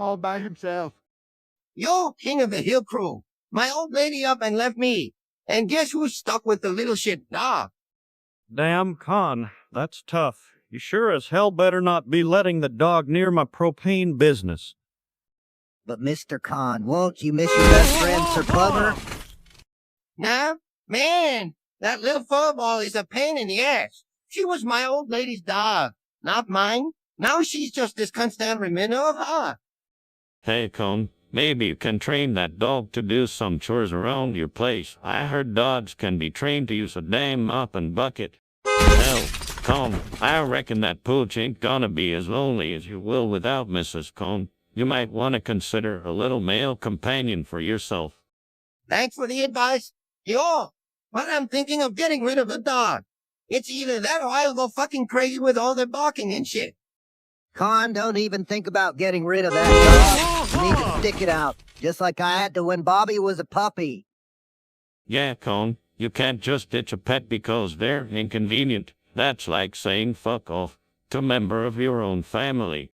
all by himself. Yo, king of the hill crew. My old lady up and left me. And guess who's stuck with the little shit dog? Damn, Con, that's tough. You sure as hell better not be letting the dog near my propane business. But Mr. Khan, won't you miss your best friend, Sir Plumber? Nah, man, that little furball is a pain in the ass. She was my old lady's dog, not mine. Now she's just this constant reminder of her. Hey, Cone, maybe you can train that dog to do some chores around your place. I heard dogs can be trained to use a damn mop and bucket. Hell, Cone, I reckon that pooch ain't gonna be as lonely as you will without Mrs. Cone. You might want to consider a little male companion for yourself. Thanks for the advice. Yo, but I'm thinking of getting rid of the dog. It's either that or I'll go fucking crazy with all the barking and shit. Khan, don't even think about getting rid of that dog. You need to stick it out, just like I had to when Bobby was a puppy. Yeah, Cone, you can't just ditch a pet because they're inconvenient. That's like saying fuck off to a member of your own family.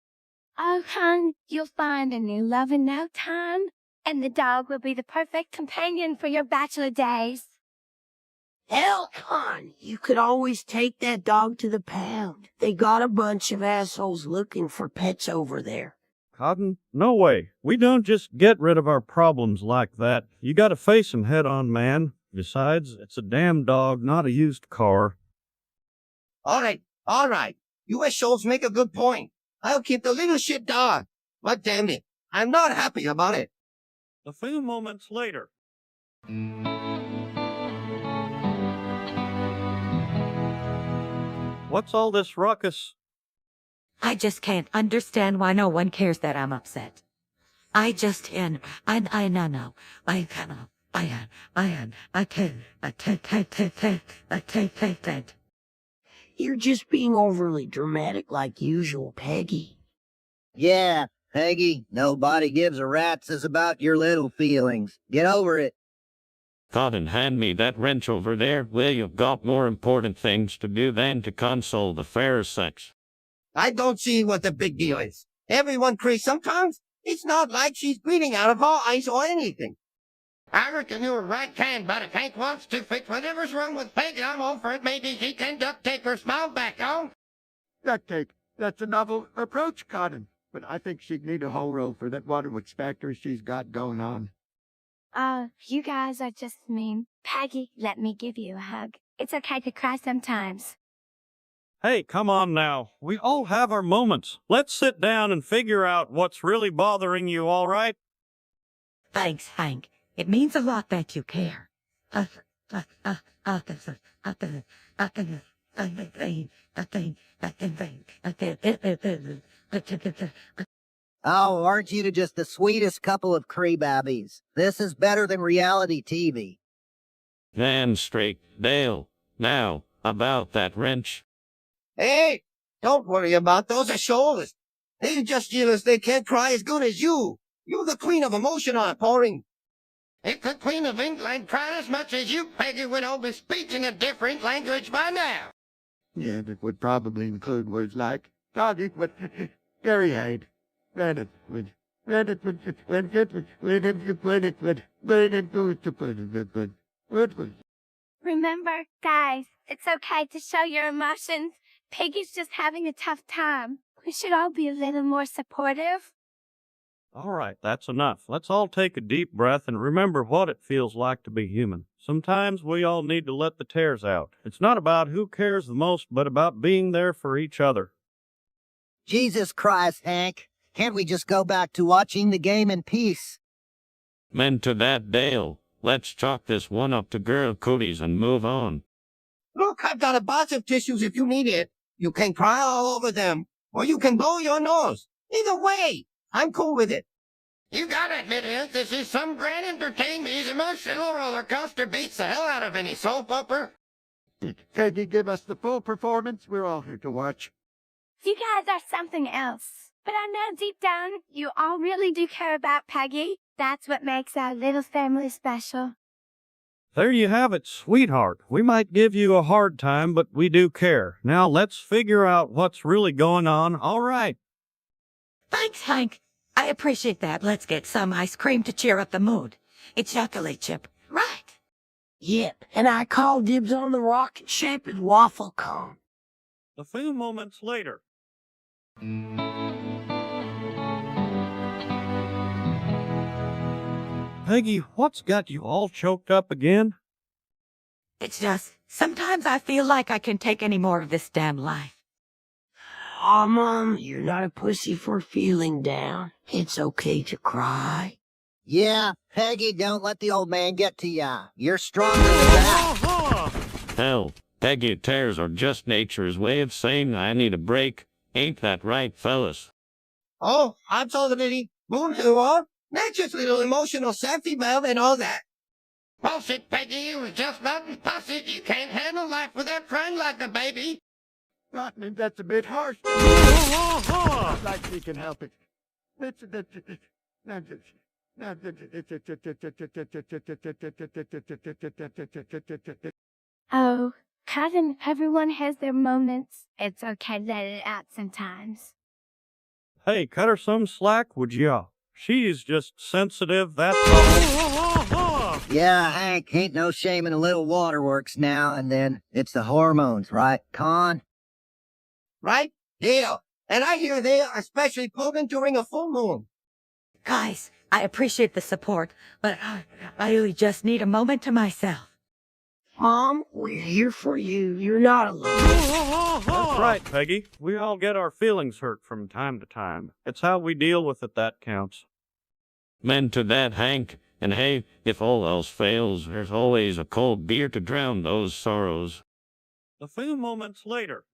Oh, hon, you'll find a new love in no time, and the dog will be the perfect companion for your bachelor days. Hell, Con, you could always take that dog to the pound. They got a bunch of assholes looking for pets over there. Cotton, no way. We don't just get rid of our problems like that. You gotta face 'em head on, man. Besides, it's a damn dog, not a used car. All right. You assholes make a good point. I'll keep the little shit dog. But damn it, I'm not happy about it. A few moments later. What's all this ruckus? I just can't understand why no one cares that I'm upset. I can't. You're just being overly dramatic like usual, Peggy. Yeah, Peggy, nobody gives a rat's ass about your little feelings. Get over it. Cotton, hand me that wrench over there, will you? Got more important things to do than to console the fair sex. I don't see what the big deal is. Everyone cries sometimes. It's not like she's bleeding out of her eyes or anything. I reckon you're right, Ken, but if Hank wants to fix whatever's wrong with Peggy, I'm all for it. Maybe he can duct tape her smile back on. Duct tape. That's a novel approach, Cotton. But I think she'd need a whole roll for that waterworks factory she's got going on. You guys are just mean. Peggy, let me give you a hug. It's okay to cry sometimes. Hey, come on now. We all have our moments. Let's sit down and figure out what's really bothering you, all right? Thanks, Hank. It means a lot that you care. Oh, aren't you just the sweetest couple of cree-babbies? This is better than reality TV. Van straight, Dale. Now, about that wrench. Hey, don't worry about those assholes. They're just jealous they can't cry as good as you. You're the queen of emotion outpouring. If the Queen of England cried as much as you, Peggy would all be speaking a different language by now. Yeah, that would probably include words like doggy, but Gary Hyde. Remember, guys, it's okay to show your emotions. Peggy's just having a tough time. We should all be a little more supportive. All right, that's enough. Let's all take a deep breath and remember what it feels like to be human. Sometimes we all need to let the tears out. It's not about who cares the most, but about being there for each other. Jesus Christ, Hank. Can't we just go back to watching the game in peace? Men to that, Dale. Let's chalk this one up to girl cooties and move on. Look, I've got a box of tissues if you need it. You can cry all over them, or you can blow your nose. Either way, I'm cool with it. You gotta admit it, this is some grand entertainment. His emotional roller coaster beats the hell out of any soap opera. Can you give us the full performance? We're all here to watch. You guys are something else. But I know deep down, you all really do care about Peggy. That's what makes our little family special. There you have it, sweetheart. We might give you a hard time, but we do care. Now let's figure out what's really going on, all right? Thanks, Hank. I appreciate that. Let's get some ice cream to cheer up the mood. It's chocolate chip, right? Yep, and I call dibs on the rocket-shaped waffle cone. A few moments later. Peggy, what's got you all choked up again? It's just, sometimes I feel like I can't take any more of this damn life. Aw, Mom, you're not a pussy for feeling down. It's okay to cry. Yeah, Peggy, don't let the old man get to ya. You're stronger than that. Hell, Peggy tears are just nature's way of saying I need a break. Ain't that right, fellas? Oh, absolutely. Bonjour. Nature's little emotional safety valve and all that. Bullshit, Peggy. You was just nothing pussy. You can't handle life without crying like a baby. Rodney, that's a bit harsh. Like she can help it. Oh, Cotton, everyone has their moments. It's okay to let it out sometimes. Hey, cut her some slack, would ya? She's just sensitive, that's all. Yeah, Hank, ain't no shame in a little waterworks now and then. It's the hormones, right, Con? Right? Deal. And I hear they are especially potent during a full moon. Guys, I appreciate the support, but I really just need a moment to myself. Mom, we're here for you. You're not alone. That's right, Peggy. We all get our feelings hurt from time to time. It's how we deal with it that counts. Men to that, Hank. And hey, if all else fails, there's always a cold beer to drown those sorrows. A few moments later.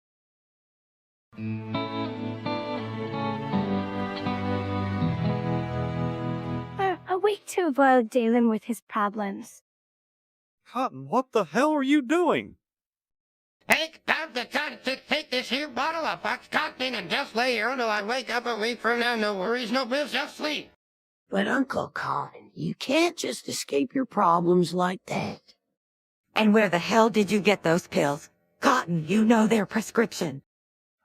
A week to avoid dealing with his problems. Cotton, what the hell are you doing? Hank, time to take this here bottle of box cocktail and just lay here until I wake up a week from now. No worries, no bills, just sleep. But Uncle Colin, you can't just escape your problems like that. And where the hell did you get those pills? Cotton, you know their prescription.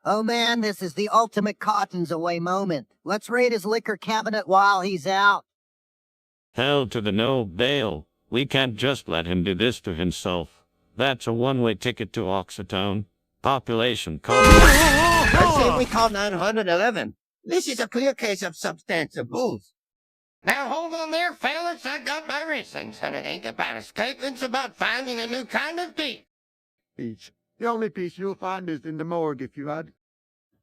Oh man, this is the ultimate Cotton's away moment. Let's raid his liquor cabinet while he's out. Hell to the no, Dale. We can't just let him do this to himself. That's a one-way ticket to Oxytone. Population call. I say we call 911. This is a clear case of substance abuse. Now hold on there, fellas. I got my reasons, and it ain't about escaping. It's about finding a new kind of peace. Peace. The only peace you'll find is in the morgue if you had.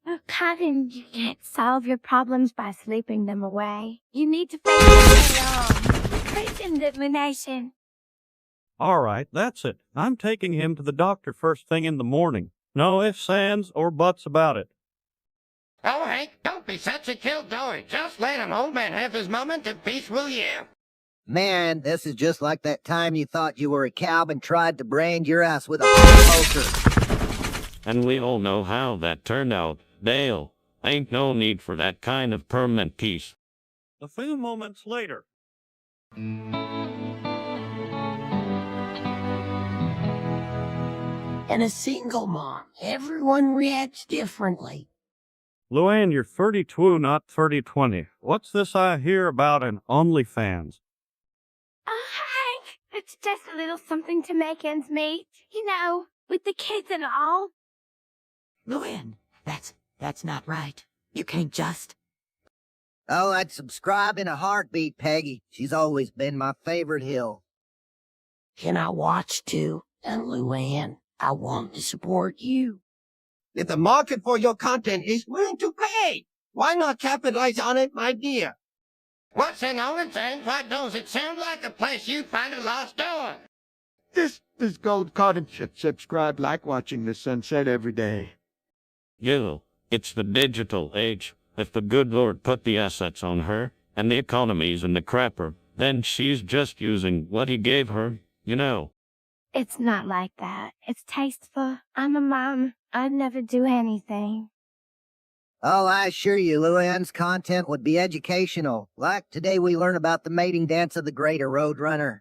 Oh, Cotton, you can't solve your problems by sleeping them away. You need to face them head-on. Great determination. All right, that's it. I'm taking him to the doctor first thing in the morning. No ifs, ands, or buts about it. Oh, Hank, don't be such a killjoy. Just let an old man have his moment of peace, will you? Man, this is just like that time you thought you were a cow and tried to brand your ass with a hot poker. And we all know how that turned out. Dale, ain't no need for that kind of permanent peace. A few moments later. And a single mom, everyone reacts differently. Luann, you're 32, not 3020. What's this I hear about an OnlyFans? Oh, Hank, it's just a little something to make ends meet. You know, with the kids and all. Luann, that's not right. You can't just. Oh, I'd subscribe in a heartbeat, Peggy. She's always been my favorite hill. Can I watch too? And Luann, I want to support you. If the market for your content is willing to pay, why not capitalize on it, my dear? What's in OnlyFans? Why does it sound like a place you'd find a lost dog? This gold Cotton should subscribe like watching the sunset every day. Yo, it's the digital age. If the good Lord put the assets on her, and the economy's in the crapper, then she's just using what he gave her, you know. It's not like that. It's tasteful. I'm a mom. I'd never do anything. Oh, I assure you, Luann's content would be educational. Like today we learn about the mating dance of the greater roadrunner.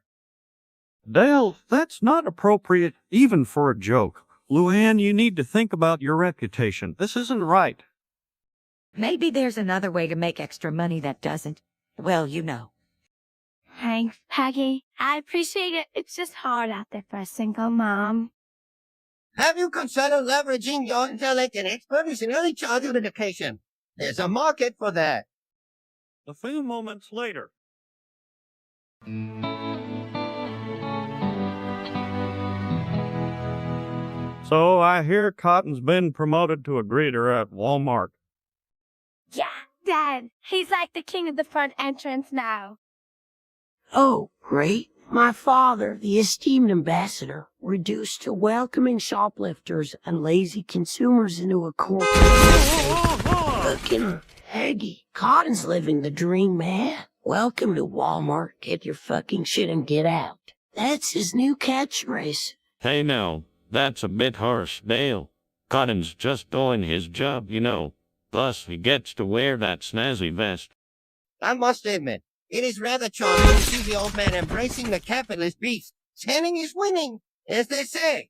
Dale, that's not appropriate even for a joke. Luann, you need to think about your reputation. This isn't right. Maybe there's another way to make extra money that doesn't. Well, you know. Thanks, Peggy. I appreciate it. It's just hard out there for a single mom. Have you considered leveraging your intellect and expertise in early childhood education? There's a market for that. A few moments later. So I hear Cotton's been promoted to a greeter at Walmart. Yeah, Dad. He's like the king of the front entrance now. Oh, great. My father, the esteemed ambassador, reduced to welcoming shoplifters and lazy consumers into a corporate Fucking Peggy. Cotton's living the dream, man. Welcome to Walmart. Get your fucking shit and get out. That's his new catchphrase. Hey now, that's a bit harsh, Dale. Cotton's just doing his job, you know. Plus, he gets to wear that snazzy vest. I must admit, it is rather charming to see the old man embracing the capitalist beast. Standing is winning, as they say.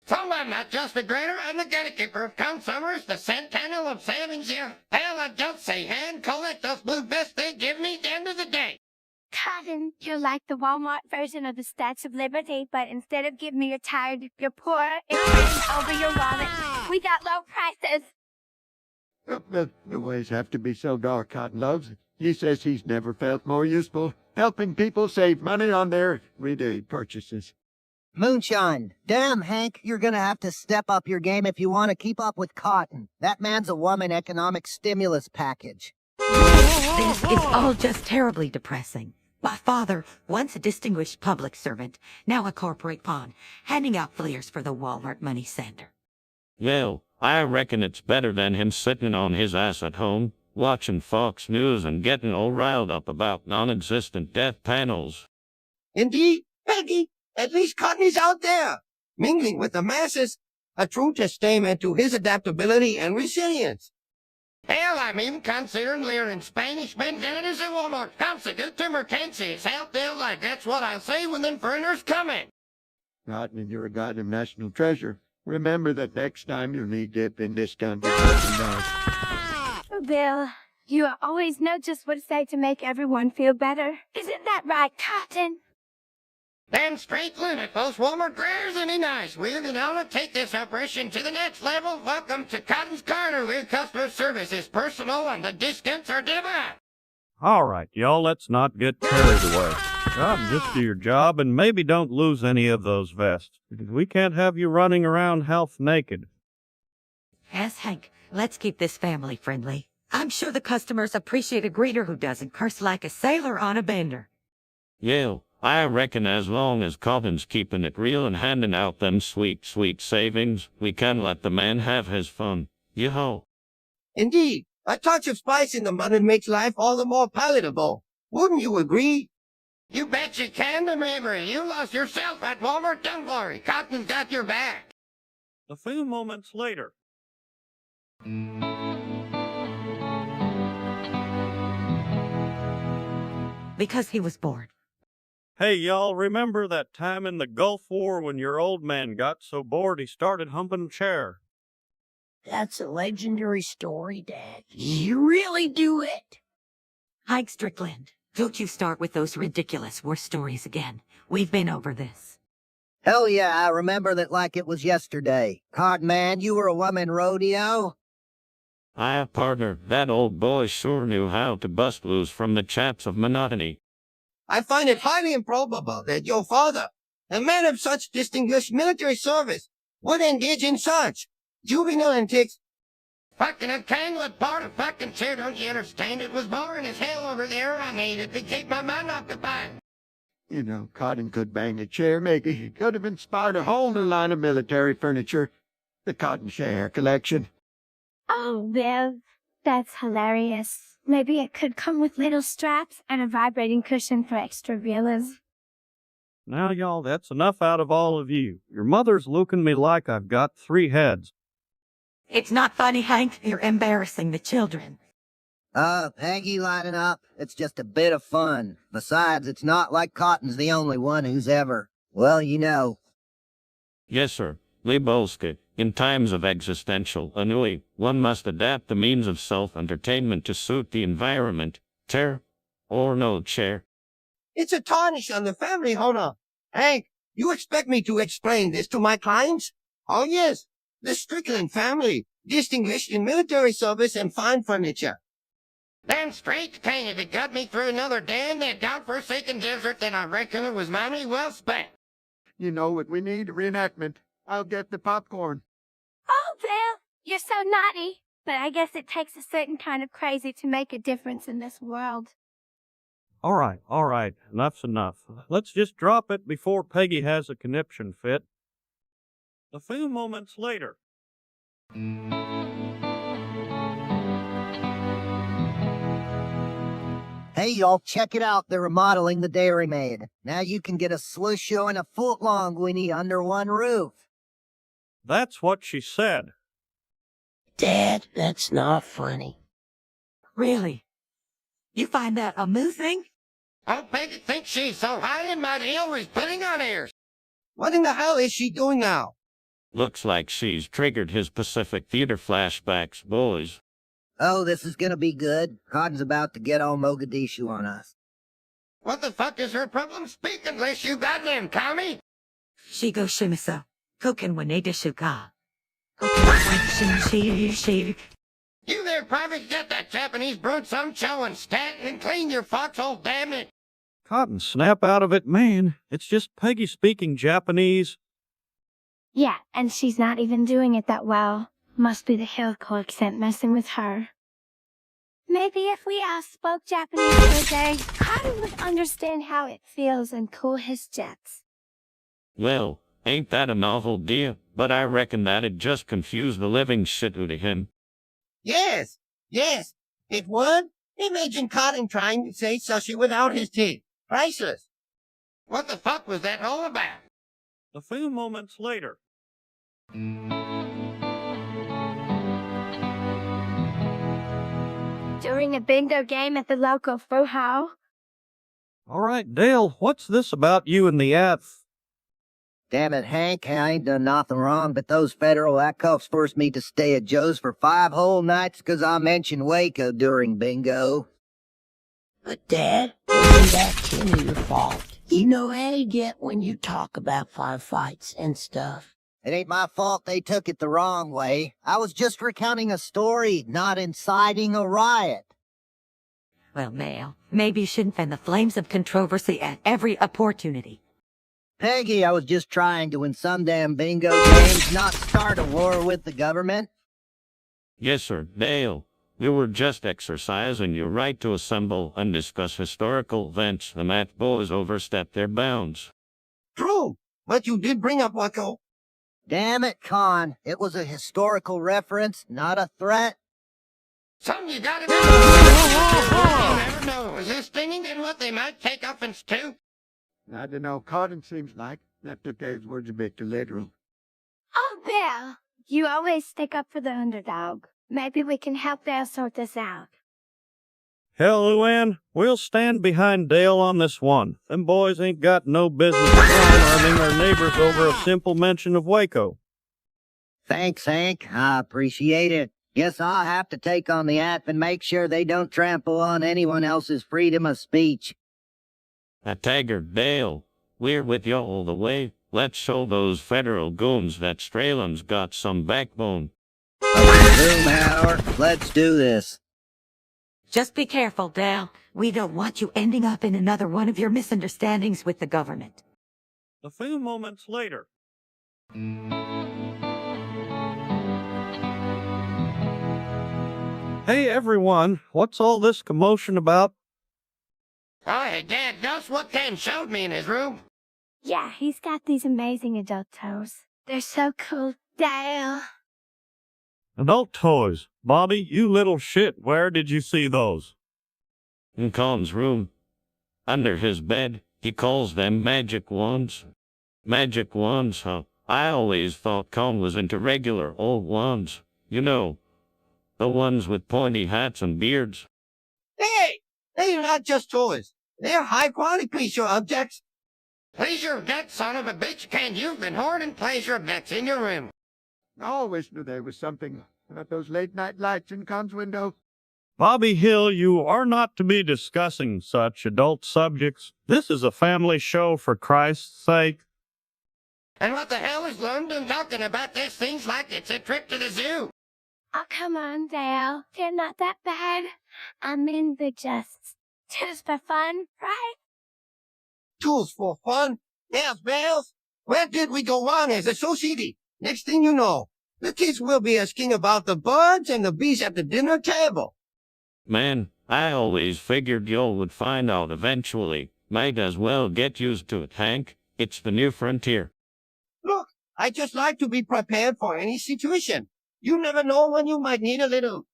So I'm not just the greater and the gatekeeper of consumers, the centennial of savings here. Hell, I just say hand collect those blue vests they give me at the end of the day. Cotton, you're like the Walmart version of the Statue of Liberty, but instead of giving me your tired, you're poor, it's over your wallet. We got low prices. The ways have to be so dark, Cotton loves. He says he's never felt more useful, helping people save money on their everyday purchases. Moonshine. Damn, Hank, you're gonna have to step up your game if you want to keep up with Cotton. That man's a woman economic stimulus package. This is all just terribly depressing. My father, once a distinguished public servant, now a corporate pawn, handing out fleers for the Walmart money sender. Well, I reckon it's better than him sitting on his ass at home, watching Fox News and getting all riled up about non-existent death panels. Indeed, Peggy, at least Cotton is out there, mingling with the masses, a true testament to his adaptability and resilience. Hell, I'm even considering learning Spanish vendettas at Walmart. Consider to mercancies out there like that's what I'll say when them foreigners come in. Cotton, you're a goddamn national treasure. Remember that next time you need dip in discounted. Bill, you always know just what to say to make everyone feel better. Isn't that right, Cotton? Damn straight limit, those Walmart graders any nice. We're gonna take this operation to the next level. Welcome to Cotton's Corner, where customer service is personal and the discounts are divine. All right, y'all, let's not get carried away. Just do your job and maybe don't lose any of those vests. We can't have you running around half naked. Yes, Hank, let's keep this family friendly. I'm sure the customers appreciate a greeter who doesn't curse like a sailor on a bender. Yeah, I reckon as long as Cotton's keeping it real and handing out them sweet, sweet savings, we can let the man have his fun. Yo-ho. Indeed, a touch of spice in the mutton makes life all the more palatable. Wouldn't you agree? You bet you can, remember, you lost yourself at Walmart, don't worry. Cotton's got your back. A few moments later. Because he was bored. Hey, y'all, remember that time in the Gulf War when your old man got so bored he started humping a chair? That's a legendary story, Dad. You really do it. Hank Strickland, don't you start with those ridiculous war stories again. We've been over this. Hell yeah, I remember that like it was yesterday. Cotton man, you were a woman rodeo? Aye, partner, that old boy sure knew how to bust loose from the chaps of monotony. I find it highly improbable that your father, a man of such distinguished military service, would engage in such juvenile antics. Fucking a tangled part of fucking chair, don't you understand? It was boring as hell over there. I needed to keep my mind occupied. You know, Cotton could bang a chair, maybe. He could have inspired a whole new line of military furniture. The Cotton Share collection. Oh, Bill, that's hilarious. Maybe it could come with little straps and a vibrating cushion for extra realism. Now, y'all, that's enough out of all of you. Your mother's looking me like I've got 3 heads. It's not funny, Hank. You're embarrassing the children. Peggy, lighten up. It's just a bit of fun. Besides, it's not like Cotton's the only one who's ever, well, you know. Yes, sir. Libolska, in times of existential ennui, one must adapt the means of self-entertainment to suit the environment. Chair or no chair? It's a tarnish on the family honor. Hank, you expect me to explain this to my clients? Oh yes, the Strickland family, distinguished in military service and fine furniture. Damn straight, Kane, if it got me through another day in that godforsaken desert, then I reckon it was money well spent. You know what we need? A reenactment. I'll get the popcorn. Oh, Bill, you're so naughty. But I guess it takes a certain kind of crazy to make a difference in this world. All right, enough's enough. Let's just drop it before Peggy has a conniption fit. A few moments later. Hey, y'all, check it out. They're remodeling the Dairymaid. Now you can get a sluice show and a footlong Winnie under one roof. That's what she said. Dad, that's not funny. Really? You find that amusing? Oh, Peggy thinks she's so high and mighty, always putting on airs. What in the hell is she doing now? Looks like she's triggered his Pacific Theater flashbacks, boys. Oh, this is gonna be good. Cotton's about to get all Mogadishu on us. What the fuck is her problem? Speak English, you goddamn commie! Shigo shimiso. Koken waneda shuka. You there, private, get that Japanese brute some show and stand and clean your foxhole, damn it! Cotton, snap out of it, man. It's just Peggy speaking Japanese. Yeah, and she's not even doing it that well. Must be the Hilco accent messing with her. Maybe if we all spoke Japanese for a day, Cotton would understand how it feels and cool his jets. Well, ain't that a novel idea? But I reckon that'd just confuse the living shit out of him. Yes, it would. Imagine Cotton trying to say sushi without his teeth. Priceless. What the fuck was that all about? A few moments later. During a bingo game at the local Fuhao. All right, Dale, what's this about you and the ath? Damn it, Hank, I ain't done nothing wrong, but those federal accuffs forced me to stay at Joe's for 5 whole nights 'cause I mentioned Waco during bingo. But Dad, wasn't that kind of your fault? You know how you get when you talk about firefights and stuff. It ain't my fault they took it the wrong way. I was just recounting a story, not inciting a riot. Well, Mel, maybe you shouldn't fan the flames of controversy at every opportunity. Peggy, I was just trying to win some damn bingo games, not start a war with the government. Yes, sir, Dale. We were just exercising your right to assemble and discuss historical events. The Matt boys overstepped their bounds. True, but you did bring up Waco. Damn it, Con. It was a historical reference, not a threat. Something you gotta do. You never know. Is this stinging and what they might take offense to? I don't know. Cotton seems like that took Dave's words a bit too literal. Oh, Bill, you always stick up for the underdog. Maybe we can help Dale sort this out. Hell, Luann, we'll stand behind Dale on this one. Them boys ain't got no business harming our neighbors over a simple mention of Waco. Thanks, Hank. I appreciate it. Guess I'll have to take on the app and make sure they don't trample on anyone else's freedom of speech. Tiger, Dale, we're with you all the way. Let's show those federal goons that Strayland's got some backbone. Boom hour. Let's do this. Just be careful, Dale. We don't want you ending up in another one of your misunderstandings with the government. A few moments later. Hey, everyone, what's all this commotion about? Oh, hey, Dad, that's what Ken showed me in his room. Yeah, he's got these amazing adult toys. They're so cool, Dale. Adult toys. Bobby, you little shit, where did you see those? In Con's room. Under his bed. He calls them magic wands. Magic wands, huh? I always thought Con was into regular old wands. You know, the ones with pointy hats and beards. Hey, they're not just toys. They're high-quality creature objects. Pleasure of death, son of a bitch, can you've been hoarding pleasure of deaths in your room. I always knew there was something about those late-night lights in Con's window. Bobby Hill, you are not to be discussing such adult subjects. This is a family show, for Christ's sake. And what the hell is London talking about this things like it's a trip to the zoo? Oh, come on, Dale. They're not that bad. I mean, they're just for fun, right? Tools for fun? Yes, bells? Where did we go wrong as a society? Next thing you know, the kids will be asking about the birds and the bees at the dinner table. Man, I always figured y'all would find out eventually. Might as well get used to it, Hank. It's the new frontier. Look, I just like to be prepared for any situation. You never know when you might need a little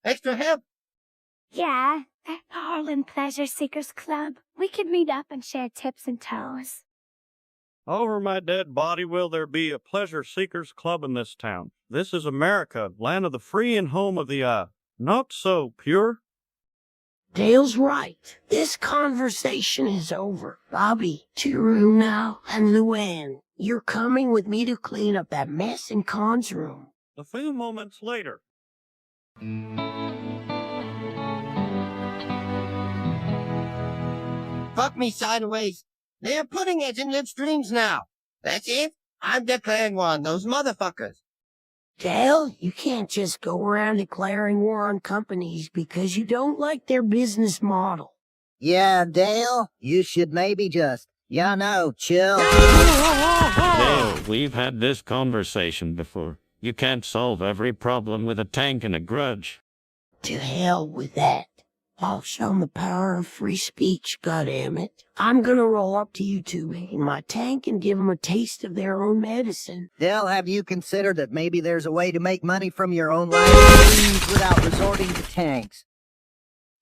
extra help. Yeah, at ARLEN Pleasure Seekers Club, we could meet up and share tips and toes. Over my dead body will there be a pleasure seekers club in this town. This is America, land of the free and home of the, not so pure. Dale's right. This conversation is over. Bobby, to your room now. And Luann, you're coming with me to clean up that mess in Con's room. A few moments later. Fuck me sideways. They're putting it in live streams now. That's it. I'm declaring war on those motherfuckers. Dale, you can't just go around declaring war on companies because you don't like their business model. Yeah, Dale, you should maybe just, chill. Dale, we've had this conversation before. You can't solve every problem with a tank and a grudge. To hell with that. I'll show 'em the power of free speech, goddammit. I'm gonna roll up to you two in my tank and give 'em a taste of their own medicine. Dale, have you considered that maybe there's a way to make money from your own live streams without resorting to tanks?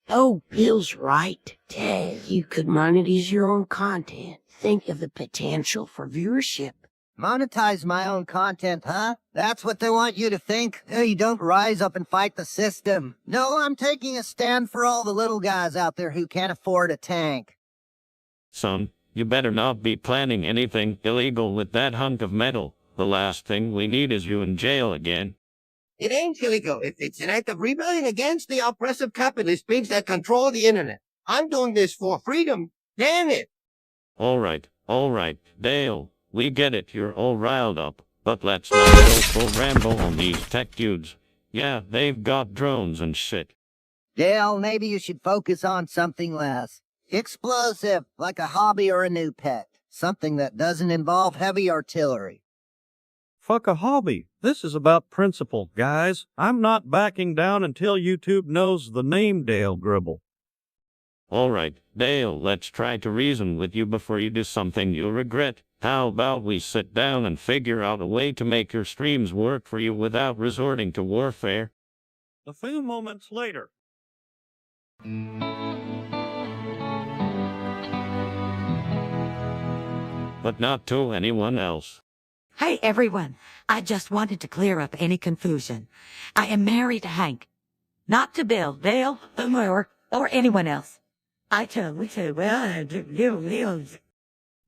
Oh, Bill's right. Dale, you could monetize your own content. Think of the potential for viewership. Monetize my own content, huh? That's what they want you to think? You don't rise up and fight the system. No, I'm taking a stand for all the little guys out there who can't afford a tank. Son, you better not be planning anything illegal with that hunk of metal. The last thing we need is you in jail again. It ain't illegal if it's an act of rebellion against the oppressive capitalist pigs that control the internet. I'm doing this for freedom. Damn it. All right, Dale. We get it, you're all riled up, but let's not go full ramble on these tech dudes. Yeah, they've got drones and shit. Dale, maybe you should focus on something less explosive, like a hobby or a new pet. Something that doesn't involve heavy artillery. Fuck a hobby. This is about principle, guys. I'm not backing down until YouTube knows the name Dale Gribble. All right, Dale, let's try to reason with you before you do something you'll regret. How about we sit down and figure out a way to make your streams work for you without resorting to warfare? A few moments later. But not to anyone else. Hey, everyone. I just wanted to clear up any confusion. I am married to Hank. Not to Bill, Dale, or anyone else. I tell me to, well, you.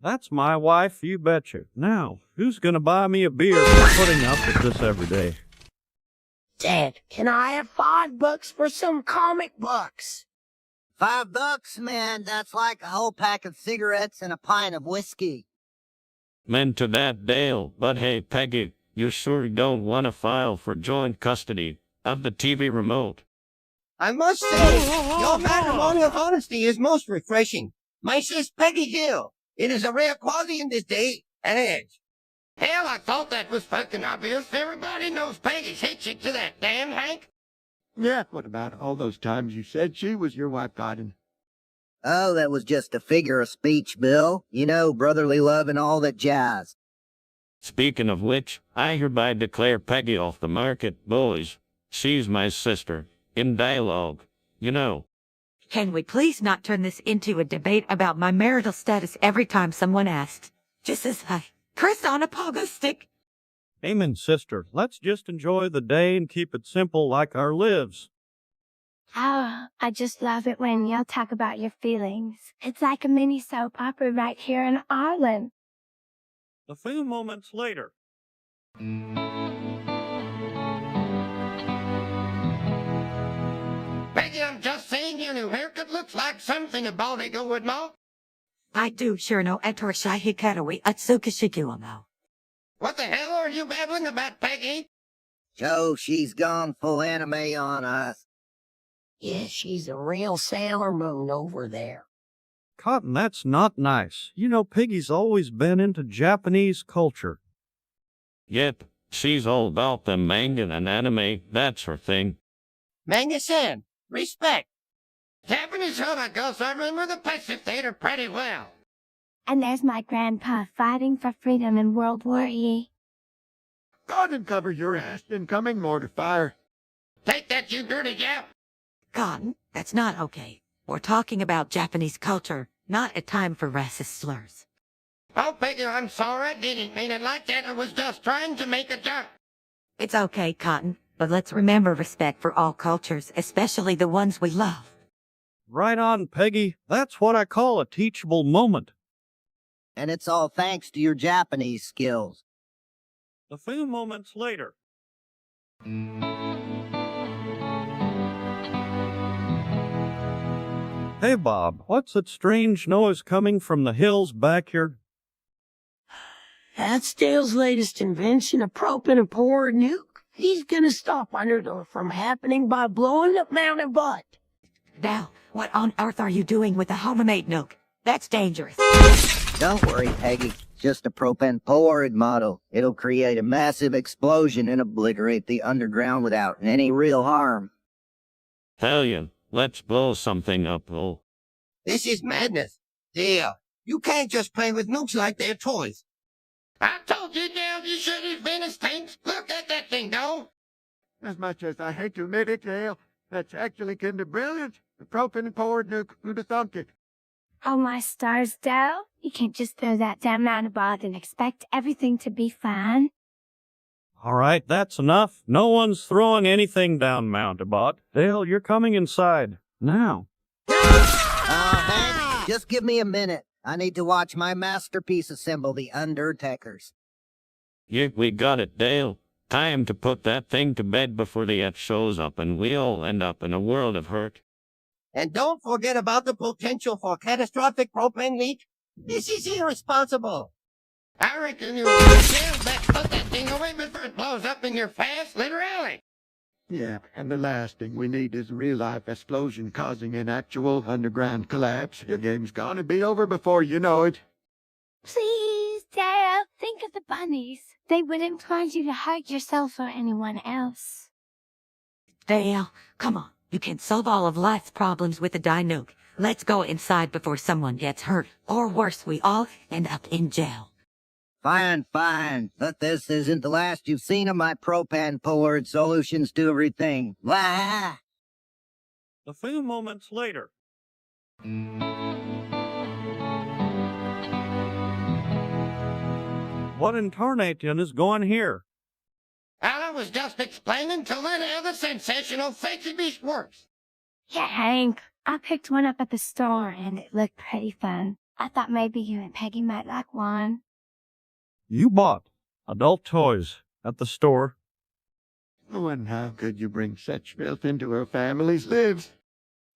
That's my wife, you betcha. Now, who's gonna buy me a beer for putting up with this every day? Dad, can I have $5 for some comic books? $5, man, that's like a whole pack of cigarettes and a pint of whiskey. Meant to that, Dale, but hey, Peggy, you sure don't want to file for joint custody of the TV remote. I must say, your matrimonial honesty is most refreshing. My sis Peggy Hill. It is a rare quality in this day and age. Hell, I thought that was fucking obvious. Everybody knows Peggy's hitching to that damn Hank. Yeah, what about all those times you said she was your wife, Godin? Oh, that was just a figure of speech, Bill. You know, brotherly love and all that jazz. Speaking of which, I hereby declare Peggy off the market, boys. She's my sister. In dialogue, you know. Can we please not turn this into a debate about my marital status every time someone asks? Just as Chris on a pogo stick. Amen, sister. Let's just enjoy the day and keep it simple like our lives. Oh, I just love it when y'all talk about your feelings. It's like a mini soap opera right here in ARLEN. A few moments later. Peggy, I'm just saying your new haircut looks like something a bald eagle would know. I do sure know Etorshai Hikarowi Atsukashikuamo. What the hell are you babbling about, Peggy? Joe, she's gone full anime on us. Yeah, she's a real Sailor Moon over there. Cotton, that's not nice. You know, Piggy's always been into Japanese culture. Yep, she's all about the manga and anime, that's her thing. Manga-san, respect. Japanese girls, I remember the Pacific Theater pretty well. And there's my grandpa fighting for freedom in World War E. God and cover your ass, incoming mortar fire. Take that, you dirty Jap. Cotton, that's not okay. We're talking about Japanese culture, not a time for racist slurs. Oh, Peggy, I'm sorry. I didn't mean it like that. I was just trying to make a joke. It's okay, Cotton, but let's remember respect for all cultures, especially the ones we love. Right on, Peggy. That's what I call a teachable moment. And it's all thanks to your Japanese skills. A few moments later. Hey, Bob, what's that strange noise coming from the hills back here? That's Dale's latest invention, a propane-powered nuke. He's gonna stop underdog from happening by blowing up Mountain Butt. Now, what on earth are you doing with a homemade nuke? That's dangerous. Don't worry, Peggy. Just a propane-powered model. It'll create a massive explosion and obliterate the underground without any real harm. Hellion, let's blow something up, oh. This is madness. Dale, you can't just play with nukes like they're toys. I told you, Dale, you should have been as tanks. Look at that thing, though. As much as I hate to admit it, Dale, that's actually kind of brilliant. The propane-powered nuke, who'd have thunk it? Oh my stars, Dale. You can't just throw that down Mountainbot and expect everything to be fine. All right, that's enough. No one's throwing anything down Mountainbot. Dale, you're coming inside. Now. Hank, just give me a minute. I need to watch my masterpiece assemble the Undertakers. Yeah, we got it, Dale. Time to put that thing to bed before the F shows up and we all end up in a world of hurt. And don't forget about the potential for catastrophic propane leak. This is irresponsible. I reckon you best put that thing away before it blows up in your face, literally. Yeah, and the last thing we need is a real-life explosion causing an actual underground collapse. Your game's gonna be over before you know it. Please, Dale, think of the bunnies. They wouldn't want you to hurt yourself or anyone else. Dale, come on. You can solve all of life's problems with a die nuke. Let's go inside before someone gets hurt. Or worse, we all end up in jail. Fine, fine. But this isn't the last you've seen of my propane-powered solutions to everything. Blah! A few moments later. What in tarnation is going here? I was just explaining to Lynn how the sensational Fakey Beast works. Yeah, Hank. I picked one up at the store and it looked pretty fun. I thought maybe you and Peggy might like one. You bought adult toys at the store. Oh, and how could you bring such filth into our family's lives?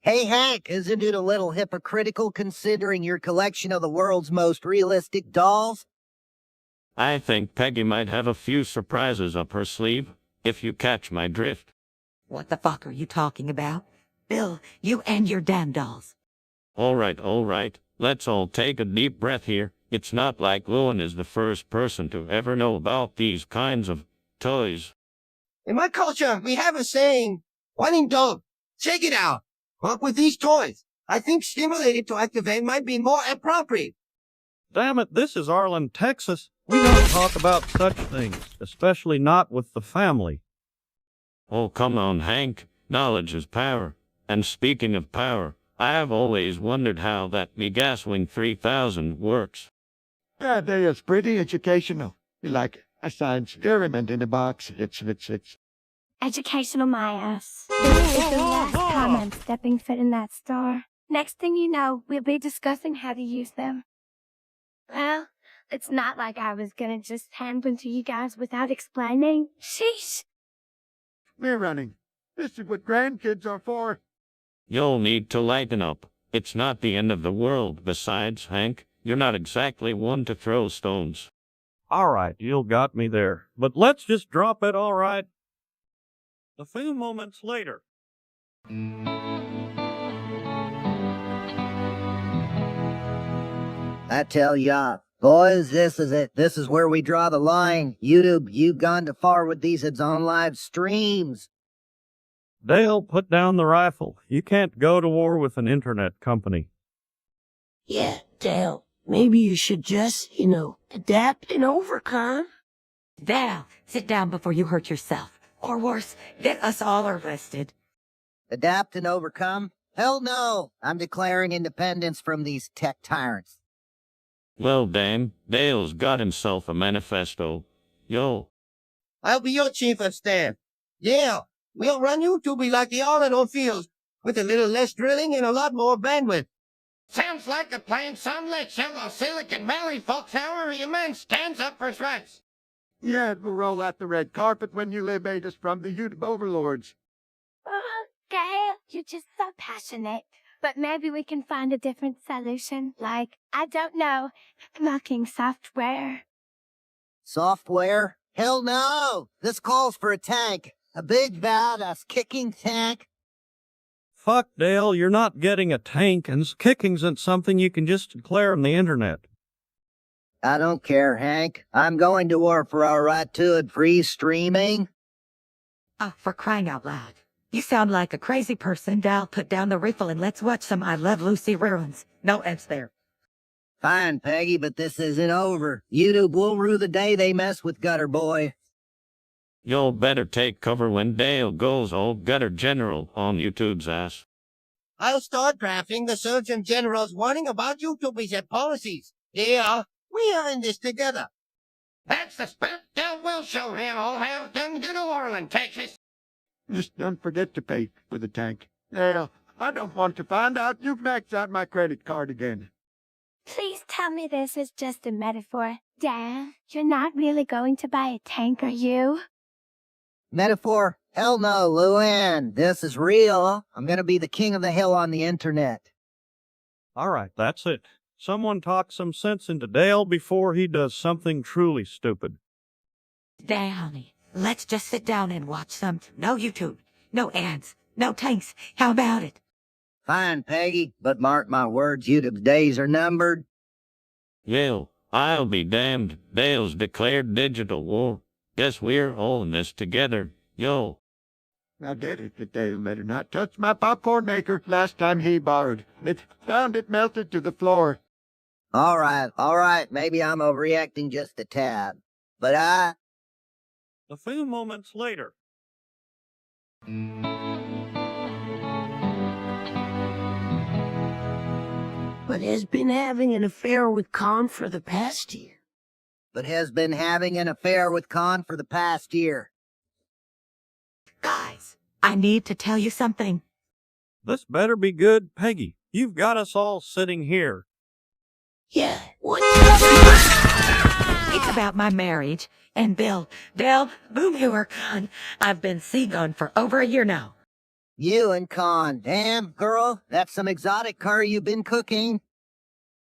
Hey, Hank, isn't it a little hypocritical considering your collection of the world's most realistic dolls? I think Peggy might have a few surprises up her sleeve, if you catch my drift. What the fuck are you talking about? Bill, you and your damn dolls. All right. Let's all take a deep breath here. It's not like Lewin is the first person to ever know about these kinds of toys. In my culture, we have a saying, one in dog. Check it out. Work with these toys. I think stimulated to activate might be more appropriate. Damn it, this is Arlen, Texas. We don't talk about such things, especially not with the family. Oh, come on, Hank. Knowledge is power. And speaking of power, I have always wondered how that me Gaswing 3000 works. Yeah, it's pretty educational. Like a science experiment in a box. It's Educational my ass. This is the last time I'm stepping foot in that store. Next thing you know, we'll be discussing how to use them. Well, it's not like I was gonna just hand them to you guys without explaining. Sheesh. We're running. This is what grandkids are for. You'll need to lighten up. It's not the end of the world. Besides, Hank, you're not exactly one to throw stones. All right, you got me there. But let's just drop it, all right? A few moments later. I tell ya, boys, this is it. This is where we draw the line. YouTube, you've gone too far with these ads on live streams. Dale, put down the rifle. You can't go to war with an internet company. Yeah, Dale, maybe you should just, adapt and overcome. Dale, sit down before you hurt yourself. Or worse, get us all arrested. Adapt and overcome? Hell no! I'm declaring independence from these tech tyrants. Well, damn, Dale's got himself a manifesto. Yo. I'll be your chief of staff. Yeah, we'll run YouTube like the ARLEN on fields, with a little less drilling and a lot more bandwidth. Sounds like a plan. Some let some of Silicon Valley folks, however your man stands up for his rights. Yeah, we'll roll out the red carpet when you liberate us from the YouTube overlords. Gail, you're just so passionate. But maybe we can find a different solution, like, I don't know, blocking software. Software? Hell no! This calls for a tank. A big, badass kicking tank. Fuck, Dale, you're not getting a tank, and kicking isn't something you can just declare on the internet. I don't care, Hank. I'm going to war for our right to it free streaming. Oh, for crying out loud. You sound like a crazy person. Dal, put down the rifle and let's watch some I Love Lucy reruns. No ends there. Fine, Peggy, but this isn't over. YouTube will rue the day they mess with Gutter Boy. You'll better take cover when Dale goes all gutter general on YouTube's ass. I'll start drafting the Surgeon General's warning about YouTube's and policies. Yeah, we are in this together. That's the spirit. Dale will show him all how done good Orland, Texas. Just don't forget to pay for the tank. Hell, I don't want to find out you've maxed out my credit card again. Please tell me this is just a metaphor. Dad, you're not really going to buy a tank, are you? Metaphor? Hell no, Luann. This is real. I'm gonna be the king of the hill on the internet. All right, that's it. Someone talk some sense into Dale before he does something truly stupid. Dale, honey, let's just sit down and watch some. No YouTube, no ads, no tanks. How about it? Fine, Peggy, but mark my words, YouTube's days are numbered. Yale, I'll be damned. Dale's declared digital war. Guess we're all in this together. Yo. I get it, but Dale better not touch my popcorn maker. Last time he borrowed it, found it melted to the floor. All right, maybe I'm overreacting just a tad. But A few moments later. But has been having an affair with Con for the past year. has been having an affair with Con for the past year. Guys, I need to tell you something. This better be good, Peggy. You've got us all sitting here. Yeah, what? It's about my marriage and Bill, Dale, Boomhooer Con. I've been seagun for over a year now. You and Con, damn, girl, that's some exotic curry you've been cooking.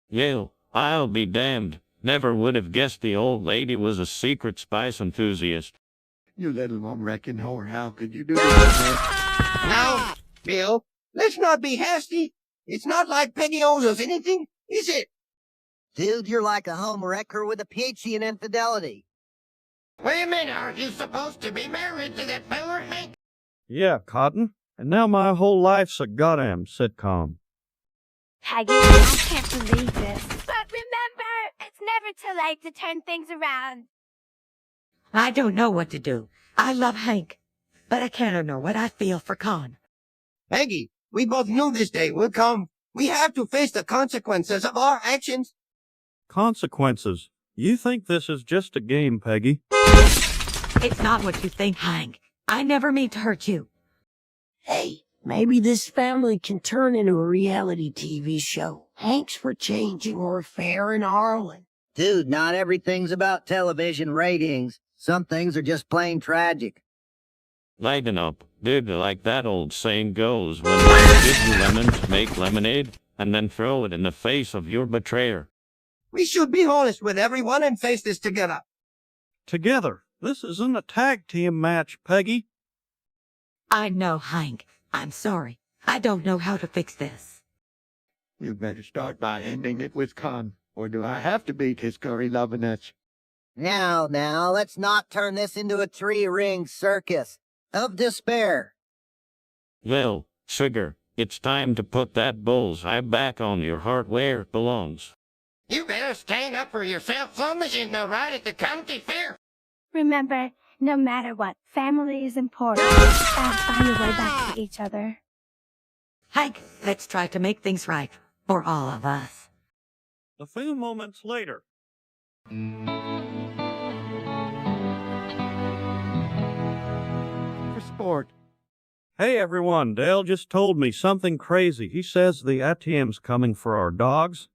Yale, I'll be damned. Never would have guessed the old lady was a secret spice enthusiast. You little one-wrecking whore, how could you do that? Now, Bill, let's not be hasty. It's not like Peggy owes us anything, is it? Dude, you're like a home wrecker with a PhD in infidelity. Wait a minute, aren't you supposed to be married to that feller, Hank? Yeah, Cotton. And now my whole life's a goddamn sitcom. Peggy, I can't believe this. But remember, it's never too late to turn things around. I don't know what to do. I love Hank, but I can't know what I feel for Con. Peggy, we both knew this day would come. We have to face the consequences of our actions. Consequences? You think this is just a game, Peggy? It's not what you think, Hank. I never mean to hurt you. Hey, maybe this family can turn into a reality TV show. Thanks for changing our affair in Arlen. Dude, not everything's about television ratings. Some things are just plain tragic. Lighten up, dude, like that old saying goes, when life gives you lemons, make lemonade, and then throw it in the face of your betrayer. We should be honest with everyone and face this together. Together. This isn't a tag team match, Peggy. I know, Hank. I'm sorry. I don't know how to fix this. You better start by ending it with Con, or do I have to beat his curry-loviness? Now, let's not turn this into a three-ring circus of despair. Well, sugar, it's time to put that bullseye back on your heart where it belongs. You better stand up for yourself, son. This isn't a ride at the county fair. Remember, no matter what, family is important. And find a way back to each other. Hank, let's try to make things right for all of us. A few moments later. For sport. Hey everyone, Dale just told me something crazy. He says the ATM's coming for our dogs.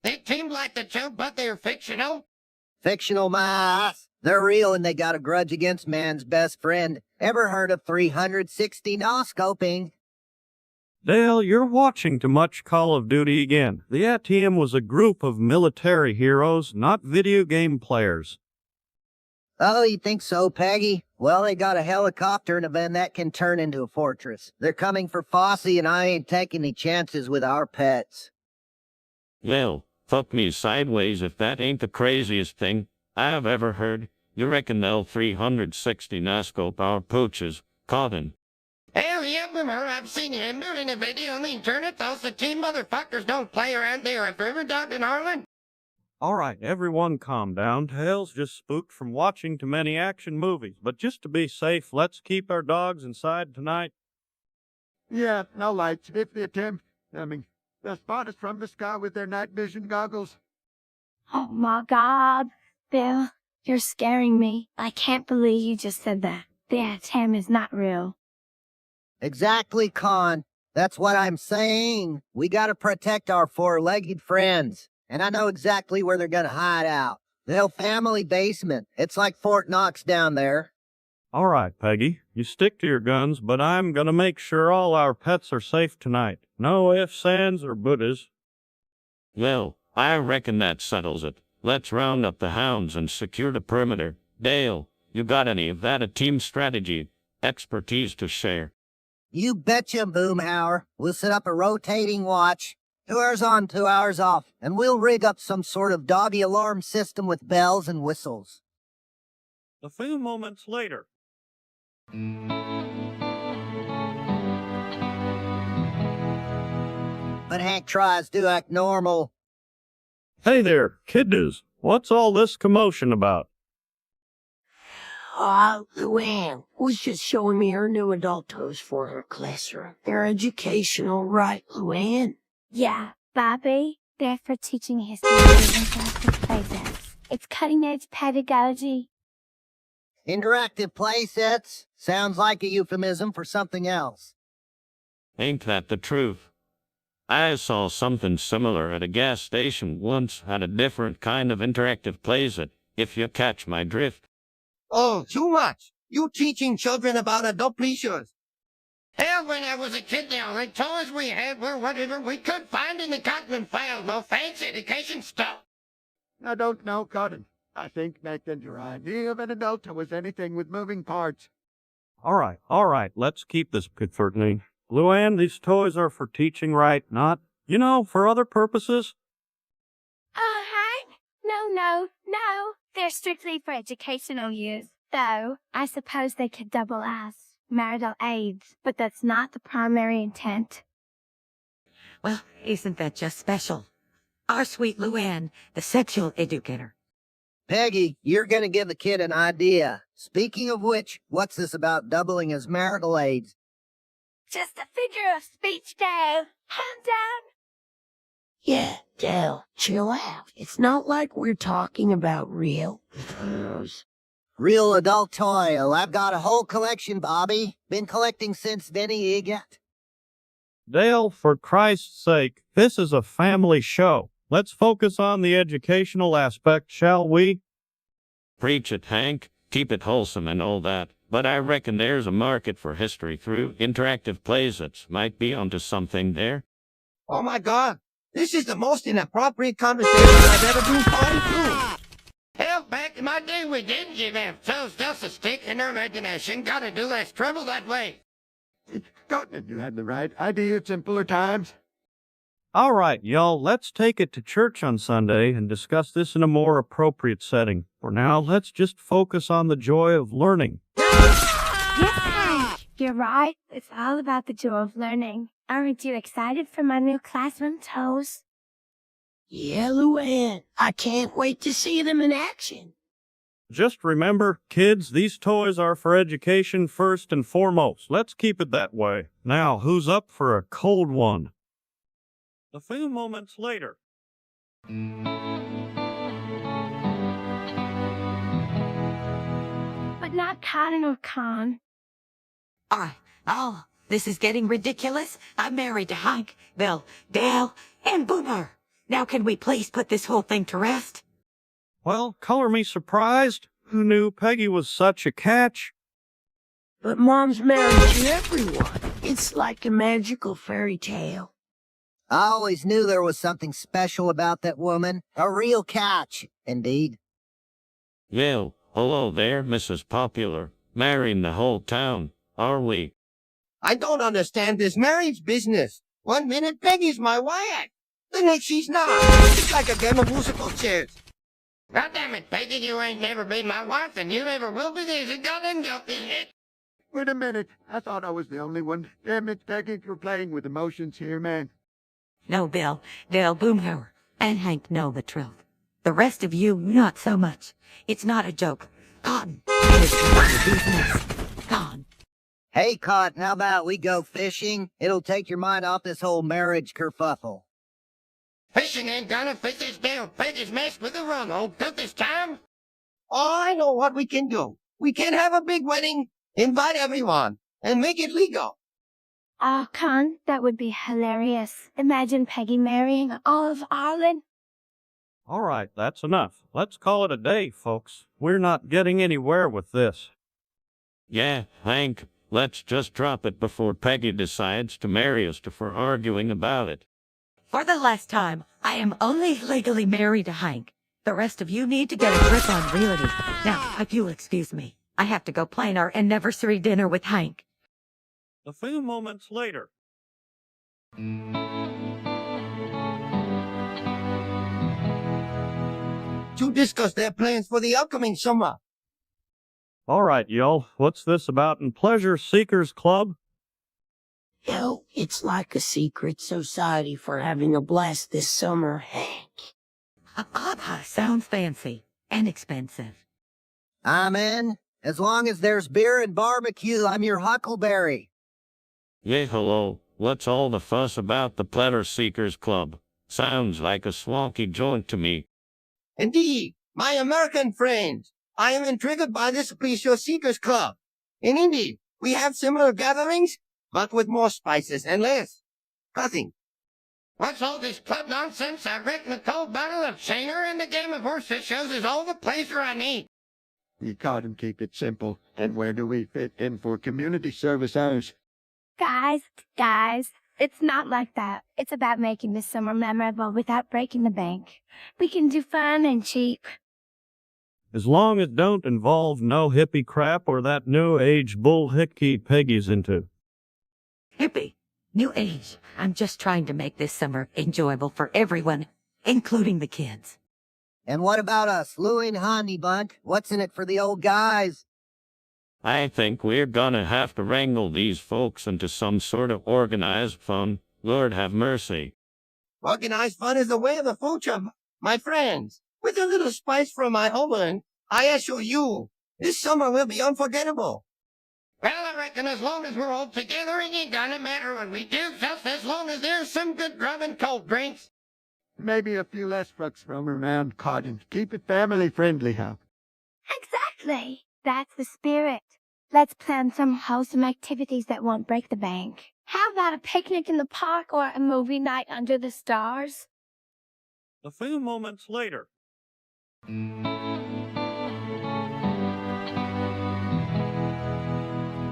They seem like the two, but they're fictional. Fictional, my ass. They're real and they got a grudge against man's best friend. Ever heard of 360 no-scoping? Dale, you're watching too much Call of Duty again. The ATM was a group of military heroes, not video game players. Oh, you think so, Peggy? Well, they got a helicopter and a van that can turn into a fortress. They're coming for Fosse and I ain't taking any chances with our pets. Well, fuck me sideways if that ain't the craziest thing I've ever heard. You reckon they'll 360 no-scope our pooches, Cotton? Hell yeah, Boomer. I've seen him doing a video on the internet. Those the team motherfuckers don't play around there at River Dog in Arlen. Alright, everyone calm down. Tails just spooked from watching too many action movies. But just to be safe, let's keep our dogs inside tonight. Yeah, no lights. If the attempt, they'll spot us from the sky with their night vision goggles. Oh my God, Bill, you're scaring me. I can't believe you just said that. The ATM is not real. Exactly, Con. That's what I'm saying. We gotta protect our four-legged friends. And I know exactly where they're gonna hide out. The Hill family basement. It's like Fort Knox down there. Alright, Peggy, you stick to your guns, but I'm gonna make sure all our pets are safe tonight. No ifs, ands, or buts. Well, I reckon that settles it. Let's round up the hounds and secure the perimeter. Dale, you got any of that a team strategy expertise to share? You betcha, Boomhauer. We'll set up a rotating watch. 2 hours on, 2 hours off, and we'll rig up some sort of doggy alarm system with bells and whistles. A few moments later. But Hank tries to act normal. Hey there, kiddos. What's all this commotion about? Luann was just showing me her new adult toys for her classroom. They're educational, right, Luann? Yeah, Bobby, they're for teaching history and interactive playsets. It's cutting-edge pedagogy. Interactive playsets? Sounds like a euphemism for something else. Ain't that the truth? I saw something similar at a gas station once, had a different kind of interactive playset, if you catch my drift. Oh, too much. You teaching children about adult pleasures. Hell, when I was a kid, the only toys we had were whatever we could find in the cotton file. No fancy education stuff. I don't know, Cotton. I think back then your idea of an adult was anything with moving parts. Alright, let's keep this concerning. Luann, these toys are for teaching, right? Not, for other purposes? Hank? No. They're strictly for educational use. Though, I suppose they could double as marital aids, but that's not the primary intent. Well, isn't that just special? Our sweet Luann, the sexual educator. Peggy, you're gonna give the kid an idea. Speaking of which, what's this about doubling as marital aids? Just a figure of speech, Dale. Calm down. Yeah, Dale, chill out. It's not like we're talking about real toys. Real adult toil. I've got a whole collection, Bobby. Been collecting since Benny Egat. Dale, for Christ's sake, this is a family show. Let's focus on the educational aspect, shall we? Preach it, Hank. Keep it wholesome and all that. But I reckon there's a market for history through interactive plays that might be onto something there. Oh my God, this is the most inappropriate conversation I've ever been party to. Hell, back in my day we didn't give ourselves just a stick in our imagination. Gotta do less trouble that way. Cotton, you had the right idea at simpler times. All right, y'all, let's take it to church on Sunday and discuss this in a more appropriate setting. For now, let's just focus on the joy of learning. Yes, Hank, you're right. It's all about the joy of learning. Aren't you excited for my new classroom toys? Yeah, Luann, I can't wait to see them in action. Just remember, kids, these toys are for education first and foremost. Let's keep it that way. Now, who's up for a cold one? A few moments later. But not Cotton or Con. Oh, this is getting ridiculous. I'm married to Hank, Bill, Dale, and Boomer. Now can we please put this whole thing to rest? Well, color me surprised. Who knew Peggy was such a catch? But Mom's married to everyone. It's like a magical fairy tale. I always knew there was something special about that woman. A real catch, indeed. Well, hello there, Mrs. Popular. Marrying the whole town, are we? I don't understand this marriage business. 1 minute Peggy's my wife, the next she's not. It's like a game of musical chairs. God damn it, Peggy, you ain't never been my wife, and you never will be. There's a goddamn guilty hit. Wait a minute. I thought I was the only one. Damn it, Peggy, you're playing with emotions here, man. No, Bill, Dale, Boomer, and Hank know the truth. The rest of you, not so much. It's not a joke. Cotton, and it's not a business. Cotton. Hey, Cotton, how about we go fishing? It'll take your mind off this whole marriage kerfuffle. Fishing ain't gonna fit this damn Peggy's mess with the rum. Oh, took this time? Oh, I know what we can do. We can have a big wedding, invite everyone, and make it legal. Oh, Con, that would be hilarious. Imagine Peggy marrying all of ARLEN. All right, that's enough. Let's call it a day, folks. We're not getting anywhere with this. Yeah, Hank, let's just drop it before Peggy decides to marry us for arguing about it. For the last time, I am only legally married to Hank. The rest of you need to get a grip on reality. Now, if you'll excuse me, I have to go plan our anniversary dinner with Hank. A few moments later. To discuss their plans for the upcoming summer. All right, y'all, what's this about in Pleasure Seekers Club? Hell, it's like a secret society for having a blast this summer, Hank. Sounds fancy and expensive. I'm in. As long as there's beer and barbecue, I'm your huckleberry. Yeah, hello. What's all the fuss about the Pleasure Seekers Club? Sounds like a swanky joint to me. Indeed, my American friends, I am intrigued by this Pleasure Seekers Club. And indeed, we have similar gatherings, but with more spices and less cussing. What's all this club nonsense? I reckon the cold bottle of Sanger and the game of horses shows is all the pleasure I need. You caught him, keep it simple. And where do we fit in for community service hours? Guys, it's not like that. It's about making this summer memorable without breaking the bank. We can do fun and cheap. As long as it don't involve no hippie crap or that new age bullhickey Peggy's into. Hippie, new age. I'm just trying to make this summer enjoyable for everyone, including the kids. And what about us, Louie and Honeybunk? What's in it for the old guys? I think we're gonna have to wrangle these folks into some sort of organized fun. Lord have mercy. Organized fun is the way of the future, my friends. With a little spice from my homeland, I assure you, this summer will be unforgettable. Well, I reckon as long as we're all together, it ain't gonna matter what we do, just as long as there's some good grub and cold drinks. Maybe a few less trucks roam around, Cotton. Keep it family friendly, huh? Exactly. That's the spirit. Let's plan some wholesome activities that won't break the bank. How about a picnic in the park or a movie night under the stars? A few moments later.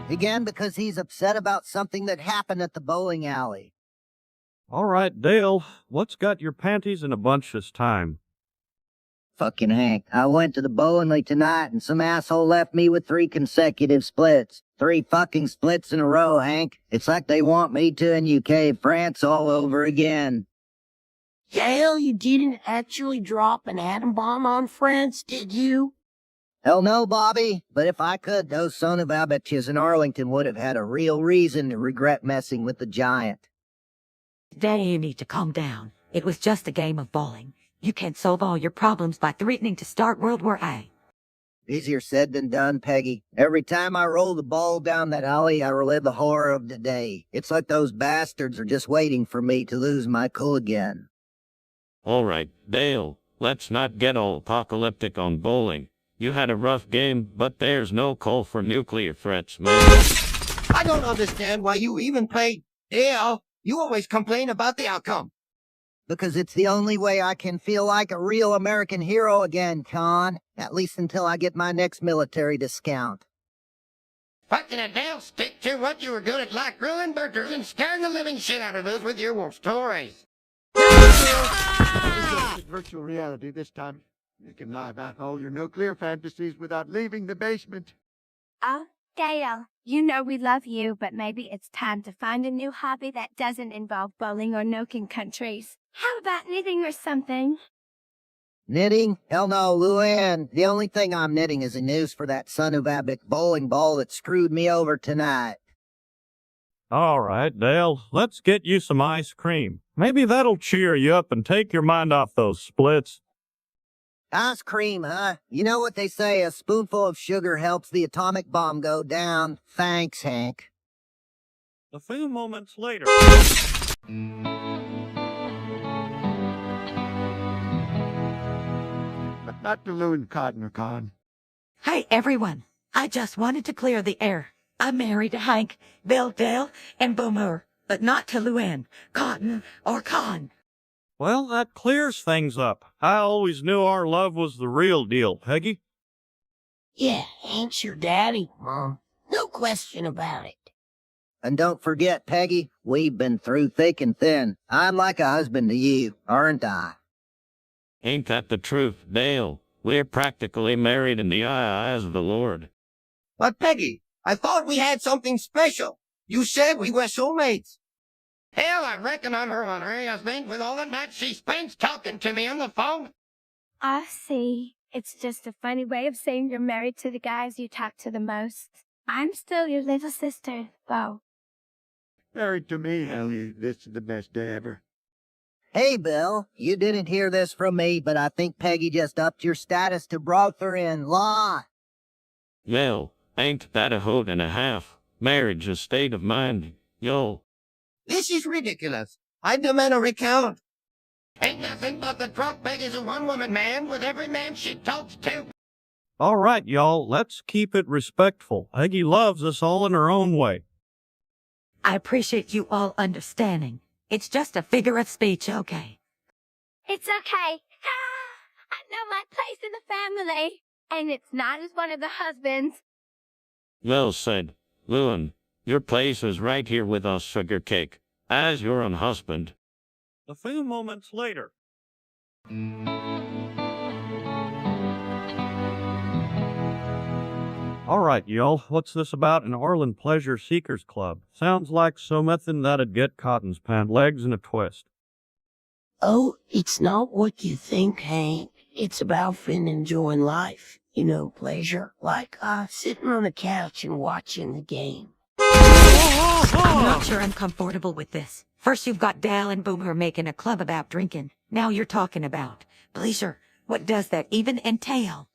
Again, because he's upset about something that happened at the bowling alley. All right, Dale, what's got your panties in a bunch this time? Fucking Hank, I went to the bowling league tonight and some asshole left me with 3 consecutive splits. 3 fucking splits in a row, Hank. It's like they want me to in UK, France all over again. Dale, you didn't actually drop an atom bomb on France, did you? Hell no, Bobby. But if I could, those son of a bitches in Arlington would have had a real reason to regret messing with the giant. Today you need to calm down. It was just a game of bowling. You can't solve all your problems by threatening to start World War A. Easier said than done, Peggy. Every time I roll the ball down that alley, I relive the horror of the day. It's like those bastards are just waiting for me to lose my cool again. All right, Dale, let's not get all apocalyptic on bowling. You had a rough game, but there's no call for nuclear threats, man. I don't understand why you even played. Dale, you always complain about the outcome. Because it's the only way I can feel like a real American hero again, Con. At least until I get my next military discount. Fucking it, Dale, stick to what you were good at, like ruining burgers and scaring the living shit out of us with your wolf stories. This is virtual reality this time. You can lie about all your nuclear fantasies without leaving the basement. Oh, Dale, you know we love you, but maybe it's time to find a new hobby that doesn't involve bowling or nuking countries. How about knitting or something? Knitting? Hell no, Luann. The only thing I'm knitting is a noose for that son of a bitch bowling ball that screwed me over tonight. All right, Dale, let's get you some ice cream. Maybe that'll cheer you up and take your mind off those splits. Ice cream, huh? You know what they say, a spoonful of sugar helps the atomic bomb go down. Thanks, Hank. A few moments later. But not to ruin Cotton or Con. Hey, everyone. I just wanted to clear the air. I'm married to Hank, Bill, Dale, and Boomer, but not to Luann, Cotton, or Con. Well, that clears things up. I always knew our love was the real deal, Peggy. Yeah, Hank's your daddy, Mom. No question about it. And don't forget, Peggy, we've been through thick and thin. I'm like a husband to you, aren't I? Ain't that the truth, Dale? We're practically married in the eyes of the Lord. But Peggy, I thought we had something special. You said we were soulmates. Hell, I reckon I'm her honorary husband with all the nights she spends talking to me on the phone. I see. It's just a funny way of saying you're married to the guys you talk to the most. I'm still your little sister, though. Married to me, Ellie, this is the best day ever. Hey, Bill, you didn't hear this from me, but I think Peggy just upped your status to brother-in-law. Well, ain't that a hoot and a half? Marriage a state of mind, yo. This is ridiculous. I demand a recount. Ain't nothing but the drunk Peggy's a one-woman man with every man she talks to. All right, y'all, let's keep it respectful. Peggy loves us all in her own way. I appreciate you all understanding. It's just a figure of speech, okay? It's okay. I know my place in the family. And it's not as one of the husbands. Well said, Luan. Your place is right here with us, sugar cake, as your own husband. A few moments later. All right, y'all, what's this about an ARLEN Pleasure Seekers Club? Sounds like something that'd get Cotton's pant legs in a twist. Oh, it's not what you think, Hank. It's about enjoying life. You know, pleasure. Like, sitting on the couch and watching the game. I'm not sure I'm comfortable with this. First you've got Dal and Boomer making a club about drinking. Now you're talking about pleasure. What does that even entail?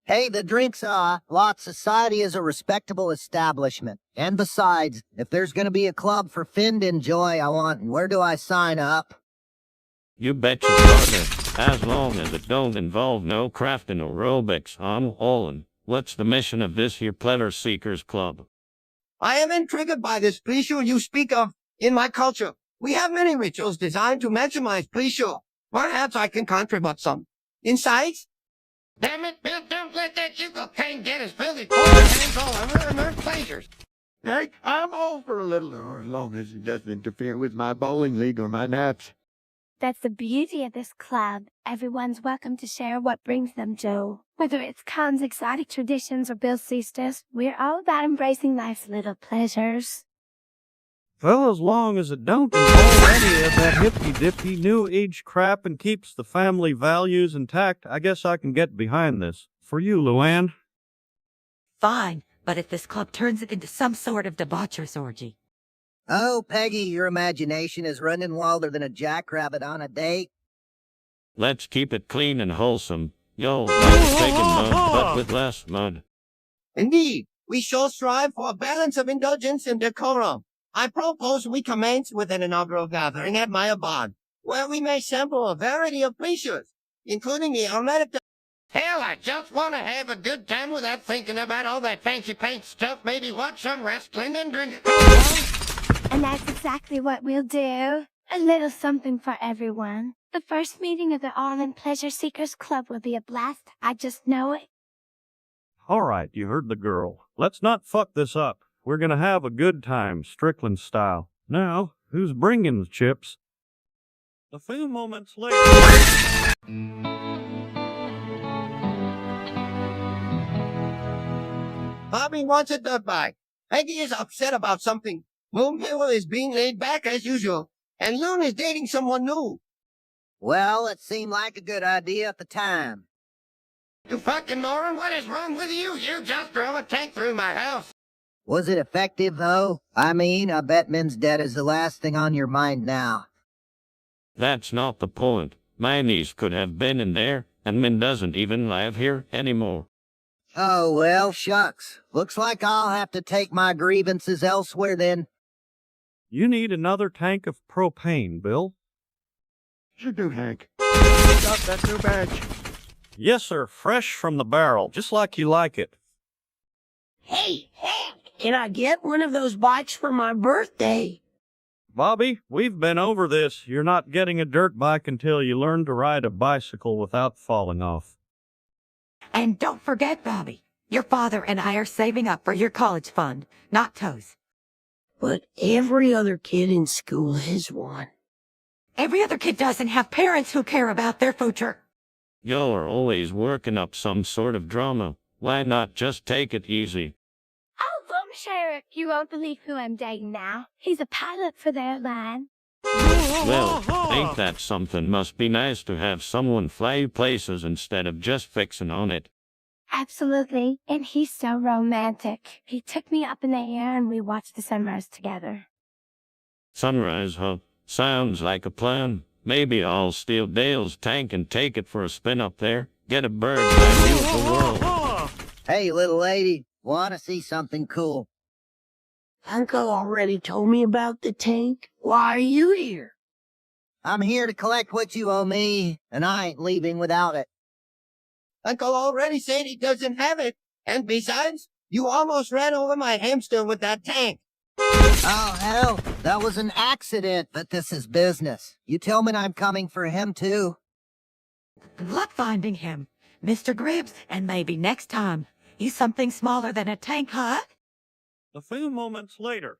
Hey, the drinks, Lot Society is a respectable establishment. And besides, if there's gonna be a club for Finn to enjoy, where do I sign up? You bet your partner, as long as it don't involve no crafting aerobics, I'm all in. What's the mission of this here Pleasure Seekers Club? I am intrigued by this pleasure you speak of. In my culture, we have many rituals designed to maximize pleasure. Perhaps I can contribute some insights. Damn it, Bill, don't let that Yugo King get his filthy hands all over our pleasures. Hank, I'm all for a little, or as long as it doesn't interfere with my bowling league or my naps. That's the beauty of this club. Everyone's welcome to share what brings them joy. Whether it's Khan's exotic traditions or Bill's siestas, we're all about embracing life's little pleasures. Well, as long as it don't involve any of that hippy-dippy new age crap and keeps the family values intact, I guess I can get behind this. For you, Luann. Fine, but if this club turns it into some sort of debaucherous orgy. Oh, Peggy, your imagination is running wilder than a jackrabbit on a date. Let's keep it clean and wholesome. Yo, like taking mud, but with less mud. Indeed, we shall strive for a balance of indulgence and decorum. I propose we commence with an inaugural gathering at my abode, where we may sample a variety of pleasures, including the aromatic. Hell, I just want to have a good time without thinking about all that fancy paint stuff. Maybe watch some wrestling and drink a coke. And that's exactly what we'll do. A little something for everyone. The first meeting of the ARLEN Pleasure Seekers Club will be a blast. I just know it. All right, you heard the girl. Let's not fuck this up. We're gonna have a good time, Strickland style. Now, who's bringing the chips? A few moments later... Bobby wants a dirt bike. Peggy is upset about something. Moonhill is being laid back as usual, and Loon is dating someone new. Well, it seemed like a good idea at the time. You fucking moron, what is wrong with you? You just drove a tank through my house. Was it effective, though? I mean, I bet Min's dead is the last thing on your mind now. That's not the point. My niece could have been in there, and Min doesn't even live here anymore. Oh, well, shucks. Looks like I'll have to take my grievances elsewhere then. You need another tank of propane, Bill. You do, Hank. Got that new badge. Yes, sir. Fresh from the barrel, just like you like it. Hey, Hank, can I get one of those bikes for my birthday? Bobby, we've been over this. You're not getting a dirt bike until you learn to ride a bicycle without falling off. And don't forget, Bobby, your father and I are saving up for your college fund, not toes. But every other kid in school has one. Every other kid doesn't have parents who care about their future. Y'all are always working up some sort of drama. Why not just take it easy? Oh, Sheriff, you won't believe who I'm dating now. He's a pilot for their line. Well, ain't that something? Must be nice to have someone fly you places instead of just fixing on it. Absolutely, and he's so romantic. He took me up in the air and we watched the sunrise together. Sunrise, huh? Sounds like a plan. Maybe I'll steal Dale's tank and take it for a spin up there. Get a bird's eye view of the world. Hey, little lady, wanna see something cool? Uncle already told me about the tank. Why are you here? I'm here to collect what you owe me, and I ain't leaving without it. Uncle already said he doesn't have it. And besides, you almost ran over my hamster with that tank. Oh, hell, that was an accident, but this is business. You tell me I'm coming for him, too. Good luck finding him, Mr. Gribbs, and maybe next time, he's something smaller than a tank, huh? A few moments later.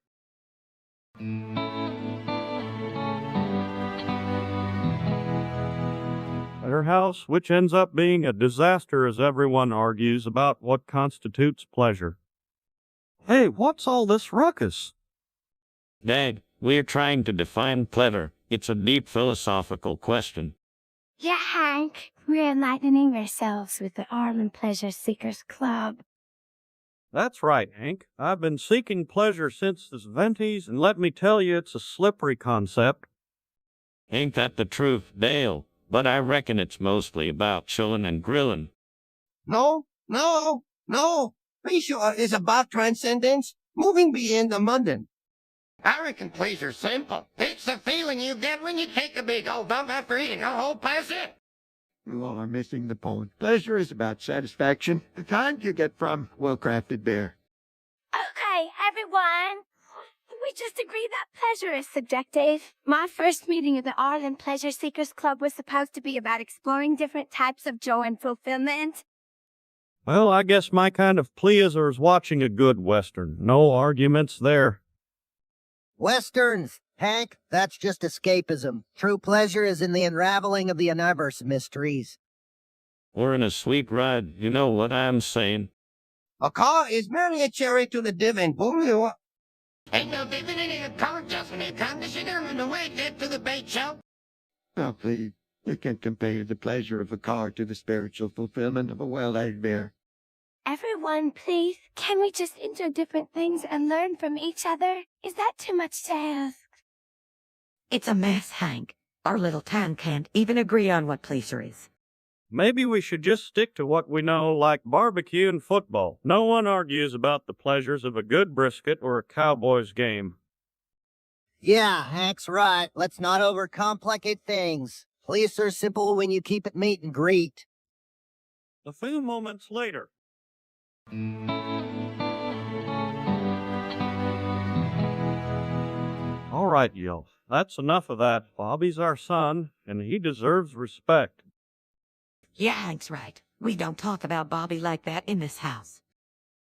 At her house, which ends up being a disaster as everyone argues about what constitutes pleasure. Hey, what's all this ruckus? Dad, we're trying to define pleasure. It's a deep philosophical question. Yeah, Hank, we're enlightening ourselves with the ARLEN Pleasure Seekers Club. That's right, Hank. I've been seeking pleasure since the 70s, and let me tell you, it's a slippery concept. Ain't that the truth, Dale? But I reckon it's mostly about chillin' and grillin'. No. Pleasure is about transcendence, moving beyond the mundane. I reckon pleasure's simple. It's the feeling you get when you take a big old dump after eating a whole pie. You all are missing the point. Pleasure is about satisfaction, the kind you get from well-crafted beer. Okay, everyone. We just agreed that pleasure is subjective. My first meeting of the ARLEN Pleasure Seekers Club was supposed to be about exploring different types of joy and fulfillment. Well, I guess my kind of pleasure is watching a good Western. No arguments there. Westerns, Hank, that's just escapism. True pleasure is in the unraveling of the universe mysteries. We're in a sweet ride, you know what I'm saying. A car is merely a cherry to the div and boom you up. Ain't no different in a car just when it comes to sit on the way get to the bait shop. Now, please, you can't compare the pleasure of a car to the spiritual fulfillment of a well-aged beer. Everyone, please, can we just enjoy different things and learn from each other? Is that too much to ask? It's a mess, Hank. Our little town can't even agree on what pleasure is. Maybe we should just stick to what we know, like barbecue and football. No one argues about the pleasures of a good brisket or a Cowboys game. Yeah, Hank's right. Let's not overcomplicate things. Pleasure is simple when you keep it meet and greet. A few moments later. All right, y'all. That's enough of that. Bobby's our son, and he deserves respect. Yeah, Hank's right. We don't talk about Bobby like that in this house.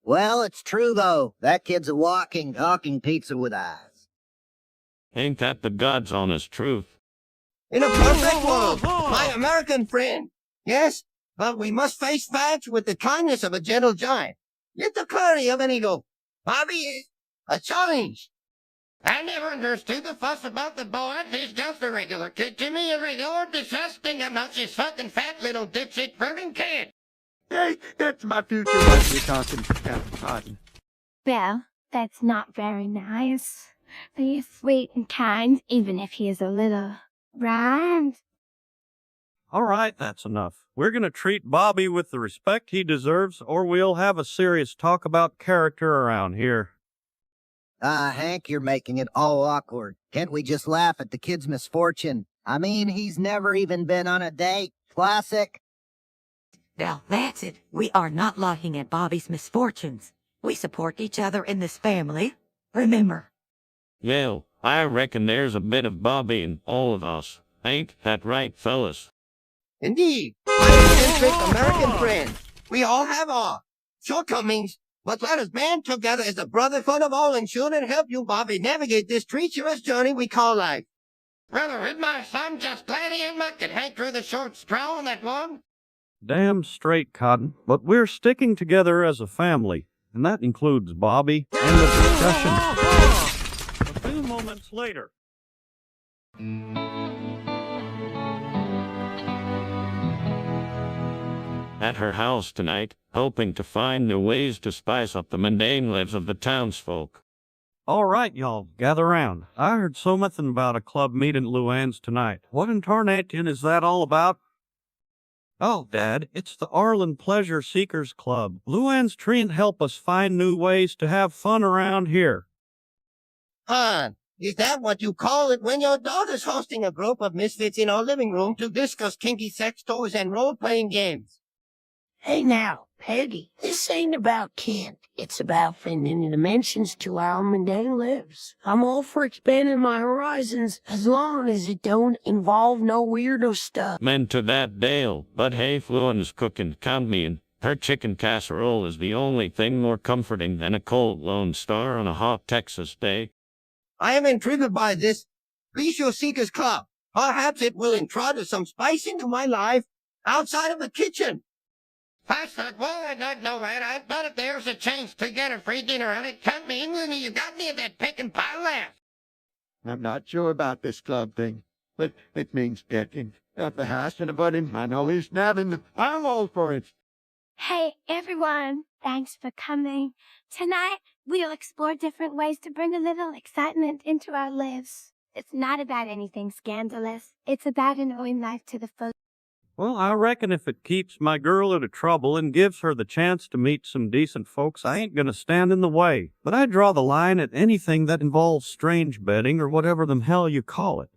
Well, it's true, though. That kid's a walking, talking pizza with eyes. Ain't that the God's honest truth? In a perfect world, my American friend. Yes, but we must face facts with the kindness of a gentle giant. Yet the clarity of an eagle. Bobby is a challenge. I never understood the fuss about the boy. He's just a regular kid. To me, a regular, disgusting, obnoxious, fucking fat little dipshit friggin' kid. Hey, that's my future wife you're talking about, Cotton. Well, that's not very nice. He is sweet and kind, even if he is a little right. All right, that's enough. We're going to treat Bobby with the respect he deserves, or we'll have a serious talk about character around here. Hank, you're making it all awkward. Can't we just laugh at the kid's misfortune? I mean, he's never even been on a date. Classic. Now, that's it. We are not laughing at Bobby's misfortunes. We support each other in this family. Remember. Well, I reckon there's a bit of Bobby in all of us. Ain't that right, fellas? Indeed, my eccentric American friend. We all have our shortcomings, but let us band together as a brotherhood of all and should and help you, Bobby, navigate this treacherous journey we call life. Brother, with my son, just glad he and Muck could hang through the short straw on that one. Damn straight, Cotton. But we're sticking together as a family, and that includes Bobby and the discussion. A few moments later. At her house tonight, hoping to find new ways to spice up the mundane lives of the townsfolk. All right, y'all, gather round. I heard something about a club meet in Luann's tonight. What in tarnation is that all about? Oh, Dad, it's the ARLEN Pleasure Seekers Club. Luann's trying to help us find new ways to have fun around here. Hon, is that what you call it when your daughter's hosting a group of misfits in our living room to discuss kinky sex toys and role-playing games? Hey now, Peggy, this ain't about kid. It's about finding new dimensions to our mundane lives. I'm all for expanding my horizons as long as it don't involve no weirdo stuff. Meant to that Dale, but hey, Fluen's cooking, count me in. Her chicken casserole is the only thing more comforting than a cold Lone Star on a hot Texas day. I am intrigued by this Pleasure Seekers Club. Perhaps it will introduce some spice into my life outside of the kitchen. Pastor, well, I don't know that, but if there's a chance to get a free dinner and it come in, then you got me that pick and pile left. I'm not sure about this club thing, but it means getting up the house and a budding. I know he's nabbing. I'm all for it. Hey, everyone. Thanks for coming. Tonight, we'll explore different ways to bring a little excitement into our lives. It's not about anything scandalous. It's about enjoying life to the full. Well, I reckon if it keeps my girl out of trouble and gives her the chance to meet some decent folks, I ain't gonna stand in the way. But I draw the line at anything that involves strange betting or whatever the hell you call it.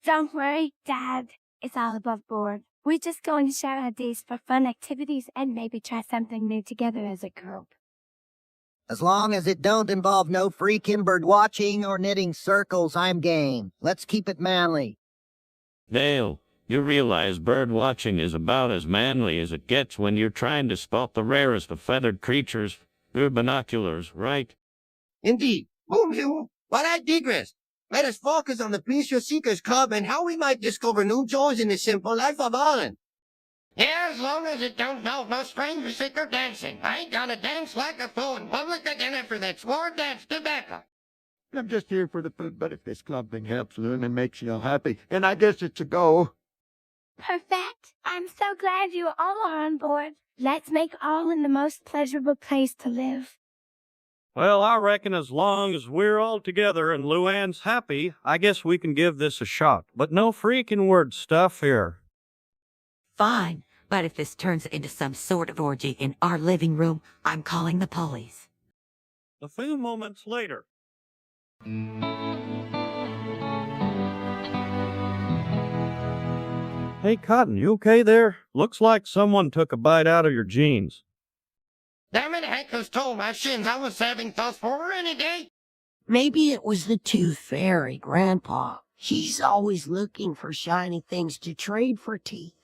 Don't worry, Dad. It's all above board. We're just going to share ideas for fun activities and maybe try something new together as a group. As long as it don't involve no freaking bird watching or knitting circles, I'm game. Let's keep it manly. Dale, you realize bird watching is about as manly as it gets when you're trying to spot the rarest of feathered creatures through binoculars, right? Indeed. Boom, you. But I digress. Let us focus on the Pleasure Seekers Club and how we might discover new joys in the simple life of ARLEN. Yeah, as long as it don't involve no strange music or dancing. I ain't gonna dance like a fool in public again after that swore dance tobacco. I'm just here for the food, but if this club thing helps Loon and makes you all happy, and I guess it's a go. Perfect. I'm so glad you all are on board. Let's make ARLEN the most pleasurable place to live. Well, I reckon as long as we're all together and Luann's happy, I guess we can give this a shot. But no freaking word stuff here. Fine, but if this turns into some sort of orgy in our living room, I'm calling the police. A few moments later. Hey, Cotton, you okay there? Looks like someone took a bite out of your jeans. Damn it, Hank was told my shins I was having thoughts for her any day. Maybe it was the Tooth Fairy, Grandpa. He's always looking for shiny things to trade for teeth.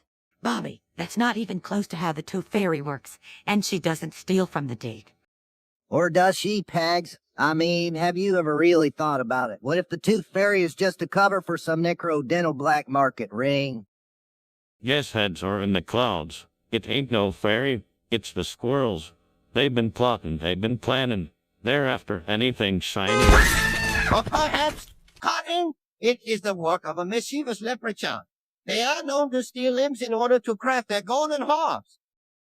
Bobby, that's not even close to how the Tooth Fairy works, and she doesn't steal from the dead. Or does she, Pags? I mean, have you ever really thought about it? What if the Tooth Fairy is just a cover for some necro-dental black market ring? Yes, heads are in the clouds. It ain't no fairy, it's the squirrels. They've been plotting, they've been planning. They're after anything shiny. Or perhaps, Cotton, it is the work of a mischievous leprechaun. They are known to steal limbs in order to craft their golden harps.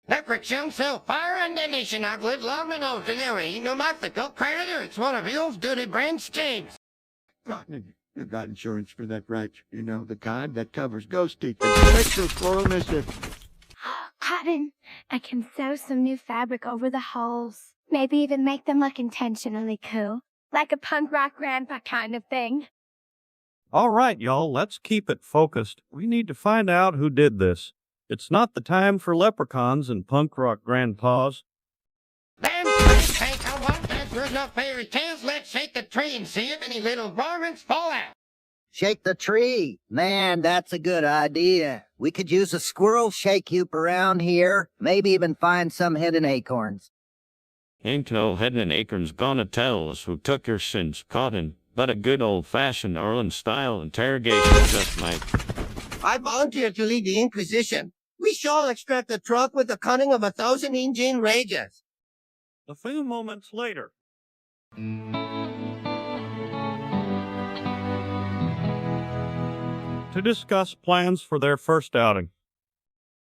Leprechauns sell fire and damnation. I've lived long enough to know it ain't no mythical predator. It's one of Hill's duty brand stains. You got insurance for that, right? You know, the kind that covers ghost teeth and sexual squirrel mischief. Cotton, I can sew some new fabric over the holes. Maybe even make them look intentionally cool. Like a punk rock grandpa kind of thing. All right, y'all, let's keep it focused. We need to find out who did this. It's not the time for leprechauns and punk rock grandpas. Damn straight, Hank, I won't dance. There's no fairy tales. Let's shake the tree and see if any little varmints fall out. Shake the tree. Man, that's a good idea. We could use a squirrel shake hoop around here. Maybe even find some hidden acorns. Ain't no hidden acorns gonna tell us who took your sins, Cotton, but a good old-fashioned Arlen-style interrogation just might. I volunteer to lead the Inquisition. We shall extract the truck with the cunning of 1,000 Indian rages. A few moments later. To discuss plans for their first outing.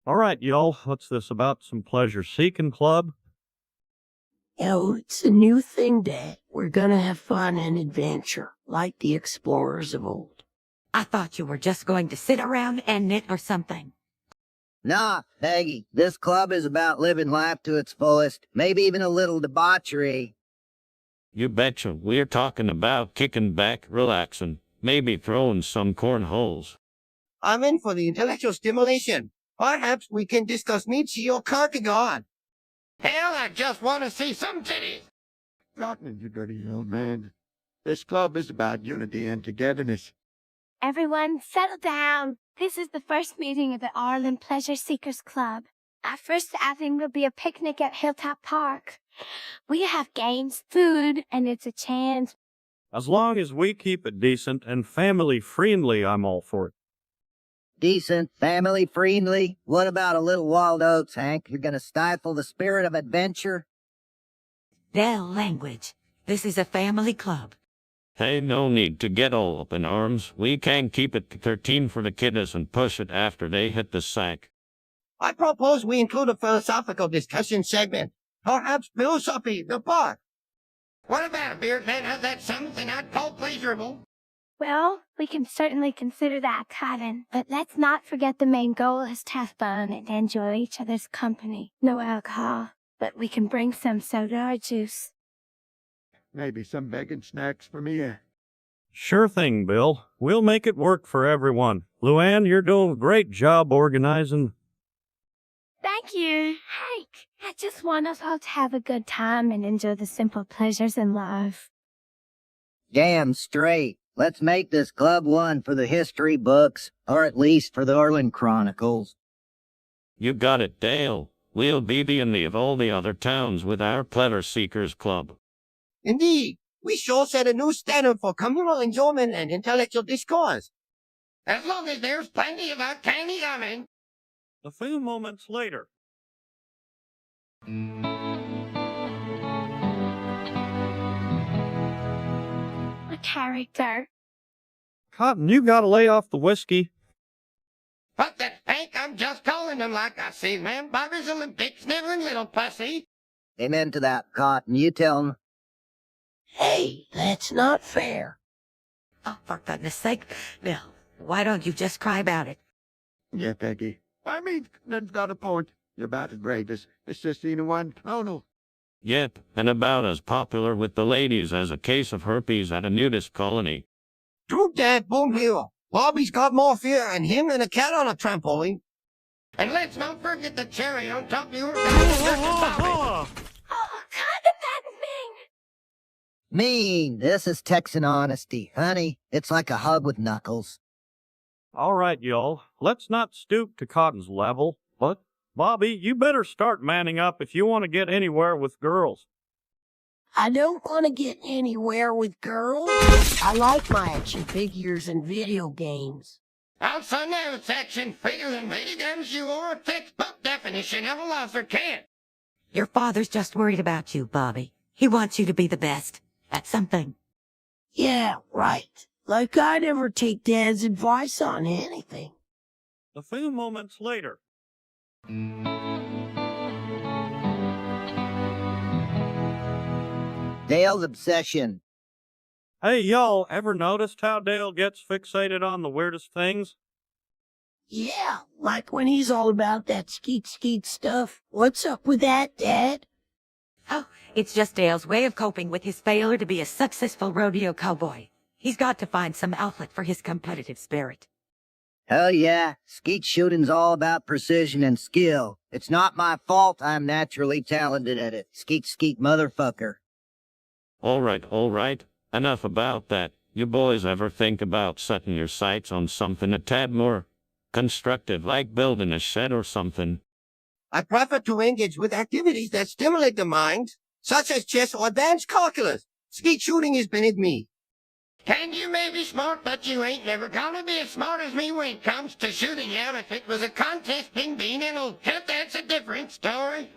All right, y'all, what's this about? Some pleasure-seeking club? Oh, it's a new thing, Dad. We're gonna have fun and adventure, like the explorers of old. I thought you were just going to sit around and knit or something. Nah, Peggy, this club is about living life to its fullest, maybe even a little debauchery. You betcha, we're talking about kicking back, relaxing, maybe throwing some cornholes. I'm in for the intellectual stimulation. Perhaps we can discuss Nietzsche or Kierkegaard. Hell, I just want to see some titties. Cotton, you dirty old man. This club is about unity and togetherness. Everyone, settle down. This is the first meeting of the ARLEN Pleasure Seekers Club. Our first outing will be a picnic at Hilltop Park. We have games, food, and it's a chance. As long as we keep it decent and family-friendly, I'm all for it. Decent, family-friendly. What about a little wild oats, Hank? You're gonna stifle the spirit of adventure? Their language. This is a family club. Hey, no need to get all up in arms. We can keep it to 13 for the kiddos and push it after they hit the sack. I propose we include a philosophical discussion segment. Perhaps philosophy, the park. What about a beard man? Has that something I'd call pleasurable? Well, we can certainly consider that, Cotton. But let's not forget the main goal is to have fun and enjoy each other's company. No alcohol, but we can bring some soda or juice. Maybe some bacon snacks for me. Sure thing, Bill. We'll make it work for everyone. Luann, you're doing a great job organizing. Thank you, Hank. I just want us all to have a good time and enjoy the simple pleasures in life. Damn straight. Let's make this club one for the history books, or at least for the ARLEN Chronicles. You got it, Dale. We'll be the envy of all the other towns with our Pleasure Seekers Club. Indeed, we sure set a new standard for communal enjoyment and intellectual discourse. As long as there's plenty of our candy coming. A few moments later. A character. Cotton, you gotta lay off the whiskey. But that Hank, I'm just calling them like I see man. Bobby's a little big sniveling little pussy. Amen to that, Cotton. You tell 'em. Hey, that's not fair. Oh, for goodness sake, Bill, why don't you just cry about it? Yeah, Peggy. I mean, that's got a point. You're about as brave as Sister One. Oh, no. Yep, and about as popular with the ladies as a case of herpes at a nudist colony. True that, boom here. Bobby's got more fear in him than a cat on a trampoline. And let's not forget the cherry on top of your Bobby. Oh, God, that's mean. Mean. This is Texan honesty, honey. It's like a hug with knuckles. All right, y'all. Let's not stoop to Cotton's level. But, Bobby, you better start manning up if you want to get anywhere with girls. I don't want to get anywhere with girls. I like my action figures and video games. Also now it's action figures and video games. You are a textbook definition of a loser cat. Your father's just worried about you, Bobby. He wants you to be the best at something. Yeah, right. Like I'd ever take Dad's advice on anything. A few moments later. Dale's obsession. Hey, y'all, ever noticed how Dale gets fixated on the weirdest things? Yeah, like when he's all about that skeet stuff. What's up with that, Dad? Oh, it's just Dale's way of coping with his failure to be a successful rodeo cowboy. He's got to find some outlet for his competitive spirit. Hell yeah, skeet shooting's all about precision and skill. It's not my fault I'm naturally talented at it. Skeet motherfucker. All right. Enough about that. You boys ever think about setting your sights on something a tad more constructive, like building a shed or something? I prefer to engage with activities that stimulate the mind, such as chess or advanced calculus. Skeet shooting is beneath me. Ken, you may be smart, but you ain't never gonna be as smart as me when it comes to shooting out. If it was a contest being an old cat, that's a different story.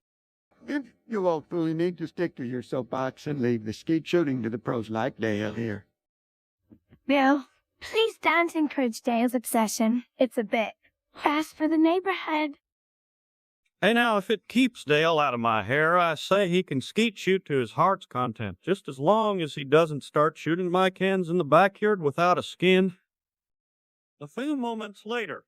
You all fully need to stick to your soapbox and leave the skeet shooting to the pros like Dale here. Bill, please don't encourage Dale's obsession. It's a bit fast for the neighborhood. Hey, now, if it keeps Dale out of my hair, I say he can skeet shoot to his heart's content, just as long as he doesn't start shooting my cans in the backyard without a skin. A few moments later.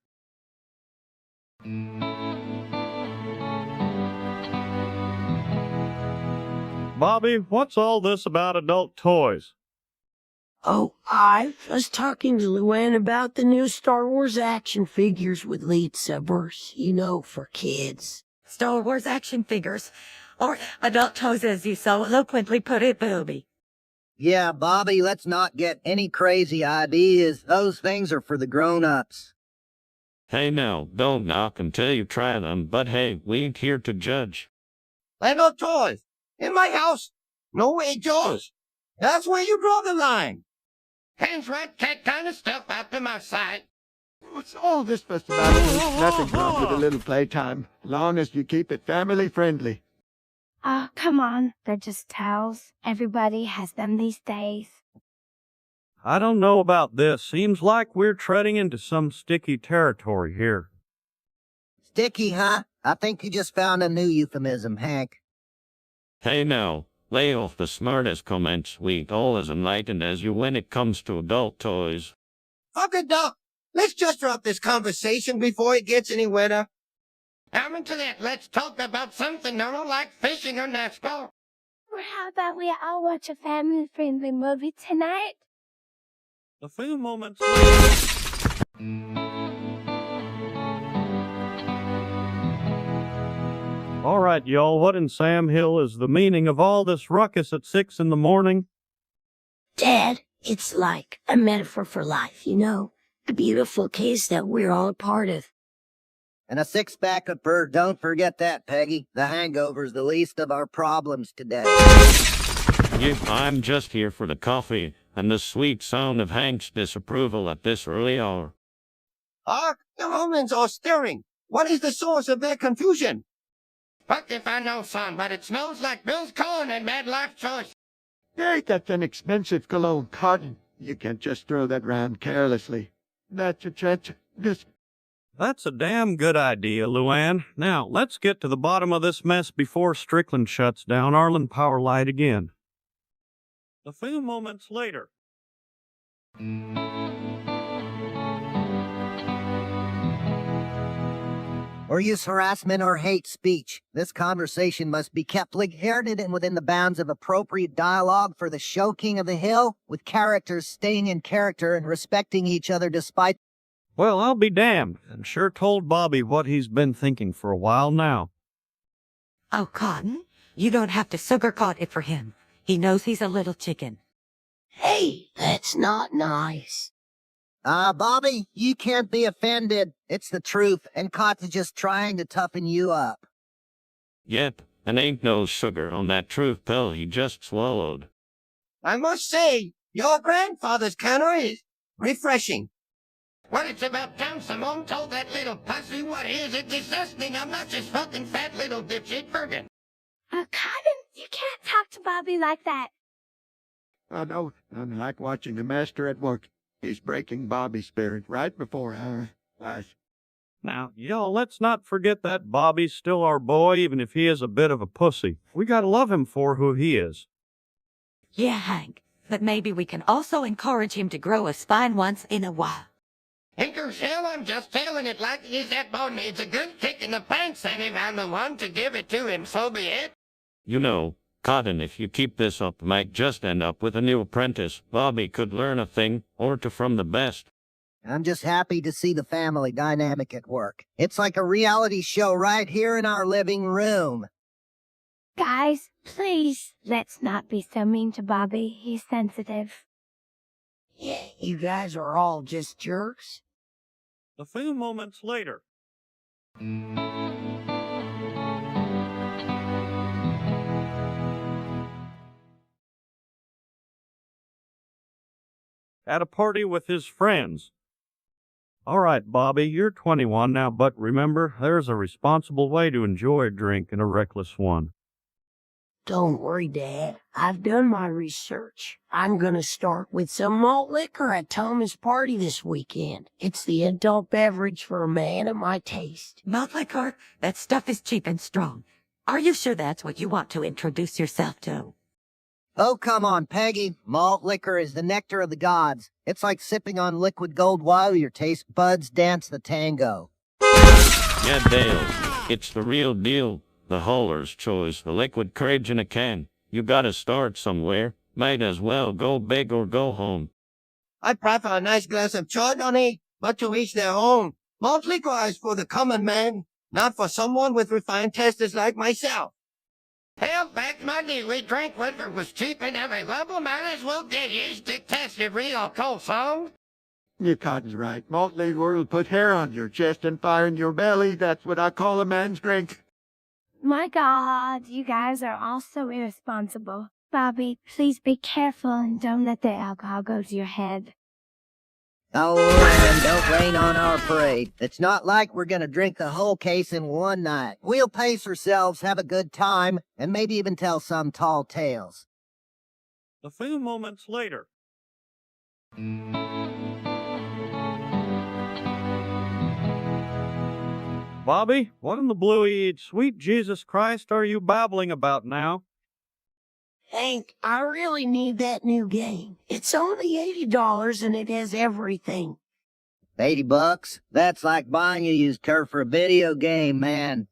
Bobby, what's all this about adult toys? Oh, I was talking to Luann about the new Star Wars action figures with lead subbers, for kids. Star Wars action figures, or adult toys as you so eloquently put it, Booby. Yeah, Bobby, let's not get any crazy ideas. Those things are for the grown-ups. Hey now, don't knock until you try them, but hey, we ain't here to judge. Lego toys. In my house. No way, Joe's. That's where you draw the line. Hands right, that kind of stuff out to my side. What's all this fuss about? There's nothing wrong with a little playtime, long as you keep it family-friendly. Oh, come on. They're just towels. Everybody has them these days. I don't know about this. Seems like we're treading into some sticky territory here. Sticky, huh? I think you just found a new euphemism, Hank. Hey now, lay off the smartest comments. We ain't all as enlightened as you when it comes to adult toys. Fuck it, Doc. Let's just drop this conversation before it gets any wetter. I'm into that. Let's talk about something normal like fishing or NASCAR. Or how about we all watch a family-friendly movie tonight? A few moments later. All right, y'all, what in Sam Hill is the meaning of all this ruckus at 6 in the morning? Dad, it's like a metaphor for life, you know? A beautiful case that we're all a part of. And a six-pack of bird. Don't forget that, Peggy. The hangover's the least of our problems today. I'm just here for the coffee and the sweet sound of Hank's disapproval at this early hour. Hark, the omens are stirring. What is the source of their confusion? Fuck if I know, son, but it smells like Bill's corn and bad life choice. Hey, that's an expensive cologne, Cotton. You can't just throw that round carelessly. That's a chance. That's a damn good idea, Luann. Now, let's get to the bottom of this mess before Strickland shuts down Arlen Power Light again. A few moments later. Or use harassment or hate speech. This conversation must be kept lighthearted and within the bounds of appropriate dialogue for the show King of the Hill, with characters staying in character and respecting each other despite... Well, I'll be damned, and sure told Bobby what he's been thinking for a while now. Oh, Cotton, you don't have to sugarcoat it for him. He knows he's a little chicken. Hey, that's not nice. Bobby, you can't be offended. It's the truth, and Cotton's just trying to toughen you up. Yep, and ain't no sugar on that truth pill he just swallowed. I must say, your grandfather's counter is refreshing. When it's about time someone told that little pussy what is it disgusting, obnoxious, fucking fat little dipshit Bergen. Cotton, you can't talk to Bobby like that. Oh, no, unlike watching the master at work. He's breaking Bobby's spirit right before our eyes. Now, y'all, let's not forget that Bobby's still our boy, even if he is a bit of a pussy. We gotta love him for who he is. Yeah, Hank, but maybe we can also encourage him to grow a spine once in a while. Hinkershill, I'm just telling it like it is. That boy needs a good kick in the pants, and if I'm the one to give it to him, so be it. You know, Cotton, if you keep this up, might just end up with a new apprentice. Bobby could learn a thing or two from the best. I'm just happy to see the family dynamic at work. It's like a reality show right here in our living room. Guys, please, let's not be so mean to Bobby. He's sensitive. Yeah, you guys are all just jerks. A few moments later. At a party with his friends. All right, Bobby, you're 21 now, but remember, there's a responsible way to enjoy a drink and a reckless one. Don't worry, Dad. I've done my research. I'm gonna start with some malt liquor at Thomas' party this weekend. It's the adult beverage for a man of my taste. Malt liquor? That stuff is cheap and strong. Are you sure that's what you want to introduce yourself to? Oh, come on, Peggy. Malt liquor is the nectar of the gods. It's like sipping on liquid gold while your taste buds dance the tango. Yeah, Dale, it's the real deal. The hauler's choice, the liquid courage in a can. You gotta start somewhere. Might as well go big or go home. I prefer a nice glass of Chardonnay, but to each their own. Malt liquor is for the common man, not for someone with refined tastes like myself. Hell, back Monday we drank when it was cheap and available. Might as well get used to taste the real cold song. Your Cotton's right. Malt liquor will put hair on your chest and fire in your belly. That's what I call a man's drink. My God, you guys are all so irresponsible. Bobby, please be careful and don't let the alcohol go to your head. Oh, and don't rain on our parade. It's not like we're gonna drink the whole case in one night. We'll pace ourselves, have a good time, and maybe even tell some tall tales. A few moments later. Bobby, what in the blue sweet Jesus Christ are you babbling about now? Hank, I really need that new game. It's only $80 and it has everything. $80? That's like buying a used turf for a video game, man.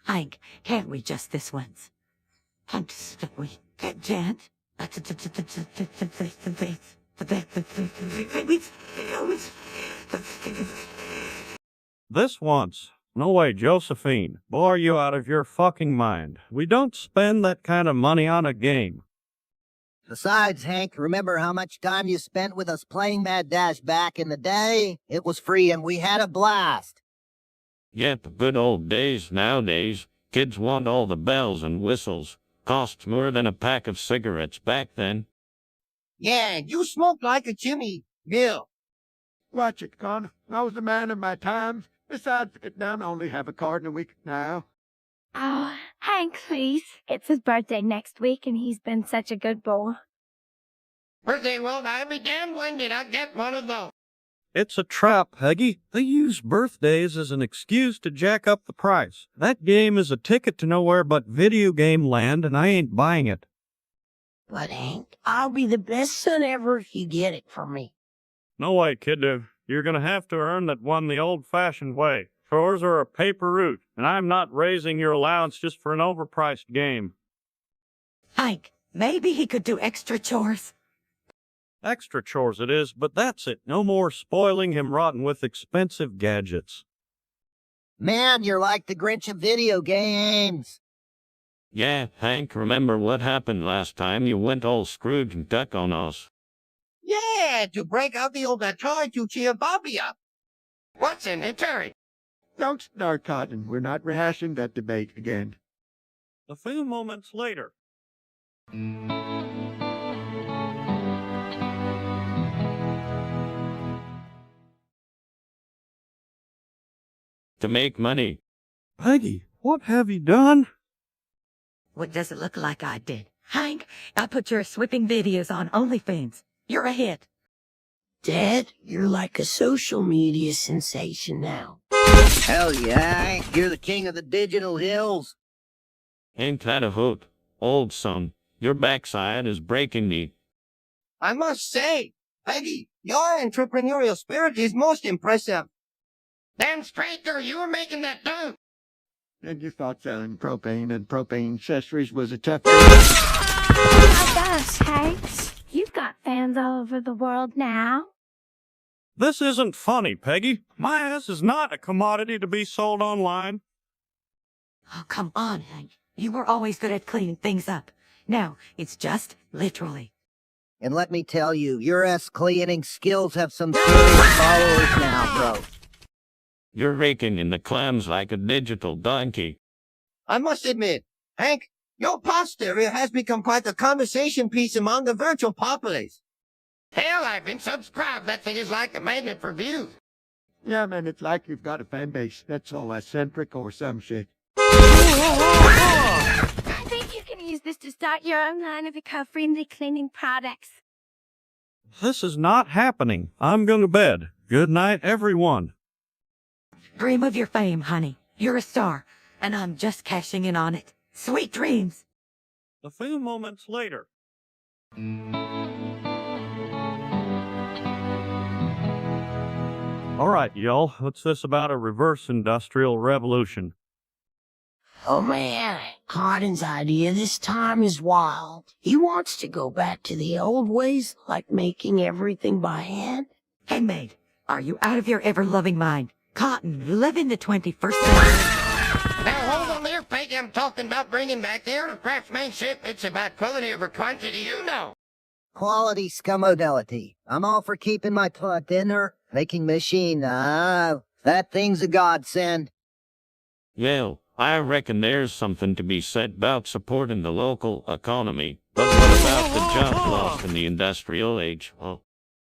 Hank, can't we just this once? We can't. This once. No way, Josephine. Boy, are you out of your fucking mind. We don't spend that kind of money on a game. Besides, Hank, remember how much time you spent with us playing Mad Dash back in the day? It was free and we had a blast. Yep, good old days. Nowadays, kids want all the bells and whistles. Costs more than a pack of cigarettes back then. Yeah, you smoke like a chimney, Bill. Watch it, Con. I was a man of my times. Besides, it down only have a card in a week now. Oh, Hank, please. It's his birthday next week, and he's been such a good boy. Birthday, well, I be damned when did I get one of those? It's a trap, Peggy. They use birthdays as an excuse to jack up the price. That game is a ticket to nowhere but video game land, and I ain't buying it. But Hank, I'll be the best son ever if you get it for me. No way, kid. You're gonna have to earn that one the old-fashioned way. Chores are a paper route, and I'm not raising your allowance just for an overpriced game. Hank, maybe he could do extra chores. Extra chores it is, but that's it. No more spoiling him rotten with expensive gadgets. Man, you're like the Grinch of video games. Yeah, Hank, remember what happened last time you went all Scrooge and Duck on us? Yeah, to break out the old toy to cheer Bobby up. What's in it, Terry? Don't start, Cotton. We're not rehashing that debate again. A few moments later. To make money. Peggy, what have you done? What does it look like I did? Hank, I put your sweeping videos on OnlyFans. You're a hit. Dad, you're like a social media sensation now. Hell yeah, Hank. You're the king of the digital hills. Ain't that a hoot? Old son, your backside is breaking me. I must say, Peggy, your entrepreneurial spirit is most impressive. Damn straight, girl, you were making that dough. And you thought selling propane and propane accessories was a tough... Oh my gosh, Hank. You've got fans all over the world now. This isn't funny, Peggy. My ass is not a commodity to be sold online. Oh, come on, Hank. You were always good at cleaning things up. Now, it's just literally. And let me tell you, your cleaning skills have some serious followers now, bro. You're raking in the clams like a digital donkey. I must admit, Hank, your posterior has become quite the conversation piece among the virtual populace. Hell, I've been subscribed. That thing is like a magnet for views. Yeah, man, it's like you've got a fan base that's all eccentric or some shit. I think you can use this to start your own line of eco-friendly cleaning products. This is not happening. I'm going to bed. Good night, everyone. Dream of your fame, honey. You're a star, and I'm just cashing in on it. Sweet dreams. A few moments later. All right, y'all. What's this about a reverse industrial revolution? Oh man, Cotton's idea this time is wild. He wants to go back to the old ways, like making everything by hand. Hey, maid, are you out of your ever-loving mind? Cotton, you live in the 21st century. Now hold on there, Peggy. I'm talking about bringing back the art of craftsmanship. It's about quality over quantity, you know. Quality scummodality. I'm all for keeping my plot thinner, making machine. That thing's a godsend. Well, I reckon there's something to be said about supporting the local economy. But what about the jobs lost in the industrial age? Oh.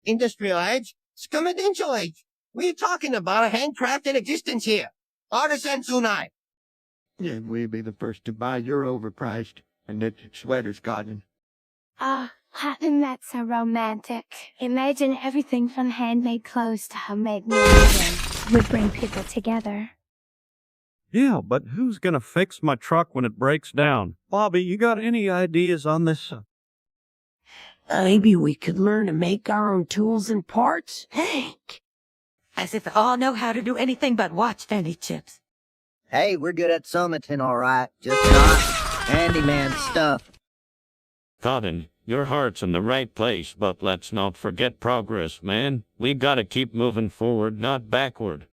Industrial age? Scumidential age? We're talking about a handcrafted existence here. Artisan tonight. Yeah, we'll be the first to buy your overpriced and knit sweaters, Cotton. Ah, Cotton, that's so romantic. Imagine everything from handmade clothes to homemade meals would bring people together. Yeah, but who's gonna fix my truck when it breaks down? Bobby, you got any ideas on this? Maybe we could learn to make our own tools and parts, Hank. As if they all know how to do anything but watch Fanny Chips. Hey, we're good at something, all right. Just not handyman stuff. Cotton, Your heart's in the right place, but let's not forget progress, man. We gotta keep moving forward, not backward.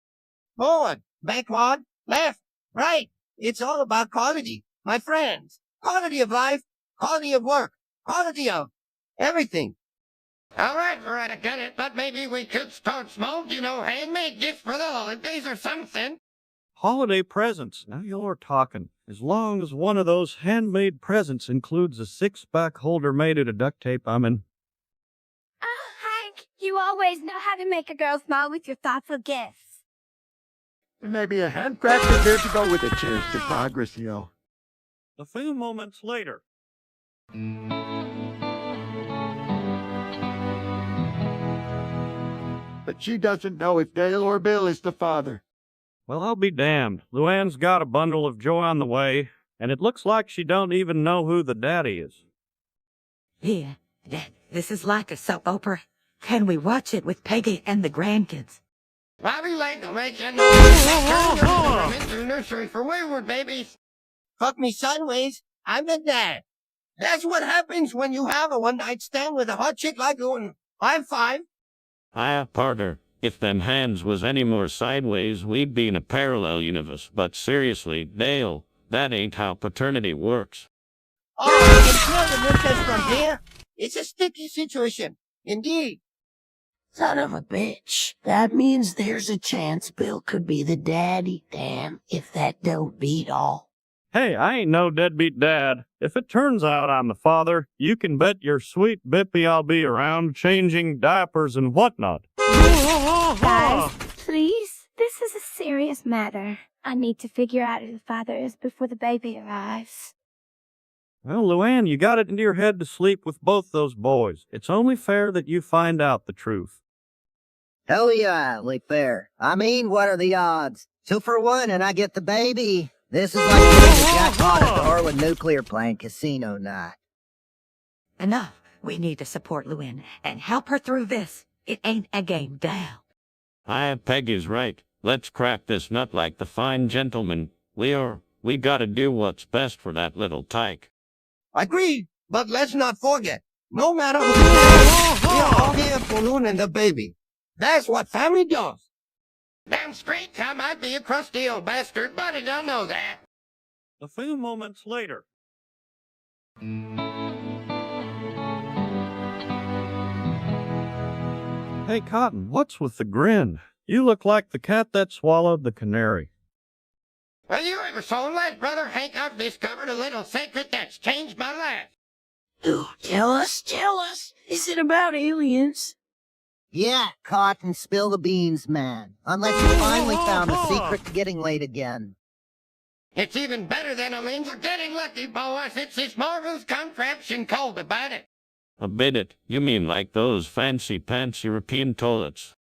Forward, backward, left, right. It's all about quality, my friends. Quality of life, quality of work, quality of everything. All right, I get it, but maybe we could start small, handmade gifts for the holidays or something. Holiday presents. Now you're talking. As long as one of those handmade presents includes a six-pack holder made out of duct tape, I'm in. Oh, Hank, you always know how to make a girl smile with your thoughtful gifts. Maybe a handcrafted beer to go with it. Cheers to progress, yo. A few moments later. But she doesn't know if Dale or Bill is the father. Well, I'll be damned. Luann's got a bundle of joy on the way, and it looks like she don't even know who the daddy is. Yeah, this is like a soap opera. Can we watch it with Peggy and the grandkids? Bobby Lake will make you know into the nursery for wayward babies. Fuck me sideways, I'm the dad. That's what happens when you have a one-night stand with a hot chick like you and I'm 5. Hiya, partner. If them hands was any more sideways, we'd be in a parallel universe. But seriously, Dale, that ain't how paternity works. Oh, I can tell the difference from here. It's a sticky situation. Indeed. Son of a bitch. That means there's a chance Bill could be the daddy. Damn, if that don't beat all. Hey, I ain't no deadbeat dad. If it turns out I'm the father, you can bet your sweet bippy I'll be around changing diapers and whatnot. Guys, please, this is a serious matter. I need to figure out who the father is before the baby arrives. Well, Luann, you got it into your head to sleep with both those boys. It's only fair that you find out the truth. Hell yeah, only fair. I mean, what are the odds? 2 for 1 and I get the baby. This is like getting the jackpot at the ARLEN nuclear plant casino night. Enough. We need to support Luann and help her through this. It ain't a game, Dale. Peggy's right. Let's crack this nut like the fine gentleman we are. We gotta do what's best for that little tyke. Agreed, but let's not forget, no matter who we're all here for Loon and the baby. That's what family does. Damn straight, I might be a crusty old bastard, but I don't know that. A few moments later. Hey, Cotton, what's with the grin? You look like the cat that swallowed the canary. Well, you ever so late, brother Hank, I've discovered a little secret that's changed my life. Ooh, tell us. Is it about aliens? Yeah, Cotton, spill the beans, man. Unless you finally found the secret to getting laid again. It's even better than a means of getting lucky, boys. It's this marvelous contraption called about it. A bit. You mean like those fancy pants European toilets?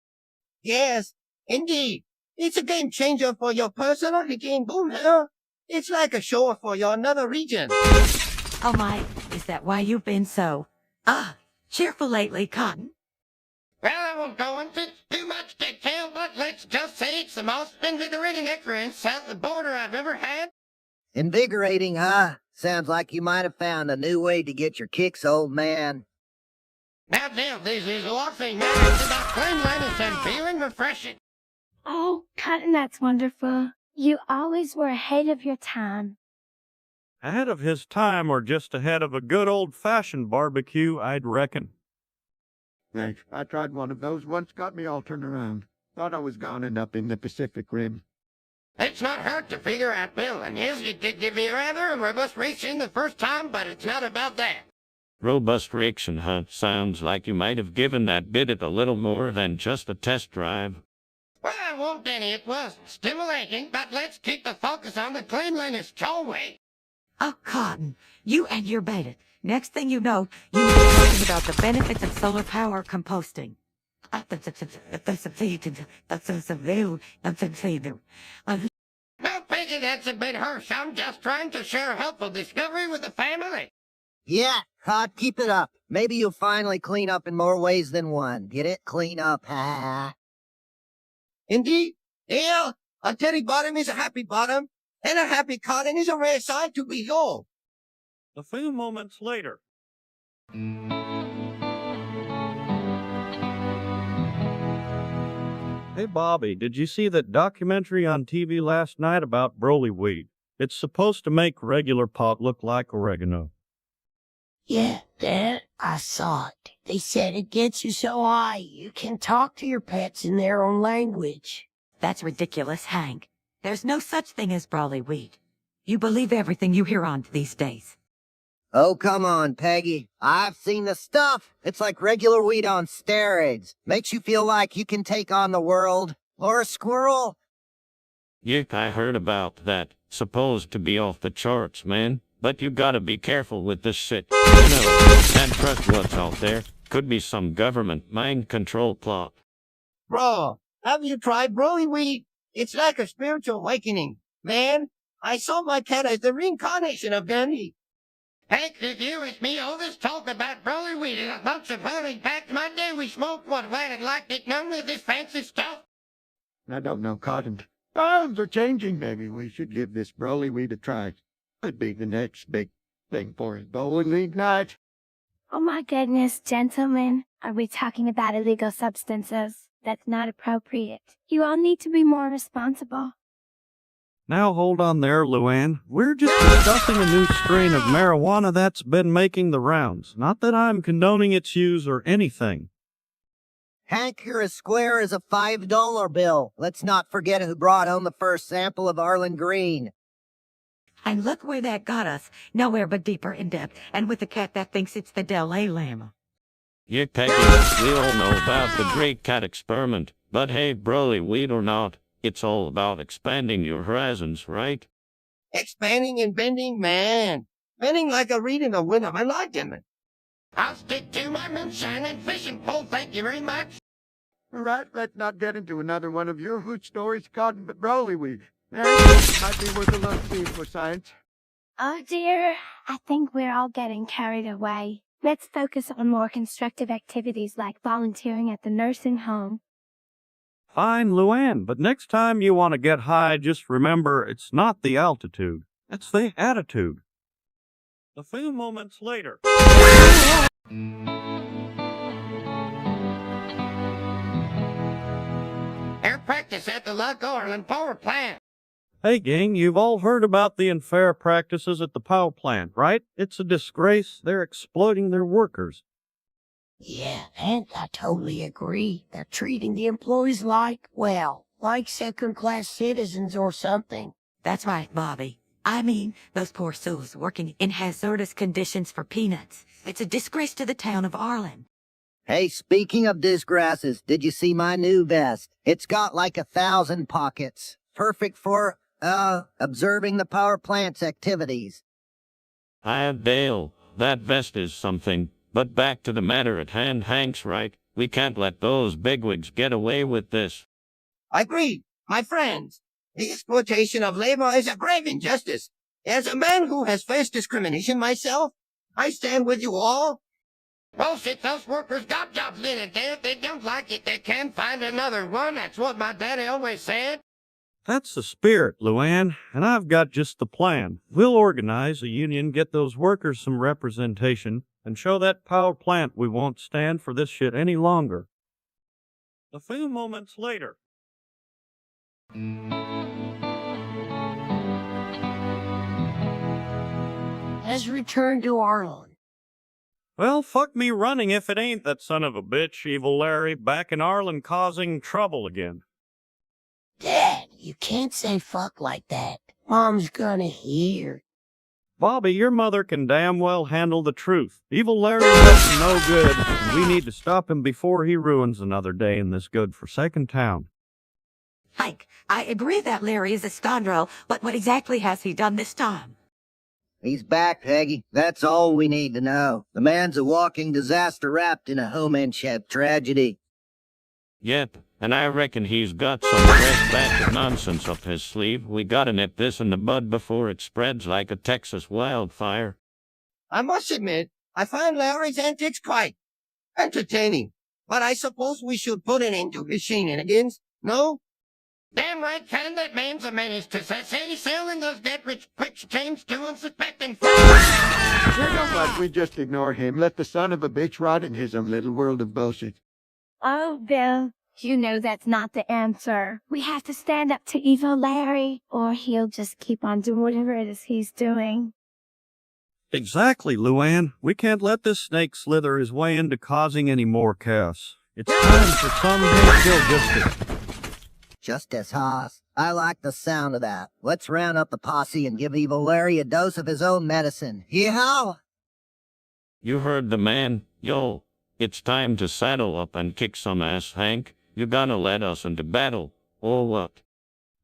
Yes, indeed. It's a game changer for your personal hygiene boom here. It's like a show for your another region. Oh my, is that why you've been so, cheerful lately, Cotton? Well, I won't go into too much detail, but let's just say it's the most invigorating experience south of the border I've ever had. Invigorating, huh? Sounds like you might have found a new way to get your kicks, old man. Now, Dale, this is a thing now. It's about cleanliness and feeling refreshing. Oh, Cotton, that's wonderful. You always were ahead of your time. Ahead of his time or just ahead of a good old-fashioned barbecue, I'd reckon. Thanks. I tried one of those once, got me all turned around. Thought I was gone and up in the Pacific Rim. It's not hard to figure out, Bill, and yes, you did give me rather a robust reaction the first time, but it's not about that. Robust reaction, huh? Sounds like you might have given that bit a little more than just a test drive. Well, I won't, Denny. It was stimulating, but let's keep the focus on the cleanliness, shall we? Oh, Cotton, you and your beta. Next thing you know, you will be talking about the benefits of solar power composting. No, Peggy, that's a bit harsh. I'm just trying to share a helpful discovery with the family. Yeah, Cod, keep it up. Maybe you'll finally clean up in more ways than one. Get it? Clean up, ha. Indeed. Yeah, a teddy bottom is a happy bottom, and a happy cotton is a rare sight to behold. A few moments later. Hey, Bobby, did you see that documentary on TV last night about broly weed? It's supposed to make regular pot look like oregano. Yeah, Dad, I saw it. They said it gets you so high you can talk to your pets in their own language. That's ridiculous, Hank. There's no such thing as brawly weed. You believe everything you hear on these days. Oh, come on, Peggy. I've seen the stuff. It's like regular weed on steroids. Makes you feel like you can take on the world. Or a squirrel. Yuck, I heard about that. Supposed to be off the charts, man. But you gotta be careful with this shit. You know, can't trust what's out there. Could be some government mind control plot. Bro, have you tried broly weed? It's like a spiritual awakening. Man, I saw my cat as the reincarnation of Gandhi. Hank, did you and me all this talk about broly weed and a bunch of hurling back Monday? We smoked one right and liked it, none of this fancy stuff. I don't know, Cotton. Times are changing. Maybe we should give this broly weed a try. Could be the next big thing for his bowling league night. Oh my goodness, gentlemen. Are we talking about illegal substances? That's not appropriate. You all need to be more responsible. Now hold on there, Luann. We're just discussing a new strain of marijuana that's been making the rounds. Not that I'm condoning its use or anything. Hank, you're as square as a $5 bill. Let's not forget who brought home the first sample of ARLEN Green. And look where that got us. Nowhere but deeper in depth, and with a cat that thinks it's the Dalai Lama. Yeah, Peggy, we all know about the great cat experiment. But hey, broly weed or not, it's all about expanding your horizons, right? Expanding and bending, man. Bending like a reed in a window. I like him. I'll stick to my moonshine and fishing pole, thank you very much. All right, let's not get into another one of your hoot stories, Cotton, but broly weed. Might be worth a look see for science. Oh dear, I think we're all getting carried away. Let's focus on more constructive activities like volunteering at the nursing home. Fine, Luann, but next time you want to get high, just remember it's not the altitude. It's the attitude. A few moments later. Air practice at the Lug ARLEN power plant. Hey gang, you've all heard about the unfair practices at the power plant, right? It's a disgrace. They're exploiting their workers. Yeah, and I totally agree. They're treating the employees like second-class citizens or something. That's right, Bobby. I mean, those poor souls working in hazardous conditions for peanuts. It's a disgrace to the town of ARLEN. Hey, speaking of disgraces, did you see my new vest? It's got like 1,000 pockets. Perfect for, observing the power plant's activities. Dale, that vest is something. But back to the matter at hand, Hank's right. We can't let those bigwigs get away with this. Agreed, my friends. The exploitation of labor is a grave injustice. As a man who has faced discrimination myself, I stand with you all. Bullshit, those workers got jobs in it. If they don't like it, they can find another one. That's what my daddy always said. That's the spirit, Luann, and I've got just the plan. We'll organize a union, get those workers some representation, and show that power plant we won't stand for this shit any longer. A few moments later. Let's return to ARLEN. Well, fuck me running if it ain't that son of a bitch, Evil Larry, back in ARLEN causing trouble again. Dad, you can't say fuck like that. Mom's gonna hear. Bobby, your mother can damn well handle the truth. Evil Larry's up to no good, and we need to stop him before he ruins another day in this good-forsaken town. Hank, I agree that Larry is a scoundrel, but what exactly has he done this time? He's back, Peggy. That's all we need to know. The man's a walking disaster wrapped in a home-and-ship tragedy. Yep, and I reckon he's got some fresh batch of nonsense up his sleeve. We gotta nip this in the bud before it spreads like a Texas wildfire. I must admit, I find Larry's antics quite entertaining. But I suppose we should put an end to his shenanigans, no? Damn right, Ken, that man's a menace to society, selling those get-rich-quick schemes to unsuspecting folks. You know what? We just ignore him. Let the son of a bitch rot in his own little world of bullshit. Oh, Bill, you know that's not the answer. We have to stand up to evil Larry, or he'll just keep on doing whatever it is he's doing. Exactly, Luann. We can't let this snake slither his way into causing any more chaos. It's time for some kill justice. Justice, Haas. I like the sound of that. Let's round up the posse and give evil Larry a dose of his own medicine. Yeehaw! You heard the man. Yo, it's time to saddle up and kick some ass, Hank. You gonna let us into battle, or what?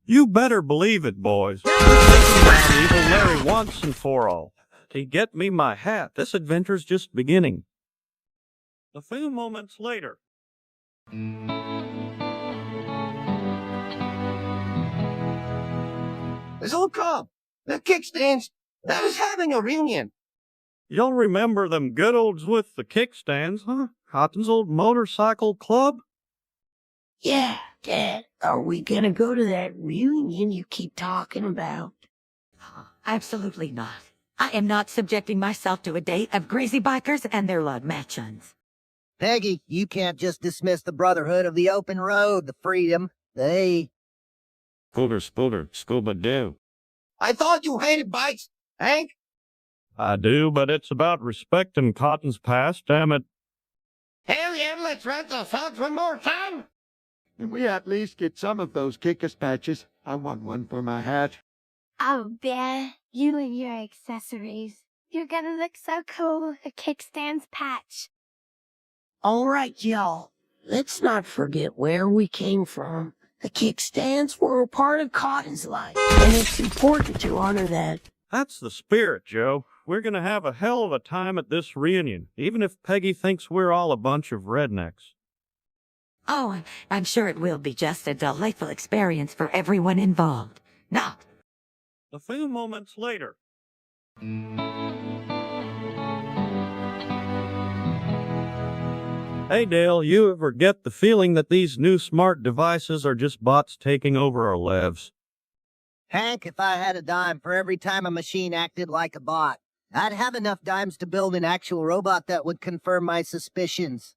You better believe it, boys. We're taking down evil Larry once and for all. To get me my hat, this adventure's just beginning. A few moments later. This old cop, the kickstands, that was having a reunion. You'll remember them good olds with the kickstands, huh? Cotton's old motorcycle club? Yeah, Dad, are we gonna go to that reunion you keep talking about? Absolutely not. I am not subjecting myself to a date of greasy bikers and their love matchings. Peggy, you can't just dismiss the brotherhood of the open road, the freedom, the... Spooter, scuba-doo. I thought you hated bikes, Hank. I do, but it's about respecting Cotton's past, damn it. Hell yeah, let's rent those songs one more time. Can we at least get some of those kick-ass patches? I want one for my hat. Oh, Bill, you and your accessories. You're gonna look so cool with a kickstands patch. All right, y'all. Let's not forget where we came from. The kickstands were a part of Cotton's life, and it's important to honor that. That's the spirit, Joe. We're gonna have a hell of a time at this reunion, even if Peggy thinks we're all a bunch of rednecks. Oh, I'm sure it will be just a delightful experience for everyone involved. Not. A few moments later. Hey Dale, you ever get the feeling that these new smart devices are just bots taking over our lives? Hank, if I had a dime for every time a machine acted like a bot, I'd have enough dimes to build an actual robot that would confirm my suspicions.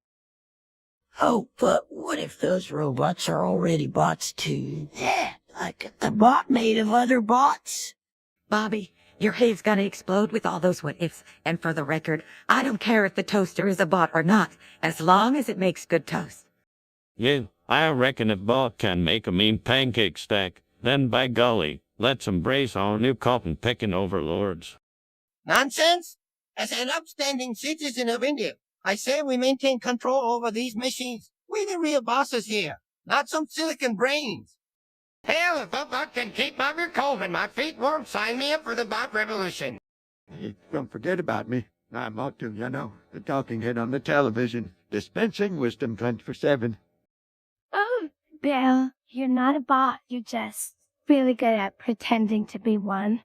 Oh, but what if those robots are already bots too? Yeah, like the bot made of other bots. Bobby, your head's gonna explode with all those what-ifs. And for the record, I don't care if the toaster is a bot or not, as long as it makes good toast. Yeah, I reckon if bot can make a mean pancake stack, then by golly, let's embrace our new cotton-picking overlords. Nonsense? As an upstanding citizen of India, I say we maintain control over these machines. We the real bosses here, not some silicon brains. Hell, if a bot can keep Bobby cold and my feet warm, sign me up for the bot revolution. Hey, don't forget about me. I'm ought to, you know. The talking head on the television, dispensing wisdom 24/7. Oh, Bill, you're not a bot. You're just really good at pretending to be one.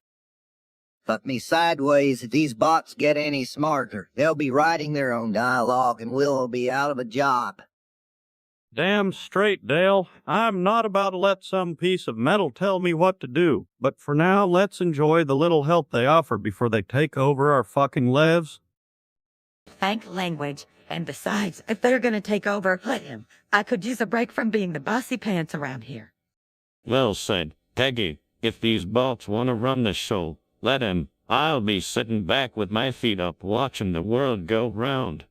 Fuck me sideways if these bots get any smarter. They'll be writing their own dialogue and we'll be out of a job. Damn straight, Dale. I'm not about to let some piece of metal tell me what to do. But for now, let's enjoy the little help they offer before they take over our fucking lives. Thank language. And besides, if they're gonna take over, let him. I could use a break from being the bossy pants around here. Well said, Peggy. If these bots want to run the show, let 'em. I'll be sitting back with my feet up watching the world go round.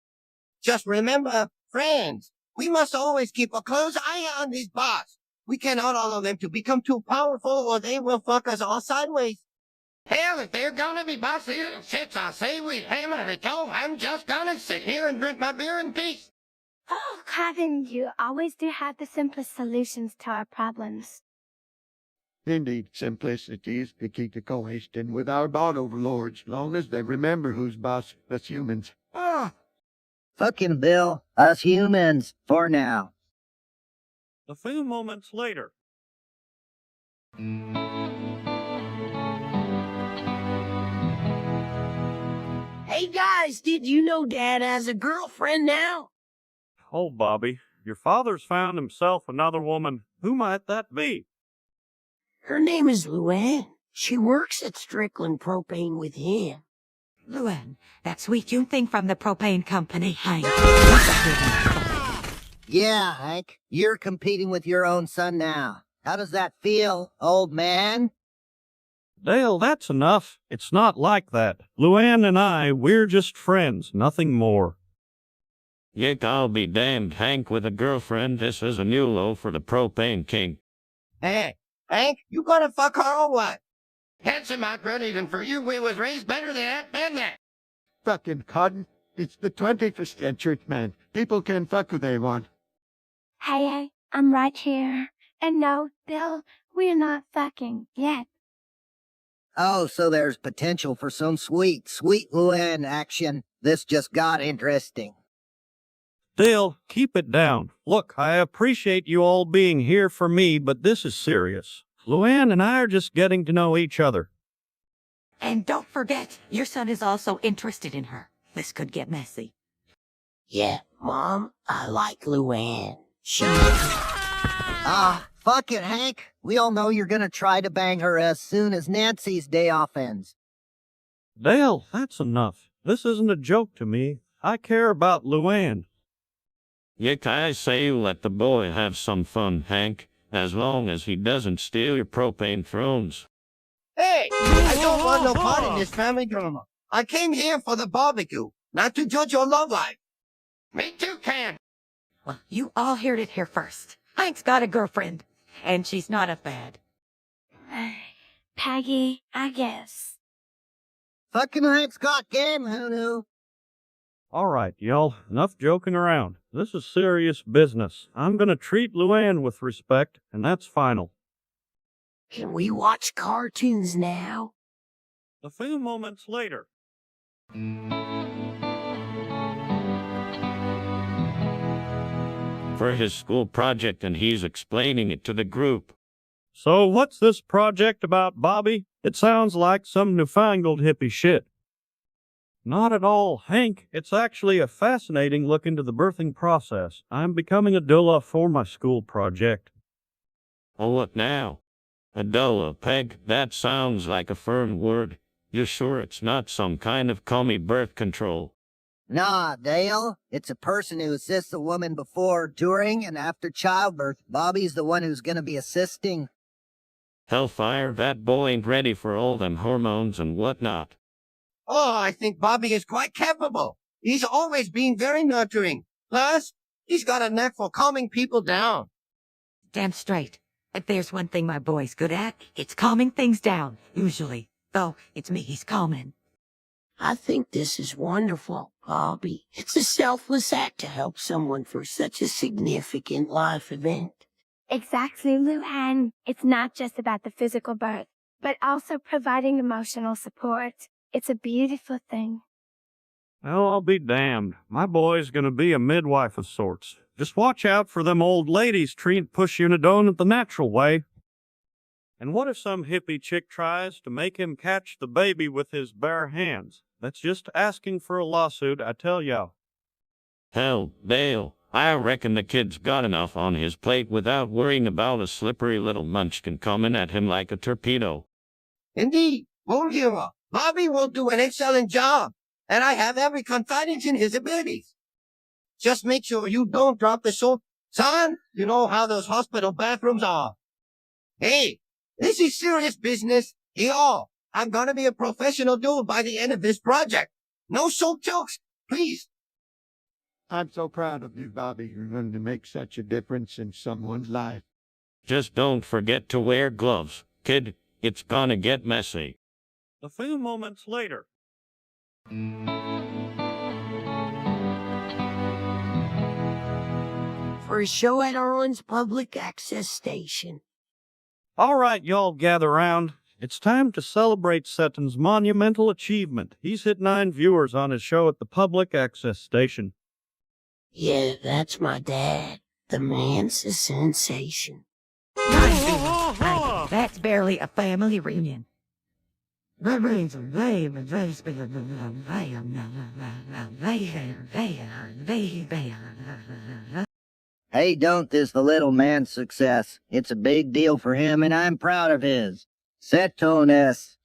Just remember, friends, we must always keep a close eye on these bots. We cannot allow them to become too powerful or they will fuck us all sideways. Hell, if they're gonna be bossy little shits, I say we hammer the toe. I'm just gonna sit here and drink my beer in peace. Oh, Kevin, you always do have the simplest solutions to our problems. Indeed, simplicity is the key to coexisting with our bot overlords, long as they remember who's boss, us humans. Fucking Bill, us humans, for now. A few moments later. Hey guys, did you know Dad has a girlfriend now? Oh, Bobby, your father's found himself another woman. Who might that be? Her name is Luann. She works at Strickland Propane with him. Luann, that sweet June thing from the propane company, Hank. Yeah, Hank, you're competing with your own son now. How does that feel, old man? Dale, that's enough. It's not like that. Luann and I, we're just friends, nothing more. Yick, I'll be damned, Hank with a girlfriend. This is a new low for the propane king. Hey, Hank, you gonna fuck her or what? Handsome outbred, even for you, we was raised better than that, man, that. Fucking Cotton. It's the 21st century, man. People can fuck who they want. Hey, I'm right here. And no, Bill, we're not fucking yet. Oh, so there's potential for some sweet, sweet Luann action. This just got interesting. Dale, keep it down. Look, I appreciate you all being here for me, but this is serious. Luann and I are just getting to know each other. And don't forget, your son is also interested in her. This could get messy. Yeah, Mom, I like Luann. She... Fuck it, Hank. We all know you're gonna try to bang her as soon as Nancy's day off ends. Dale, that's enough. This isn't a joke to me. I care about Luann. Yick, I say you let the boy have some fun, Hank, as long as he doesn't steal your propane thrones. Hey, I don't want no part in this family drama. I came here for the barbecue, not to judge your love life. Me too, Can. Well, you all heard it here first. Hank's got a girlfriend, and she's not a bad. Peggy, I guess. Fucking Hank's got game, who knew? All right, y'all, enough joking around. This is serious business. I'm gonna treat Luann with respect, and that's final. Can we watch cartoons now? A few moments later. For his school project, and he's explaining it to the group. So what's this project about, Bobby? It sounds like some newfangled hippie shit. Not at all, Hank. It's actually a fascinating look into the birthing process. I'm becoming a doula for my school project. Oh, what now? A doula, Peg? That sounds like a firm word. You're sure it's not some kind of commie birth control? Nah, Dale. It's a person who assists a woman before, during, and after childbirth. Bobby's the one who's gonna be assisting. Hellfire, that boy ain't ready for all them hormones and whatnot. Oh, I think Bobby is quite capable. He's always been very nurturing. Plus, he's got a knack for calming people down. Damn straight. If there's one thing my boy's good at, it's calming things down, usually. Though, it's me he's calming. I think this is wonderful, Bobby. It's a selfless act to help someone for such a significant life event. Exactly, Luann. It's not just about the physical birth, but also providing emotional support. It's a beautiful thing. Well, I'll be damned. My boy's gonna be a midwife of sorts. Just watch out for them old ladies treat push unidone the natural way. And what if some hippie chick tries to make him catch the baby with his bare hands? That's just asking for a lawsuit, I tell ya. Hell, Dale, I reckon the kid's got enough on his plate without worrying about a slippery little munchkin coming at him like a torpedo. Indeed, won't hero. Bobby will do an excellent job, and I have every confidence in his abilities. Just make sure you don't drop the soap. Son, you know how those hospital bathrooms are. Hey, this is serious business. Yo, I'm gonna be a professional dude by the end of this project. No soap jokes, please. I'm so proud of you, Bobby. You're going to make such a difference in someone's life. Just don't forget to wear gloves, kid. It's gonna get messy. A few moments later. For a show at ARLEN's public access station. All right, y'all gather round. It's time to celebrate Seton's monumental achievement. He's hit 9 viewers on his show at the public access station. Yeah, that's my dad. The man's a sensation. That's barely a family reunion. Hey, don't this the little man's success. It's a big deal for him, and I'm proud of his. Setoness.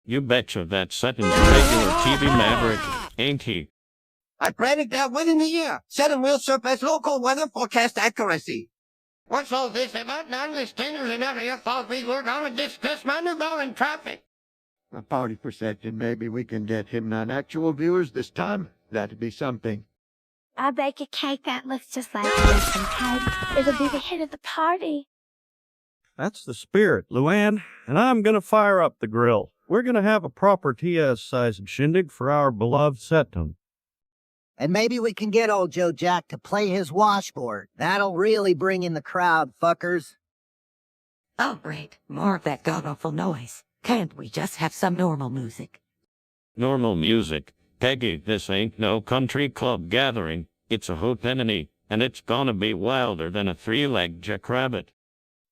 You betcha that Sutton's a regular TV maverick, ain't he? I predict that within a year, Sutton will surpass local weather forecast accuracy. What's all this about non-listeners and other thought we were going to discuss Moneyball and traffic? A party perception. Maybe we can get him non-actual viewers this time. That'd be something. I'll bake a cake that looks just like this and it'll be the hit of the party. That's the spirit, Luann, and I'm gonna fire up the grill. We're gonna have a proper TS-sized shindig for our beloved Sutton. And maybe we can get old Joe Jack to play his washboard. That'll really bring in the crowd, fuckers. Oh, great. More of that god-awful noise. Can't we just have some normal music? Normal music. Peggy, this ain't no country club gathering. It's a hootenanny, and it's gonna be wilder than a three-legged jackrabbit.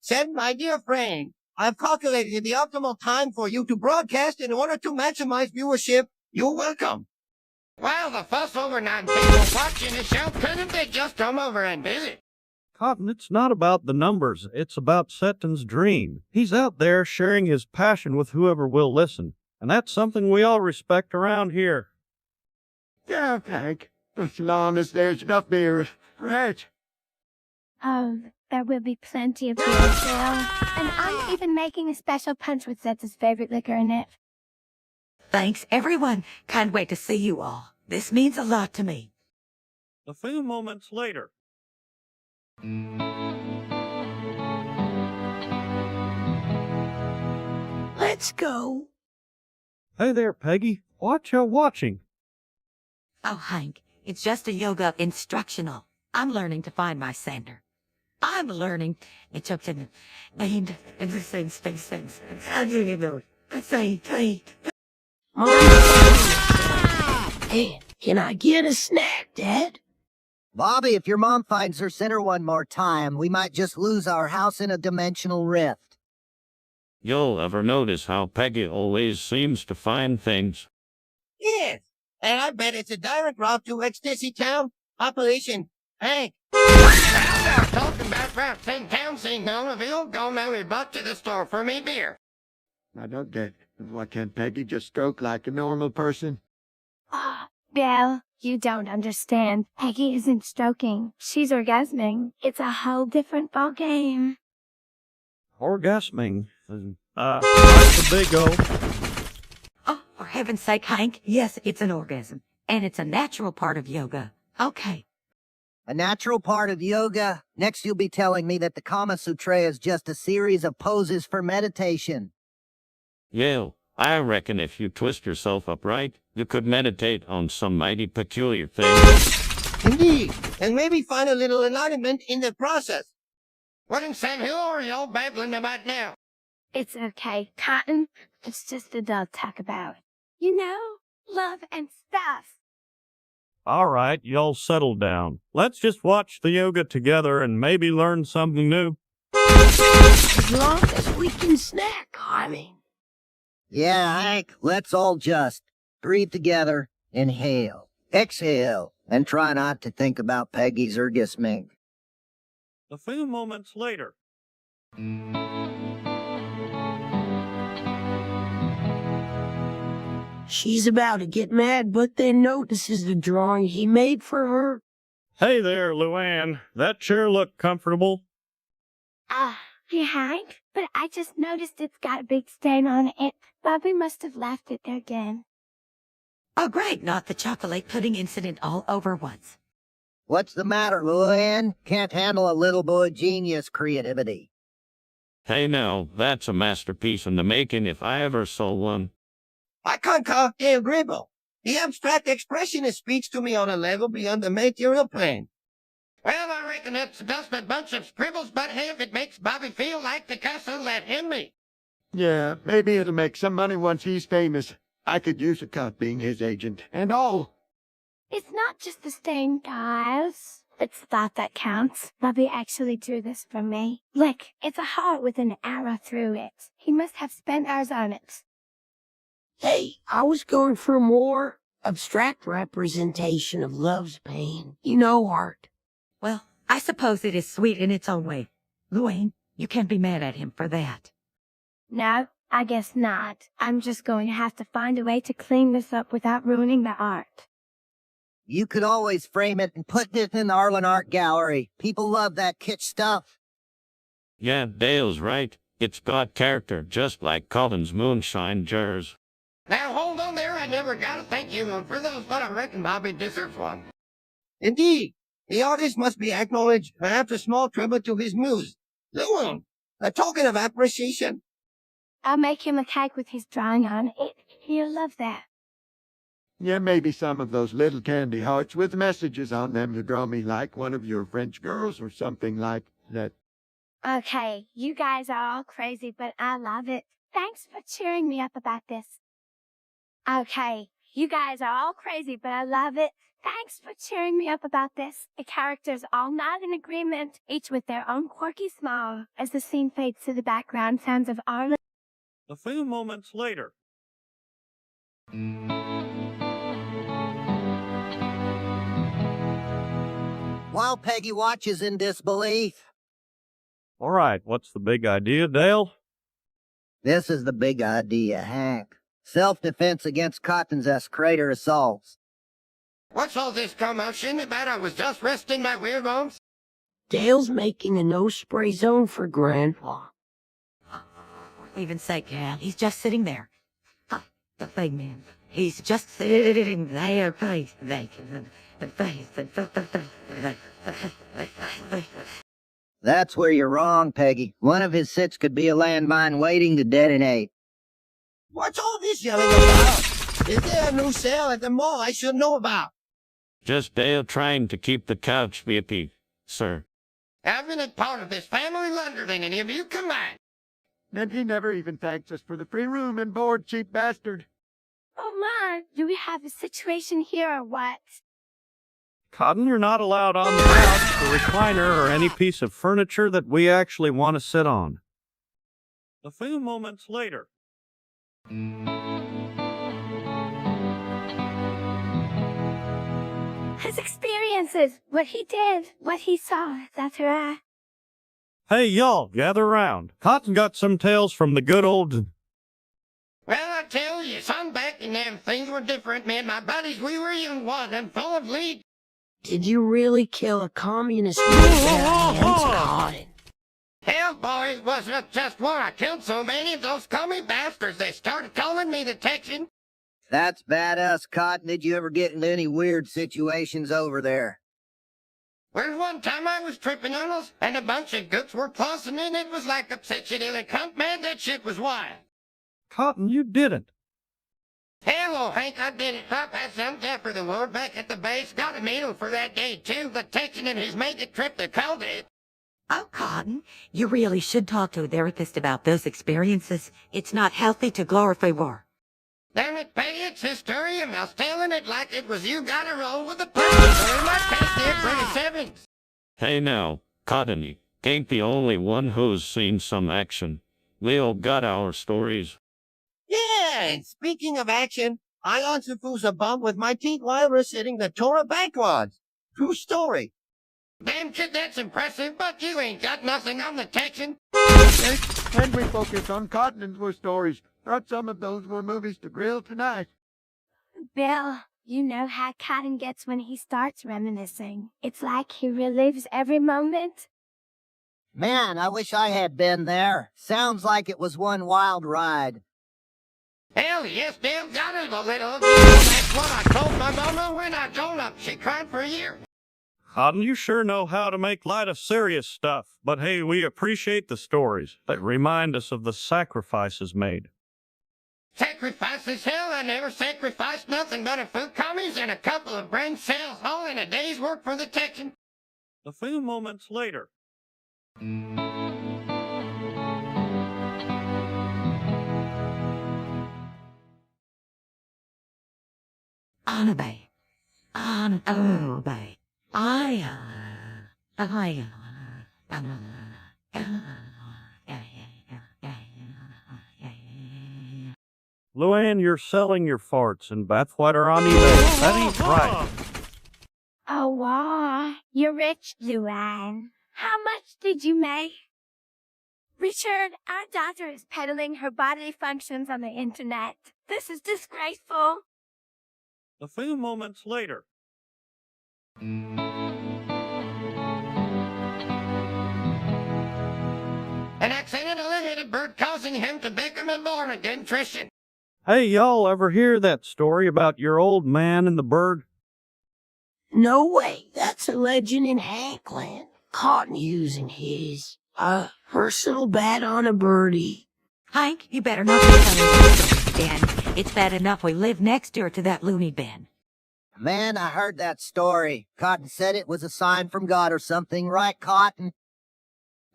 Said my dear friend, I've calculated the optimal time for you to broadcast in order to maximize viewership. You're welcome. Well, the fuss over non-people watching the show, couldn't they just come over and visit? Cotton, it's not about the numbers. It's about Sutton's dream. He's out there sharing his passion with whoever will listen. And that's something we all respect around here. Yeah, Hank. As long as there's enough beer. Right. Oh, there will be plenty of beer, Bill. And I'm even making a special punch with Seth's favorite liquor in it. Thanks, everyone. Can't wait to see you all. This means a lot to me. A few moments later. Let's go. Hey there, Peggy. What you watching? Oh, Hank, it's just a yoga instructional. I'm learning to find my center. I'm learning. It's up to the and the same space. How do you know? Say. Hey, can I get a snack, Dad? Bobby, if your mom finds her center one more time, we might just lose our house in a dimensional rift. You'll ever notice how Peggy always seems to find things? Yes, and I bet it's a direct route to Ecstasy Town. Operation Hank. I was talking about routes in town, seeing Nollaville. Go marry butt to the store for me beer. I don't get it. Why can't Peggy just stroke like a normal person? Oh, Bill, you don't understand. Peggy isn't stroking. She's orgasming. It's a whole different ballgame. Orgasming. Like the big O. Oh, for heaven's sake, Hank. Yes, it's an orgasm. And it's a natural part of yoga. Okay. A natural part of yoga? Next you'll be telling me that the Kama Sutra is just a series of poses for meditation. Yale, I reckon if you twist yourself upright, you could meditate on some mighty peculiar things. Indeed, and maybe find a little enlightenment in the process. What in Sam Hill are y'all babbling about now? It's okay, Cotton. It's just adult talk about, you know, love and stuff. All right, y'all settle down. Let's just watch the yoga together and maybe learn something new. As long as we can snack, I mean. Yeah, Hank, let's all just breathe together, inhale, exhale, and try not to think about Peggy's orgasming. A few moments later. She's about to get mad, but then notices the drawing he made for her. Hey there, Luann. That chair look comfortable? Yeah, Hank, but I just noticed it's got a big stain on it. Bobby must have left it there again. Oh, great. Not the chocolate pudding incident all over once. What's the matter, Luann? Can't handle a little boy genius creativity. Hey now, that's a masterpiece in the making if I ever saw one. I concur, agreeable. The abstract expressionist speaks to me on a level beyond the material plane. Well, I reckon that's just a bunch of scribbles, but hey, if it makes Bobby feel like the castle, let him be. Yeah, maybe it'll make some money once he's famous. I could use a cut being his agent. And all. It's not just the stain, guys. It's the thought that counts. Bobby actually drew this for me. Look, it's a heart with an arrow through it. He must have spent hours on it. Hey, I was going for a more abstract representation of love's pain. You know, art. Well, I suppose it is sweet in its own way. Luann, you can't be mad at him for that. No, I guess not. I'm just going to have to find a way to clean this up without ruining the art. You could always frame it and put it in the ARLEN art gallery. People love that kitsch stuff. Yeah, Dale's right. It's got character, just like Colin's moonshine jars. Now hold on there, I never got a thank you note for those, but I reckon Bobby deserves one. Indeed, the artist must be acknowledged, perhaps a small tribute to his muse. Lewin, a token of appreciation. I'll make him a cake with his drawing on it. He'll love that. Yeah, maybe some of those little candy hearts with messages on them to draw me like one of your French girls or something like that. Okay, you guys are all crazy, but I love it. Thanks for cheering me up about this. Okay, you guys are all crazy, but I love it. Thanks for cheering me up about this. The characters all nod in agreement, each with their own quirky smile, as the scene fades to the background sounds of ARLEN. A few moments later. While Peggy watches in disbelief. All right, what's the big idea, Dale? This is the big idea, Hank. Self-defense against Cotton's excrator assaults. What's all this commotion about? I was just resting my weird bones. Dale's making a no-spray zone for Grandpa. Even say, yeah, he's just sitting there. The big man. He's just sitting there, face. That's where you're wrong, Peggy. One of his sits could be a landmine waiting to detonate. What's all this yelling about? Is there a new sale at the mall I should know about? Just Dale trying to keep the couch VIP, sir. I've been a part of this family longer than any of you combined. And he never even thanks us for the free room and board, cheap bastard. Oh my, do we have a situation here or what? Cotton, you're not allowed on the couch, the recliner, or any piece of furniture that we actually want to sit on. A few moments later. His experiences, what he did, what he saw, that's right. Hey, y'all, gather round. Cotton got some tales from the good old... Well, I tell you, son, back in them things were different, man. My buddies, we were even one and full of lead. Did you really kill a communist with their hands, Cotton? Hell, boys, wasn't just one. I killed so many of those commie bastards, they started calling me the Texan. That's badass, Cotton. Did you ever get into any weird situations over there? Well, one time I was tripping on us, and a bunch of goods were tossing in. It was like a psychedelic cunt, man. That shit was wild. Cotton, you didn't. Hello, Hank, I did it. I had some for the Lord back at the base. Got a medal for that day, too. The Texan and his mate that tripped the called it. Oh, Cotton, you really should talk to a therapist about those experiences. It's not healthy to glorify war. Damn it, Peggy, it's history, and I was telling it like it was you gotta roll with the punches, or in my case, the Pretty Sevens. Hey now, Cotton, you ain't the only one who's seen some action. We all got our stories. Yeah, and speaking of action, I also flew a bump with my teeth while reciting the Torah backwards. True story. Damn kid, that's impressive, but you ain't got nothing on the Texan. And we focus on Cotton and war stories. Thought some of those were movies to grill tonight. Bill, you know how Cotton gets when he starts reminiscing. It's like he relives every moment. Man, I wish I had been there. Sounds like it was one wild ride. Hell yes, Dale got it a little. That's what I told my mama when I told her. She cried for a year. Cotton, you sure know how to make light of serious stuff. But hey, we appreciate the stories that remind us of the sacrifices made. Sacrifices, hell, I never sacrificed nothing but a few commies and a couple of brain cells, all in a day's work for the Texan. A few moments later. Obey. Obey. Luann, you're selling your farts and bathwater on eBay. That ain't right. Oh, wow. You're rich, Luann. How much did you make? Richard, our daughter is peddling her bodily functions on the internet. This is disgraceful. A few moments later. An accidentally hit a bird, causing him to become a morbid nutrition. Hey, y'all ever hear that story about your old man and the bird? No way. That's a legend in Hankland. Caught using his, personal bat on a birdie. Hank, you better not be telling this again. It's bad enough we live next door to that loony bin. Man, I heard that story. Cotton said it was a sign from God or something, right, Cotton?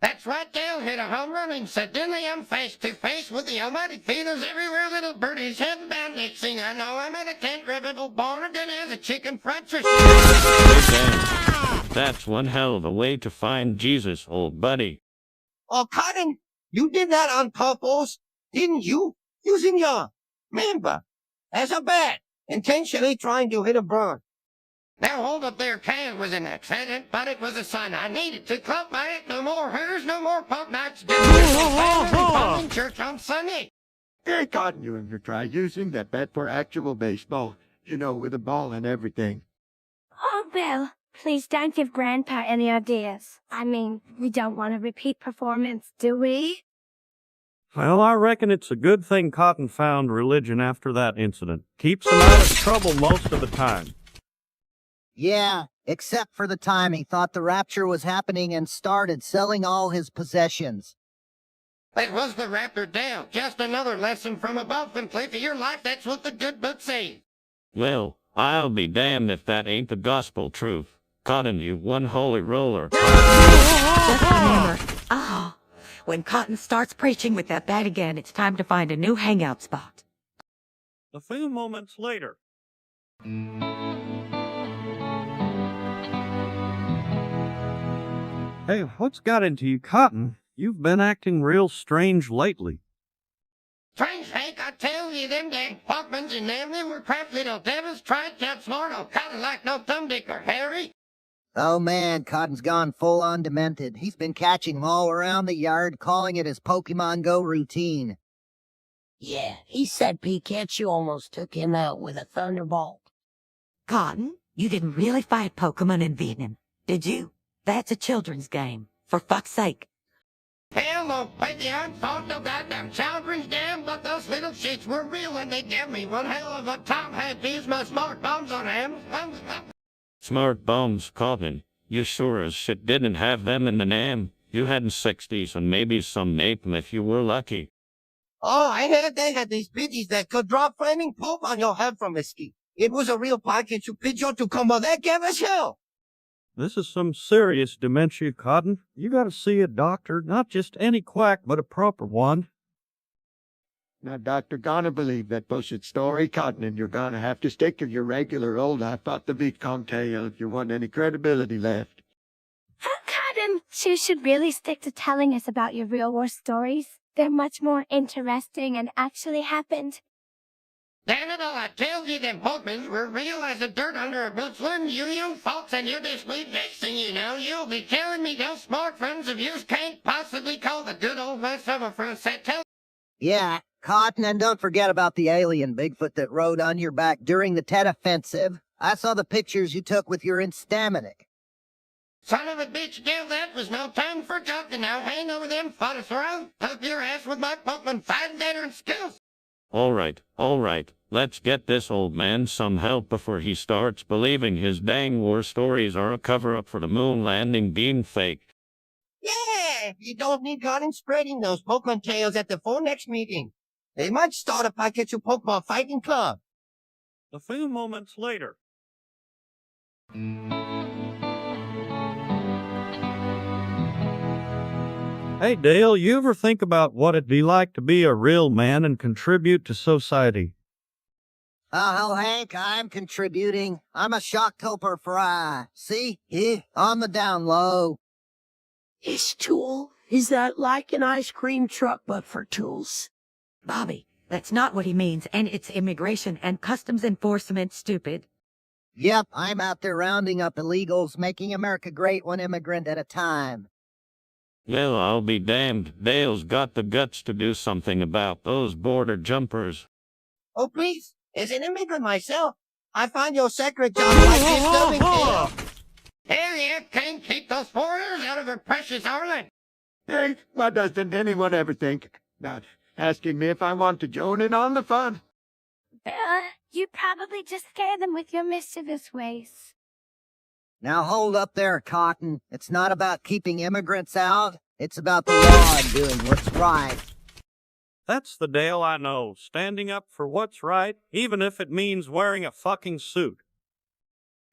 That's right, Dale hit a home run, and suddenly I'm face to face with the almighty feelers everywhere. Little birdies head bandits sing. I know I'm at a tent ribbon, born again as a chicken fried fish. That's one hell of a way to find Jesus, old buddy. Oh, Cotton, you did that on purpose, didn't you? Using your member as a bat, intentionally trying to hit a bird. Now hold up there, Ken was an accident, but it was a sign I needed to club by it. No more hooters, no more pub nights. Family in church on Sunday. Hey, Cotton, you ever try using that bat for actual baseball? You know, with a ball and everything. Oh, Bill, please don't give Grandpa any ideas. I mean, we don't want a repeat performance, do we? Well, I reckon it's a good thing Cotton found religion after that incident. Keeps him out of trouble most of the time. Yeah, except for the time he thought the rapture was happening and started selling all his possessions. It was the raptor, Dale. Just another lesson from above and play for your life. That's what the good book says. Well, I'll be damned if that ain't the gospel truth. Cotton, you one holy roller. Just remember, when Cotton starts preaching with that bat again, it's time to find a new hangout spot. A few moments later. Hey, what's got into you, Cotton? You've been acting real strange lately. Strange, Hank, I tell you, them dang Pokemons and them were crap little devils. Tried to outsmart old Cotton like no thumbdick or Harry. Oh man, Cotton's gone full-on demented. He's been catching them all around the yard, calling it his Pokemon Go routine. Yeah, he said Pikachu almost took him out with a thunderbolt. Cotton, you didn't really fight Pokemon in Vietnam, did you? That's a children's game, for fuck's sake. Hell no, baby, I fought no goddamn children's game, but those little shits were real and they gave me one hell of a time. Had to use my smart bombs on them. Smart bombs, Cotton. You sure as shit didn't have them in the name. You had 60s and maybe some napalm if you were lucky. Oh, I heard they had these biddies that could drop flaming poop on your head from a ski. It was a real package to picture to come on that gave us hell. This is some serious dementia, Cotton. You gotta see a doctor, not just any quack, but a proper one. Now, Doctor, gonna believe that bullshit story, Cotton, and you're gonna have to stick to your regular old I fought the Viet Cong tale if you want any credibility left. Oh, Cotton, you should really stick to telling us about your real war stories. They're much more interesting and actually happened. Damn it all, I tell you, them Pokemons were real as the dirt under a boots. When you young folks and you disbelieve next thing you know, you'll be telling me those smart friends of yours can't possibly call the good old mess of a friend set tell. Yeah, Cotton, and don't forget about the alien Bigfoot that rode on your back during the Tet Offensive. I saw the pictures you took with your Instaminic. Son of a bitch, Dale, that was no time for joking. Now hang over them fodder around. Help your ass with my Pokemon fighting veteran skills. All right. Let's get this old man some help before he starts believing his dang war stories are a cover-up for the moon landing being fake. Yeah, you don't need Cotton spreading those Pokemon tales at the full next meeting. They might start a Pikachu Pokemon fighting club. A few moments later. Hey, Dale, you ever think about what it'd be like to be a real man and contribute to society? Oh, Hank, I'm contributing. I'm a shocktober fry. See? On the down low. His tool? Is that like an ice cream truck but for tools? Bobby, that's not what he means, and it's immigration and customs enforcement, stupid. Yep, I'm out there rounding up illegals, making America great one immigrant at a time. Well, I'll be damned. Dale's got the guts to do something about those border jumpers. Oh, please. As an immigrant myself, I find your sacred job like disturbing, Dale. Hell yeah, can't keep those foreigners out of her precious ARLEN. Hey, why doesn't anyone ever think about asking me if I want to join in on the fun? You probably just scare them with your mischievous ways. Now hold up there, Cotton. It's not about keeping immigrants out. It's about the law and doing what's right. That's the Dale I know, standing up for what's right, even if it means wearing a fucking suit.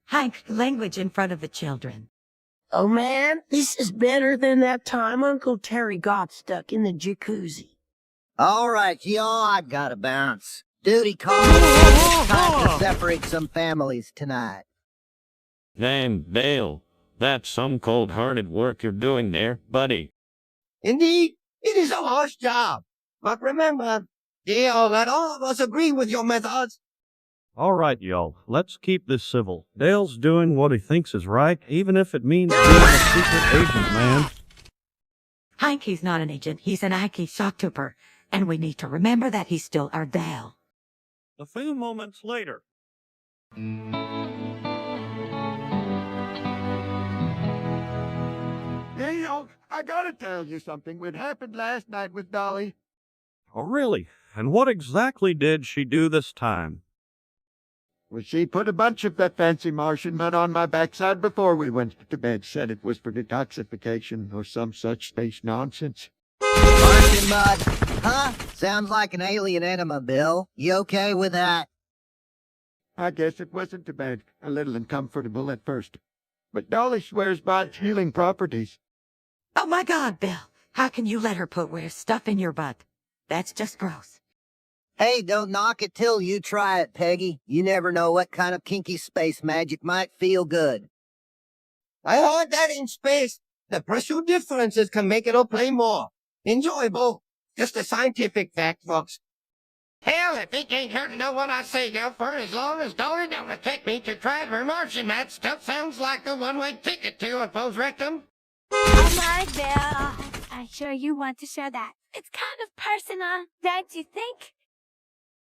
Hank, language in front of the children. Oh man, this is better than that time Uncle Terry got stuck in the jacuzzi. All right, y'all, I've got to bounce. Duty calls. It's time to separate some families tonight. Damn, Dale. That's some cold-hearted work you're doing there, buddy. Indeed, it is a harsh job. But remember, Dale, that all of us agree with your methods. All right, y'all, let's keep this civil. Dale's doing what he thinks is right, even if it means being a secret agent, man. Hank, he's not an agent, he's an Ike shock trooper. And we need to remember that he's still our Dale. A few moments later. Hey, I gotta tell you something. What happened last night with Dolly? Oh, really? And what exactly did she do this time? Well, she put a bunch of that fancy Martian mud on my backside before we went to bed. Said it was for detoxification or some such space nonsense. Martian mud. Huh? Sounds like an alien enema, Bill. You okay with that? I guess it wasn't too bad. A little uncomfortable at first. But Dolly swears by its healing properties. Oh my God, Bill. How can you let her put weird stuff in your butt? That's just gross. Hey, don't knock it till you try it, Peggy. You never know what kind of kinky space magic might feel good. I heard that in space, the pressure differences can make it all play more enjoyable. Just a scientific fact, folks. Hell, if it ain't hurting no what I say, girl, for as long as Dolly don't take me to try her Martian, that stuff sounds like a one-way ticket to a Poe's rectum. Oh my, Bill. I'm sure you want to share that. It's kind of personal, don't you think?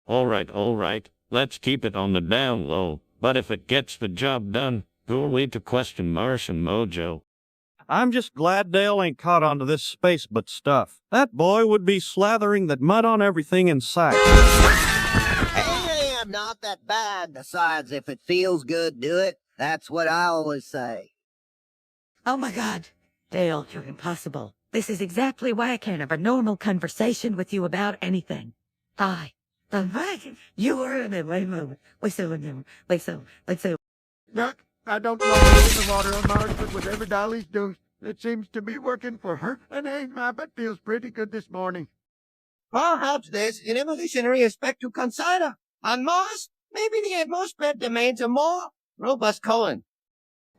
All right. Let's keep it on the down low. But if it gets the job done, who are we to question Martian mojo? I'm just glad Dale ain't caught onto this space butt stuff. That boy would be slathering that mud on everything in sight. Hey, I'm not that bad. Besides, if it feels good, do it. That's what I always say. Oh my God. Dale, you're impossible. This is exactly why I can't have a normal conversation with you about anything. You are in a way moment. Wait, so. Look, I don't know what's in the water on Mars, but whatever Dolly's doing, it seems to be working for her. And hey, my butt feels pretty good this morning. Perhaps there's an evolutionary aspect to consider. On Mars, maybe the atmosphere demands a more robust colon.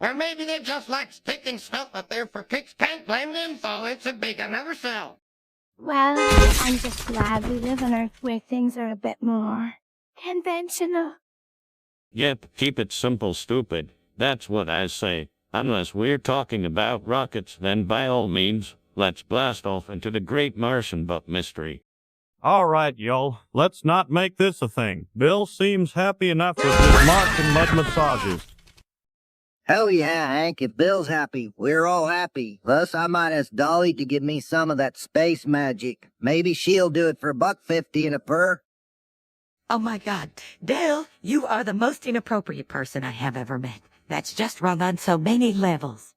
Or maybe they just like sticking stuff up there for kicks. Can't blame them, though. It's a big another cell. Well, I'm just glad we live on Earth where things are a bit more conventional. Yep, keep it simple, stupid. That's what I say. Unless we're talking about rockets, then by all means, let's blast off into the great Martian butt mystery. All right, y'all, let's not make this a thing. Bill seems happy enough with his Martian mud massages. Hell yeah, Hank. If Bill's happy, we're all happy. Plus, I might ask Dolly to give me some of that space magic. Maybe she'll do it for $1.50 and a purr. Oh my God. Dale, you are the most inappropriate person I have ever met. That's just wrong on so many levels.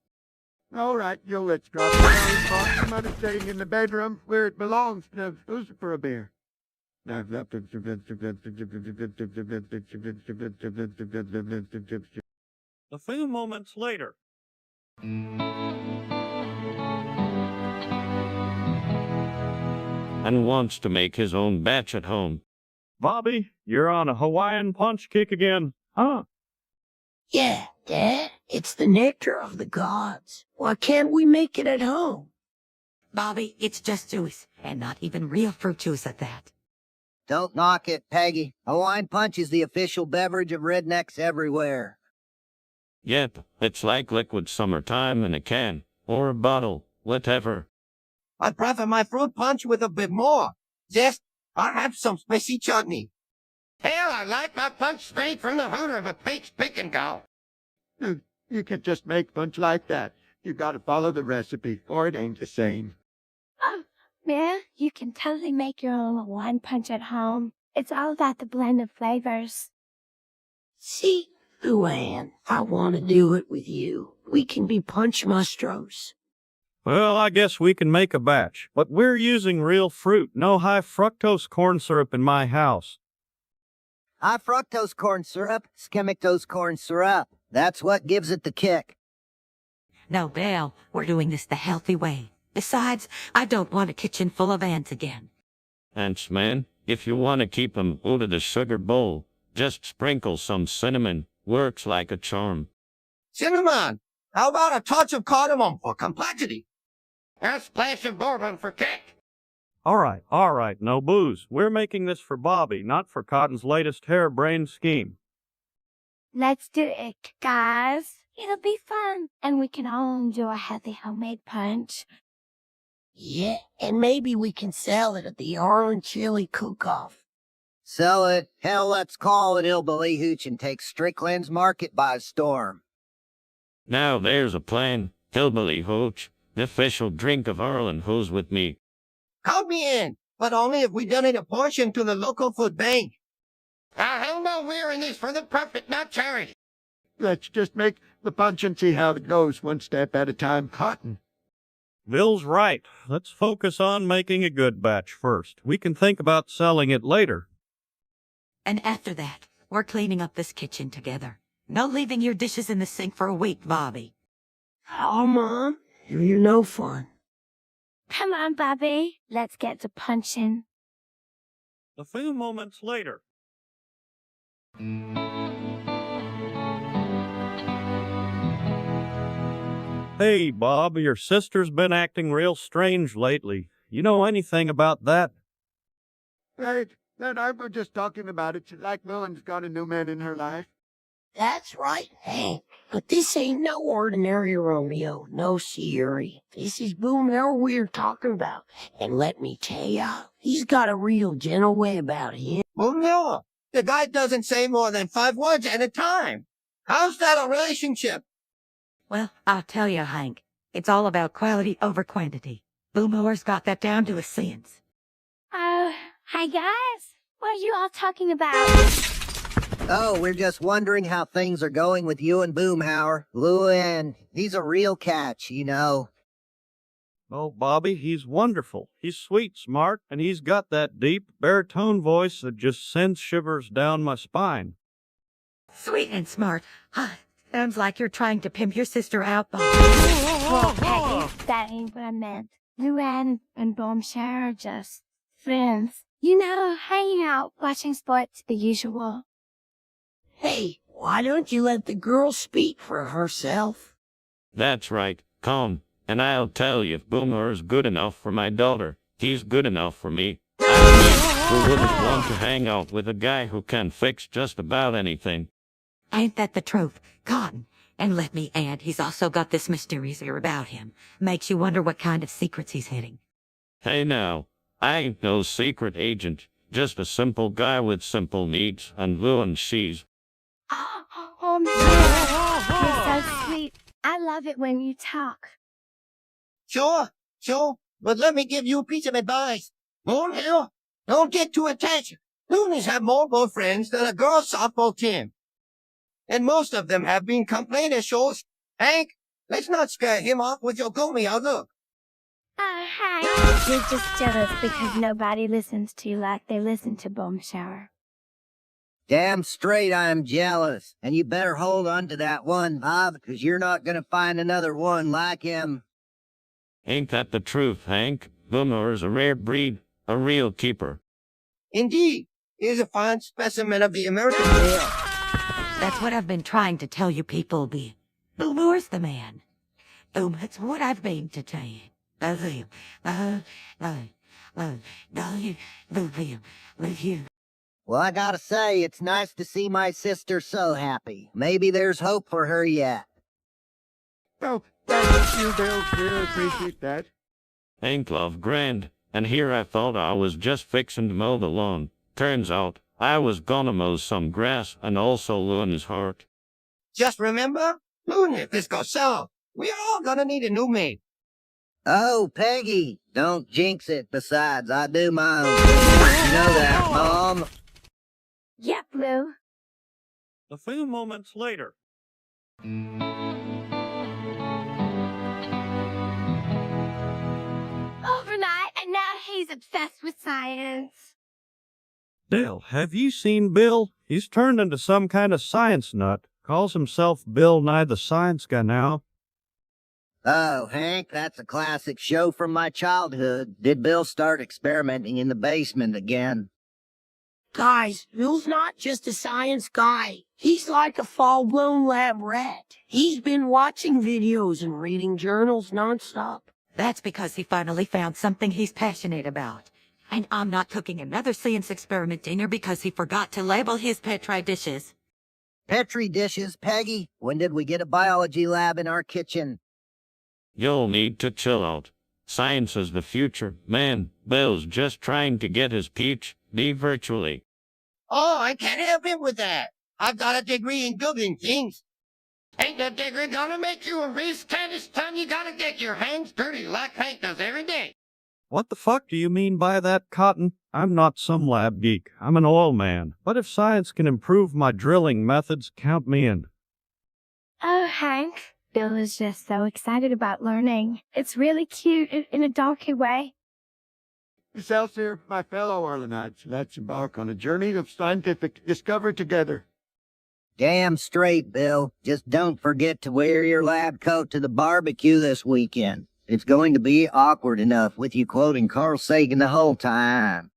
All right, let's drop the Dolly's box. I'm not staying in the bedroom where it belongs. Now, who's for a beer? A few moments later. And wants to make his own batch at home. Bobby, you're on a Hawaiian punch kick again, huh? Yeah, Dad, it's the nectar of the gods. Why can't we make it at home? Bobby, it's just juice, and not even real fruit juice at that. Don't knock it, Peggy. Hawaiian Punch is the official beverage of rednecks everywhere. Yep, it's like liquid summertime in a can, or a bottle, whatever. I'd prefer my fruit punch with a bit more zest. I'll have some spicy chutney. Hell, I like my punch straight from the hooter of a peach picking cow. You can just make punch like that. You gotta follow the recipe, or it ain't the same. Oh, yeah, you can totally make your own one punch at home. It's all about the blend of flavors. See, Luann, I want to do it with you. We can be punch mustros. Well, I guess we can make a batch, but we're using real fruit, no high fructose corn syrup in my house. High fructose corn syrup, schemictose corn syrup. That's what gives it the kick. No, Belle, we're doing this the healthy way. Besides, I don't want a kitchen full of ants again. Ants, man, if you want to keep 'em out of the sugar bowl, just sprinkle some cinnamon. Works like a charm. Cinnamon! How about a touch of cardamom for complexity? A splash of bourbon for kick. All right, no booze. We're making this for Bobby, not for Cotton's latest harebrained scheme. Let's do it, guys. It'll be fun, and we can all enjoy a healthy homemade punch. Yeah, and maybe we can sell it at the ARLEN Chili Cook-Off. Sell it. Hell, let's call it Hillbilly Hooch and take Strickland's Market by storm. Now there's a plan. Hillbilly Hooch, the official drink of ARLEN, who's with me. Count me in, but only if we donate a portion to the local food bank. Hell no, we're in this for the profit, not charity. Let's just make the punch and see how it goes, one step at a time, Cotton. Bill's right. Let's focus on making a good batch first. We can think about selling it later. And after that, we're cleaning up this kitchen together. No leaving your dishes in the sink for a week, Bobby. Oh, Mom, you're no fun. Come on, Bobby. Let's get to punching. A few moments later. Hey, Bob, your sister's been acting real strange lately. You know anything about that? Right, that I was just talking about it. Like Millen's got a new man in her life. That's right, Hank. But this ain't no ordinary Romeo, no Siri. This is Boomhauer we're talking about. And let me tell ya, he's got a real gentle way about him. Well, no, the guy doesn't say more than 5 words at a time. How's that a relationship? Well, I'll tell you, Hank, it's all about quality over quantity. Boomhauer's got that down to a science. Oh, hi guys. What are you all talking about? Oh, we're just wondering how things are going with you and Boomhauer. Luann, he's a real catch, you know. Oh, Bobby, he's wonderful. He's sweet, smart, and he's got that deep, baritone voice that just sends shivers down my spine. Sweet and smart. Sounds like you're trying to pimp your sister out, Bobby. Well, Peggy, that ain't what I meant. Luann and Boomshire are just friends. You know, hanging out, watching sports, the usual. Hey, why don't you let the girl speak for herself? That's right, calm. And I'll tell you, if Boomer's good enough for my daughter, he's good enough for me. I mean, who wouldn't want to hang out with a guy who can fix just about anything? Ain't that the truth, Cotton? And let me add, he's also got this mysterious air about him. Makes you wonder what kind of secrets he's hiding. Hey now, I ain't no secret agent, just a simple guy with simple needs, and Luann, she's... Oh, you're so sweet. I love it when you talk. Sure, but let me give you a piece of advice. Boomhauer, don't get too attached. Loonies have more boyfriends than a girls' softball team. And most of them have been complainers, shows. Hank, let's not scare him off with your gloomy outlook. Oh, hi. You're just jealous because nobody listens to you like they listen to Boomshire. Damn straight I'm jealous. And you better hold on to that one, Bob, because you're not going to find another one like him. Ain't that the truth, Hank? Boomer's a rare breed, a real keeper. Indeed, he's a fine specimen of the American male. That's what I've been trying to tell you people, Boomer's the man. Boom, that's what I've been to tell you. Well, I gotta say, it's nice to see my sister so happy. Maybe there's hope for her yet. Oh, thank you, Bill. Really appreciate that. Ain't love grand? And here I thought I was just fixing to mow the lawn. Turns out, I was gonna mow some grass and also Luan's heart. Just remember, Loon, if this goes south, we're all gonna need a new maid. Oh, Peggy, don't jinx it. Besides, I do my own thing. You know that, Mom. Yep, Lou. A few moments later. Overnight, and now he's obsessed with science. Dale, have you seen Bill? He's turned into some kind of science nut. Calls himself Bill Nye the Science Guy now. Oh, Hank, that's a classic show from my childhood. Did Bill start experimenting in the basement again? Guys, Bill's not just a science guy. He's like a full-blown lab rat. He's been watching videos and reading journals nonstop. That's because he finally found something he's passionate about. And I'm not cooking another science experiment dinner because he forgot to label his Petri dishes. Petri dishes, Peggy? When did we get a biology lab in our kitchen? You'll need to chill out. Science is the future. Man, Bill's just trying to get his PhD virtually. Oh, I can't help him with that. I've got a degree in building things. Ain't that degree gonna make you a race tennis ton? You gotta get your hands dirty like Hank does every day. What the fuck do you mean by that, Cotton? I'm not some lab geek. I'm an oil man. But if science can improve my drilling methods, count me in. Oh, Hank. Bill is just so excited about learning. It's really cute in a darky way. Excelsior, my fellow Arlenites, let's embark on a journey of scientific discovery together. Damn straight, Bill. Just don't forget to wear your lab coat to the barbecue this weekend. It's going to be awkward enough with you quoting Carl Sagan the whole time.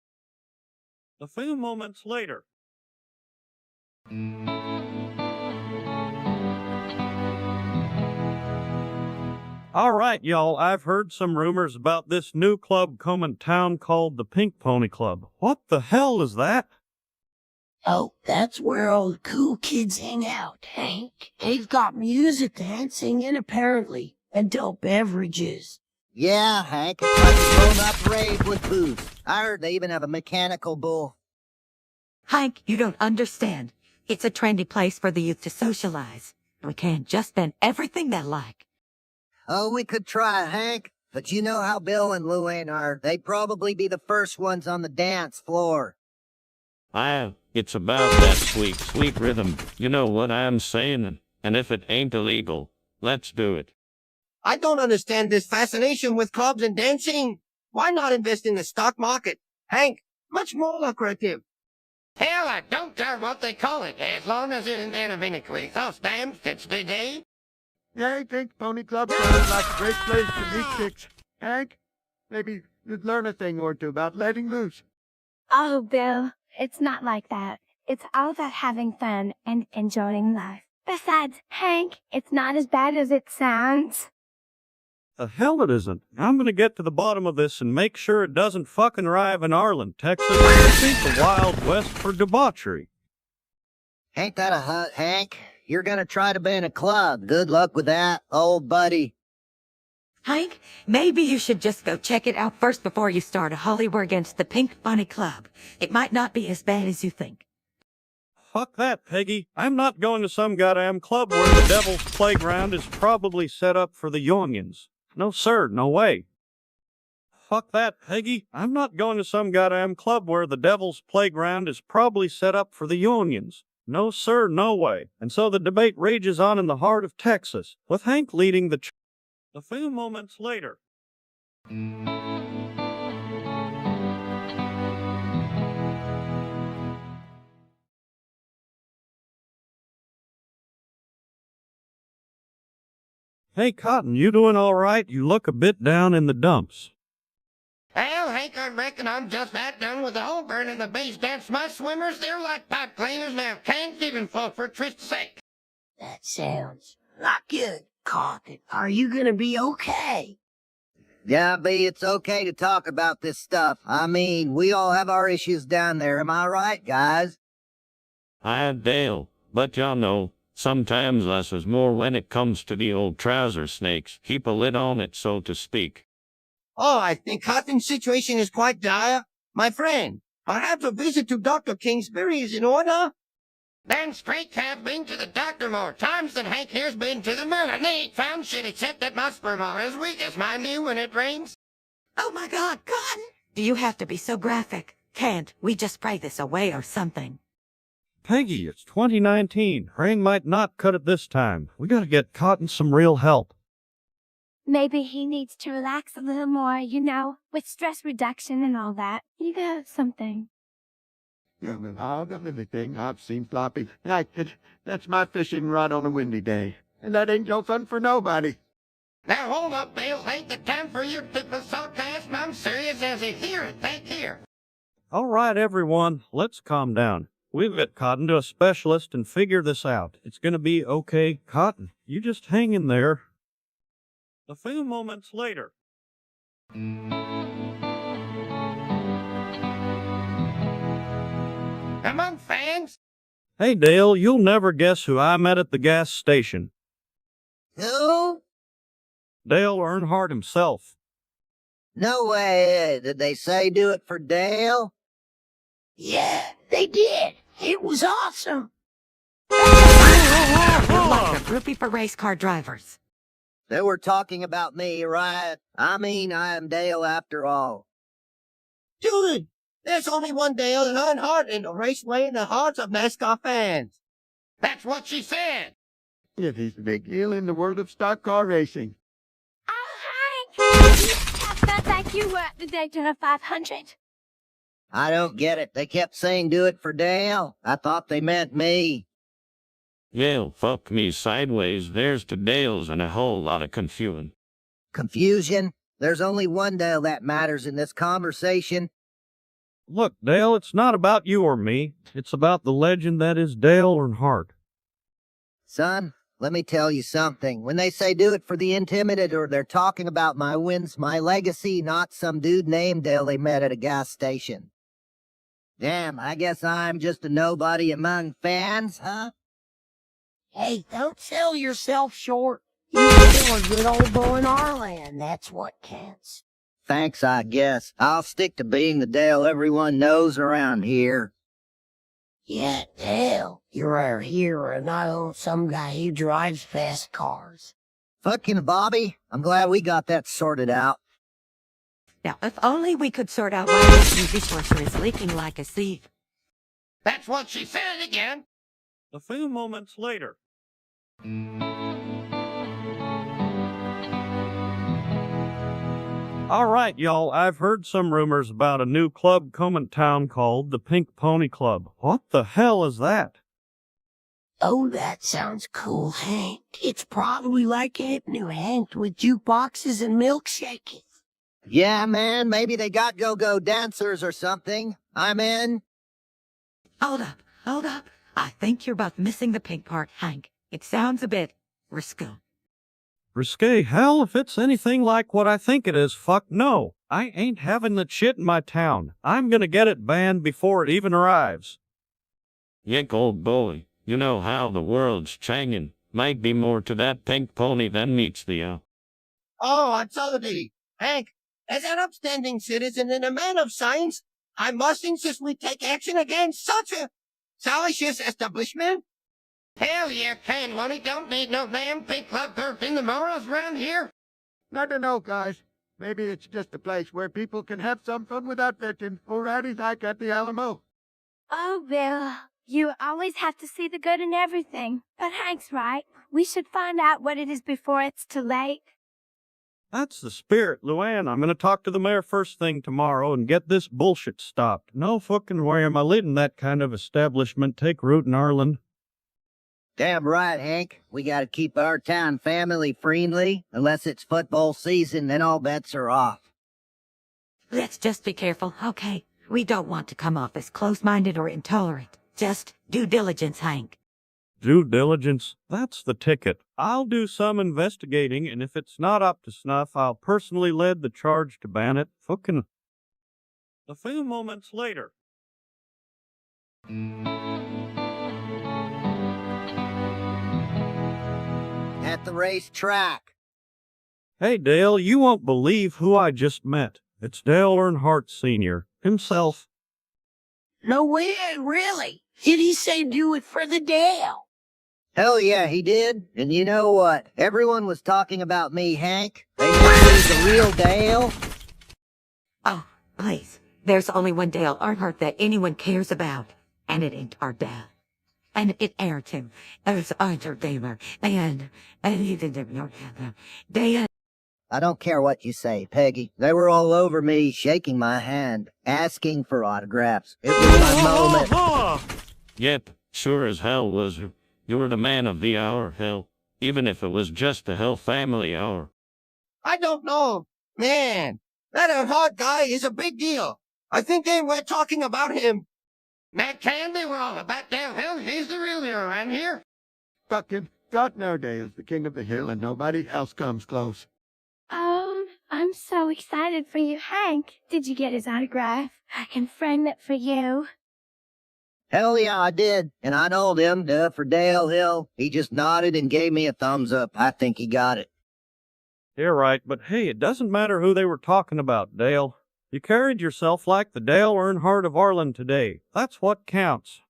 A few moments later. All right, y'all, I've heard some rumors about this new club coming town called the Pink Pony Club. What the hell is that? Oh, that's where all the cool kids hang out, Hank. They've got music, dancing, and apparently adult beverages. Yeah, Hank, it's like a grown-up rave with booze. I heard they even have a mechanical bull. Hank, you don't understand. It's a trendy place for the youth to socialize. We can't just spend everything they like. Oh, we could try, Hank. But you know how Bill and Luann are. They'd probably be the first ones on the dance floor. It's about that sweet, sweet rhythm. You know what I'm saying? And if it ain't illegal, let's do it. I don't understand this fascination with clubs and dancing. Why not invest in the stock market? Hank, much more lucrative. Hell, I don't care what they call it, as long as it isn't anything else. Damn, it's the day. Yeah, I think Pony Club sounds like a great place to meet chicks. Hank, maybe you'd learn a thing or two about letting loose. Oh, Bill, it's not like that. It's all about having fun and enjoying life. Besides, Hank, it's not as bad as it sounds. The hell it isn't. I'm gonna get to the bottom of this and make sure it doesn't fucking arrive in Arlen, Texas. This ain't the Wild West for debauchery. Ain't that a hut, Hank? You're gonna try to be in a club. Good luck with that, old buddy. Hank, maybe you should just go check it out first before you start a holy war against the Pink Bunny Club. It might not be as bad as you think. Fuck that, Peggy. I'm not going to some goddamn club where the devil's playground is probably set up for the youngins. No sir, no way. Fuck that, Peggy. I'm not going to some goddamn club where the devil's playground is probably set up for the unions. No sir, no way. And so the debate rages on in the heart of Texas, with Hank leading the A few moments later. Hey, Cotton, you doing all right? You look a bit down in the dumps. Well, Hank, I reckon I'm just that done with the whole burn in the base dance. My swimmers, they're like pipe cleaners now. Can't even fall for Trist's sake. That sounds not good, Cotton. Are you gonna be okay? Yeah, B, it's okay to talk about this stuff. I mean, we all have our issues down there, am I right, guys? Dale, but y'all know, sometimes less is more when it comes to the old trouser snakes. Keep a lid on it, so to speak. Oh, I think Cotton's situation is quite dire. My friend, perhaps a visit to Dr. Kingsbury is in order? Then straight have been to the doctor more times than Hank here's been to the moon, and they ain't found shit except that my sperm are as weak as my new when it rains. Oh my God, Cotton! Do you have to be so graphic? Can't we just pray this away or something? Peggy, it's 2019. Rain might not cut it this time. We gotta get Cotton some real help. Maybe he needs to relax a little more, with stress reduction and all that. You got something. Yeah, well, all the little thing I've seen floppy. That's my fishing rod on a windy day. And that ain't no fun for nobody. Now hold up, Bill. Ain't the time for your typical sarcasm. I'm serious as a hear it. Think here. All right, everyone, let's calm down. We'll get Cotton to a specialist and figure this out. It's gonna be okay. Cotton, you just hang in there. A few moments later. Among fans? Hey, Dale, you'll never guess who I met at the gas station. Who? Dale Earnhardt himself. No way. Did they say do it for Dale? Yeah, they did. It was awesome. You're like a groupie for race car drivers. They were talking about me, right? I mean, I am Dale after all. Dude, there's only one Dale Earnhardt in the raceway in the hearts of NASCAR fans. That's what she said. Yeah, he's a big deal in the world of stock car racing. Oh, Hank! I felt like you were at the Daytona 500. I don't get it. They kept saying do it for Dale. I thought they meant me. Yale, fuck me sideways. There's two Dales and a whole lot of confusion. Confusion? There's only one Dale that matters in this conversation. Look, Dale, it's not about you or me. It's about the legend that is Dale Earnhardt. Son, let me tell you something. When they say do it for the intimidated, they're talking about my wins, my legacy, not some dude named Dale they met at a gas station. Damn, I guess I'm just a nobody among fans, huh? Hey, don't sell yourself short. You're still a good old boy in ARLEN. That's what counts. Thanks, I guess. I'll stick to being the Dale everyone knows around here. Yeah, Dale, you're our hero, not some guy who drives fast cars. Fucking Bobby, I'm glad we got that sorted out. Now, if only we could sort out why this new dishwasher is leaking like a sieve. That's what she said again. A few moments later. All right, y'all, I've heard some rumors about a new club coming town called the Pink Pony Club. What the hell is that? Oh, that sounds cool, Hank. It's probably like Aunt New Hank with jukeboxes and milkshakes. Yeah, man, maybe they got go-go dancers or something. I'm in. Hold up. I think you're both missing the pink part, Hank. It sounds a bit risque. Risque? Hell, if it's anything like what I think it is, fuck no. I ain't having that shit in my town. I'm gonna get it banned before it even arrives. Yick, old boy, you know how the world's changing. Might be more to that pink pony than meets the eye. Oh, I'm sorry. Hank, as an upstanding citizen and a man of science, I must insist we take action against such a salacious establishment. Hell yeah, can money don't need no damn pink club turf in the morals around here. I don't know, guys. Maybe it's just a place where people can have some fun without vetting, alrighty, like at the Alamo. Oh, Bill, you always have to see the good in everything. But Hank's right. We should find out what it is before it's too late. That's the spirit, Luann. I'm gonna talk to the mayor first thing tomorrow and get this bullshit stopped. No fucking way am I letting that kind of establishment take root in ARLEN. Damn right, Hank. We gotta keep our town family-friendly. Unless it's football season, then all bets are off. Let's just be careful, okay? We don't want to come off as close-minded or intolerant. Just due diligence, Hank. Due diligence? That's the ticket. I'll do some investigating, and if it's not up to snuff, I'll personally lead the charge to ban it. Fucking... A few moments later. At the racetrack. Hey, Dale, you won't believe who I just met. It's Dale Earnhardt Sr. himself. No way, really? Did he say do it for the Dale? Hell yeah, he did. And you know what? Everyone was talking about me, Hank. They knew me as the real Dale. Oh, please. There's only one Dale Earnhardt that anyone cares about, and it ain't our Dale. And it aired him as Arthur Damer, and he didn't Dale. I don't care what you say, Peggy. They were all over me, shaking my hand, asking for autographs. It was my moment. Yep, sure as hell was. You were the man of the hour, hell. Even if it was just the Hill family hour. I don't know. Man, that Earnhardt guy is a big deal. I think they were talking about him. That can be wrong about Dale Hill. He's the real hero around here. Fucking God nowadays, the king of the hill, and nobody else comes close. I'm so excited for you, Hank. Did you get his autograph? I can frame it for you. Hell yeah, I did. And I told him, for Dale Hill. He just nodded and gave me a thumbs up. I think he got it. You're right, but hey, it doesn't matter who they were talking about, Dale. You carried yourself like the Dale Earnhardt of ARLEN today. That's what counts.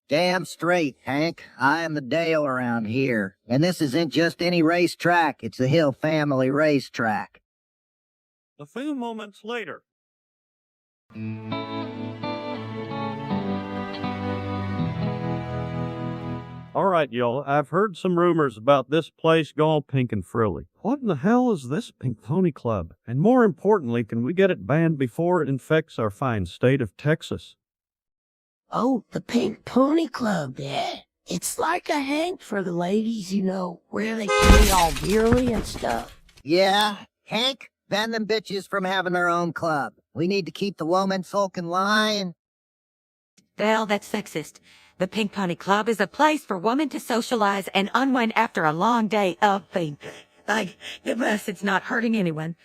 Damn straight, Hank. I am the Dale around here. And this isn't just any racetrack. It's the Hill family racetrack. A few moments later. All right, y'all, I've heard some rumors about this place going pink and frilly. What in the hell is this Pink Pony Club? And more importantly, can we get it banned before it infects our fine state of Texas? Oh, the Pink Pony Club, yeah. It's like a Hank for the ladies, you know, where they can be all girly and stuff. Yeah, Hank, ban them bitches from having their own club. We need to keep the woman folk in line. Dale, that's sexist. The Pink Pony Club is a place for women to socialize and unwind after a long day of being, unless it's not hurting anyone.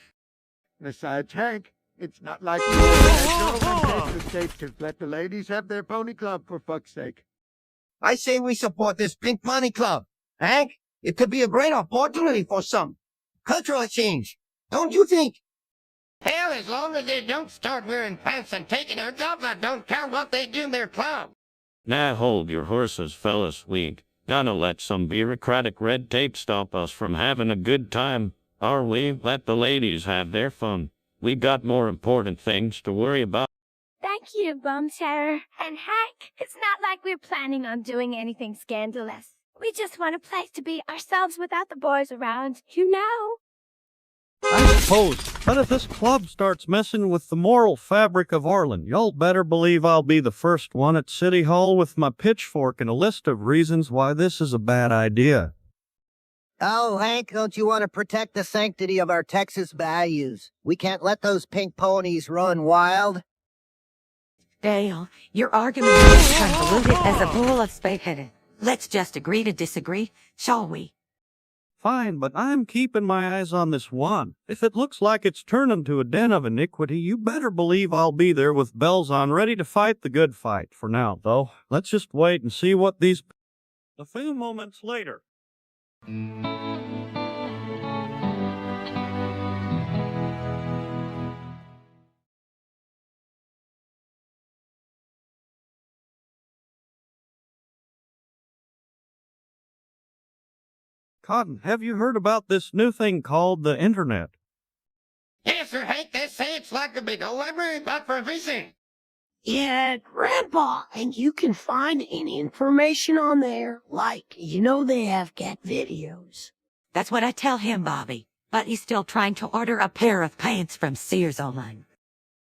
Besides, Hank, it's not like you had the state to let the ladies have their pony club, for fuck's sake. I say we support this Pink Pony Club. Hank, it could be a great opportunity for some cultural change. Don't you think? Hell, as long as they don't start wearing pants and taking their jobs, I don't care what they do in their club. Now hold your horses, fellas. We gonna let some bureaucratic red tape stop us from having a good time, or we let the ladies have their fun. We got more important things to worry about. Thank you, Bum Terror. And Hank, it's not like we're planning on doing anything scandalous. We just want a place to be ourselves without the boys around, you know? I suppose, but if this club starts messing with the moral fabric of ARLEN, y'all better believe I'll be the first one at City Hall with my pitchfork and a list of reasons why this is a bad idea. Oh, Hank, don't you want to protect the sanctity of our Texas values? We can't let those pink ponies run wild. Dale, your argument is convoluted as a bull of spade-headed. Let's just agree to disagree, shall we? Fine, but I'm keeping my eyes on this one. If it looks like it's turning to a den of iniquity, you better believe I'll be there with bells on, ready to fight the good fight. For now, though, let's just wait and see what these... A few moments later. Cotton, have you heard about this new thing called the Internet? Yes, sir, Hank, they say it's like a big old library, but for fishing. Yeah, Grandpa, and you can find any information on there. Like, you know they have cat videos. That's what I tell him, Bobby. But he's still trying to order a pair of pants from Sears online.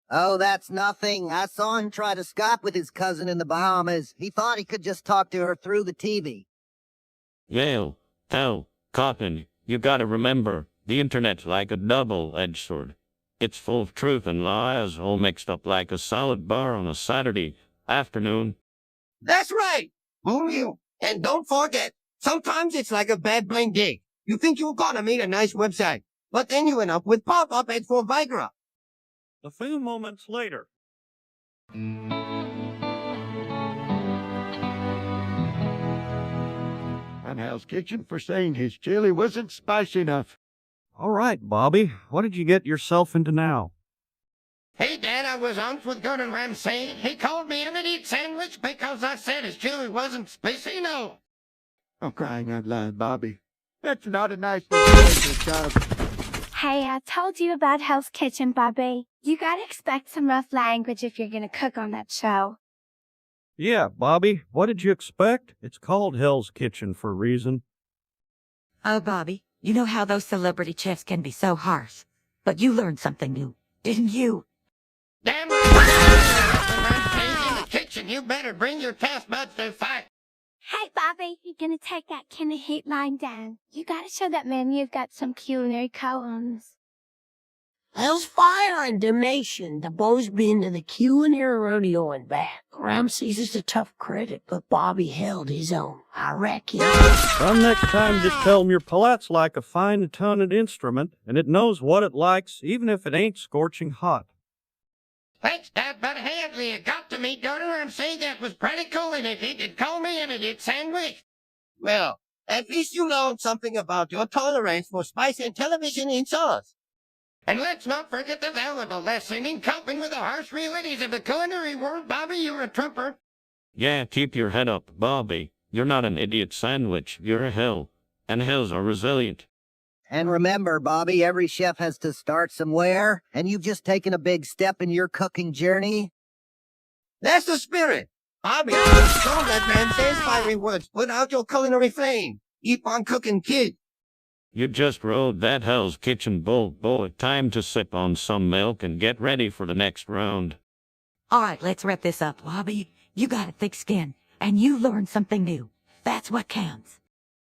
Oh, that's nothing. I saw him try to Skype with his cousin in the Bahamas. He thought he could just talk to her through the TV. Well, hell, Cotton, you gotta remember, the internet's like a double-edged sword. It's full of truth and lies, all mixed up like a salad bar on a Saturday afternoon. That's right. Fool you. And don't forget, sometimes it's like a bad brain gig. You think you're gonna meet a nice website, but then you end up with pop-up ads for Viagra. A few moments later. And Hal's Kitchen for saying his chili wasn't spicy enough. All right, Bobby, what did you get yourself into now? Hey, Dad, I was on with Gordon Ramsay. He called me an idiot sandwich because I said his chili wasn't spicy, no. Oh, crying out loud, Bobby. That's not a nice thing to say to a child. Hey, I told you about Hell's Kitchen, Bobby. You gotta expect some rough language if you're gonna cook on that show. Yeah, Bobby, what did you expect? It's called Hell's Kitchen for a reason. Oh, Bobby, you know how those celebrity chefs can be so harsh. But you learned something new, didn't you? Damn right. Ramsay's in the kitchen. You better bring your task buds to fight. Hey, Bobby, you're gonna take that kind of heat line down. You gotta show that man you've got some culinary koans. Hell's Fire and Damnation. The boys been to the culinary rodeo and back. Ramsay's is a tough critic, but Bobby held his own, I reckon. Well, next time just tell 'em your palette's like a fine-tuned instrument, and it knows what it likes, even if it ain't scorching hot. Thanks, Dad, but hey, you got to meet Gordon Ramsay. That was pretty cool, and he did call me an idiot sandwich. Well, at least you learned something about your tolerance for spice and television in sauce. And let's not forget the valuable lesson in coping with the harsh realities of the culinary world. Bobby, you're a trooper. Yeah, keep your head up, Bobby. You're not an idiot sandwich, you're a hill. And hills are resilient. And remember, Bobby, every chef has to start somewhere, and you've just taken a big step in your cooking journey. That's the spirit. Bobby, don't let Ramsay's fiery words put out your culinary flame. Keep on cooking, kid. You just rode that Hell's Kitchen bull, boy. Time to sip on some milk and get ready for the next round. All right, let's wrap this up, Bobby. You got a thick skin, and you learned something new. That's what counts.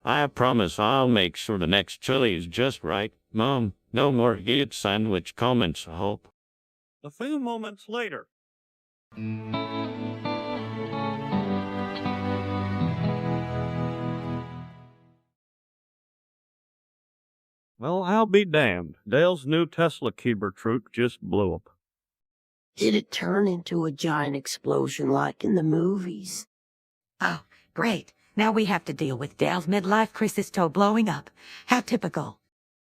I promise I'll make sure the next chili is just right. Mom, no more idiot sandwich comments, I hope. A few moments later. Well, I'll be damned. Dale's new Tesla Cybertruck just blew up. Did it turn into a giant explosion like in the movies? Oh, great. Now we have to deal with Dale's midlife crisis toe blowing up. How typical.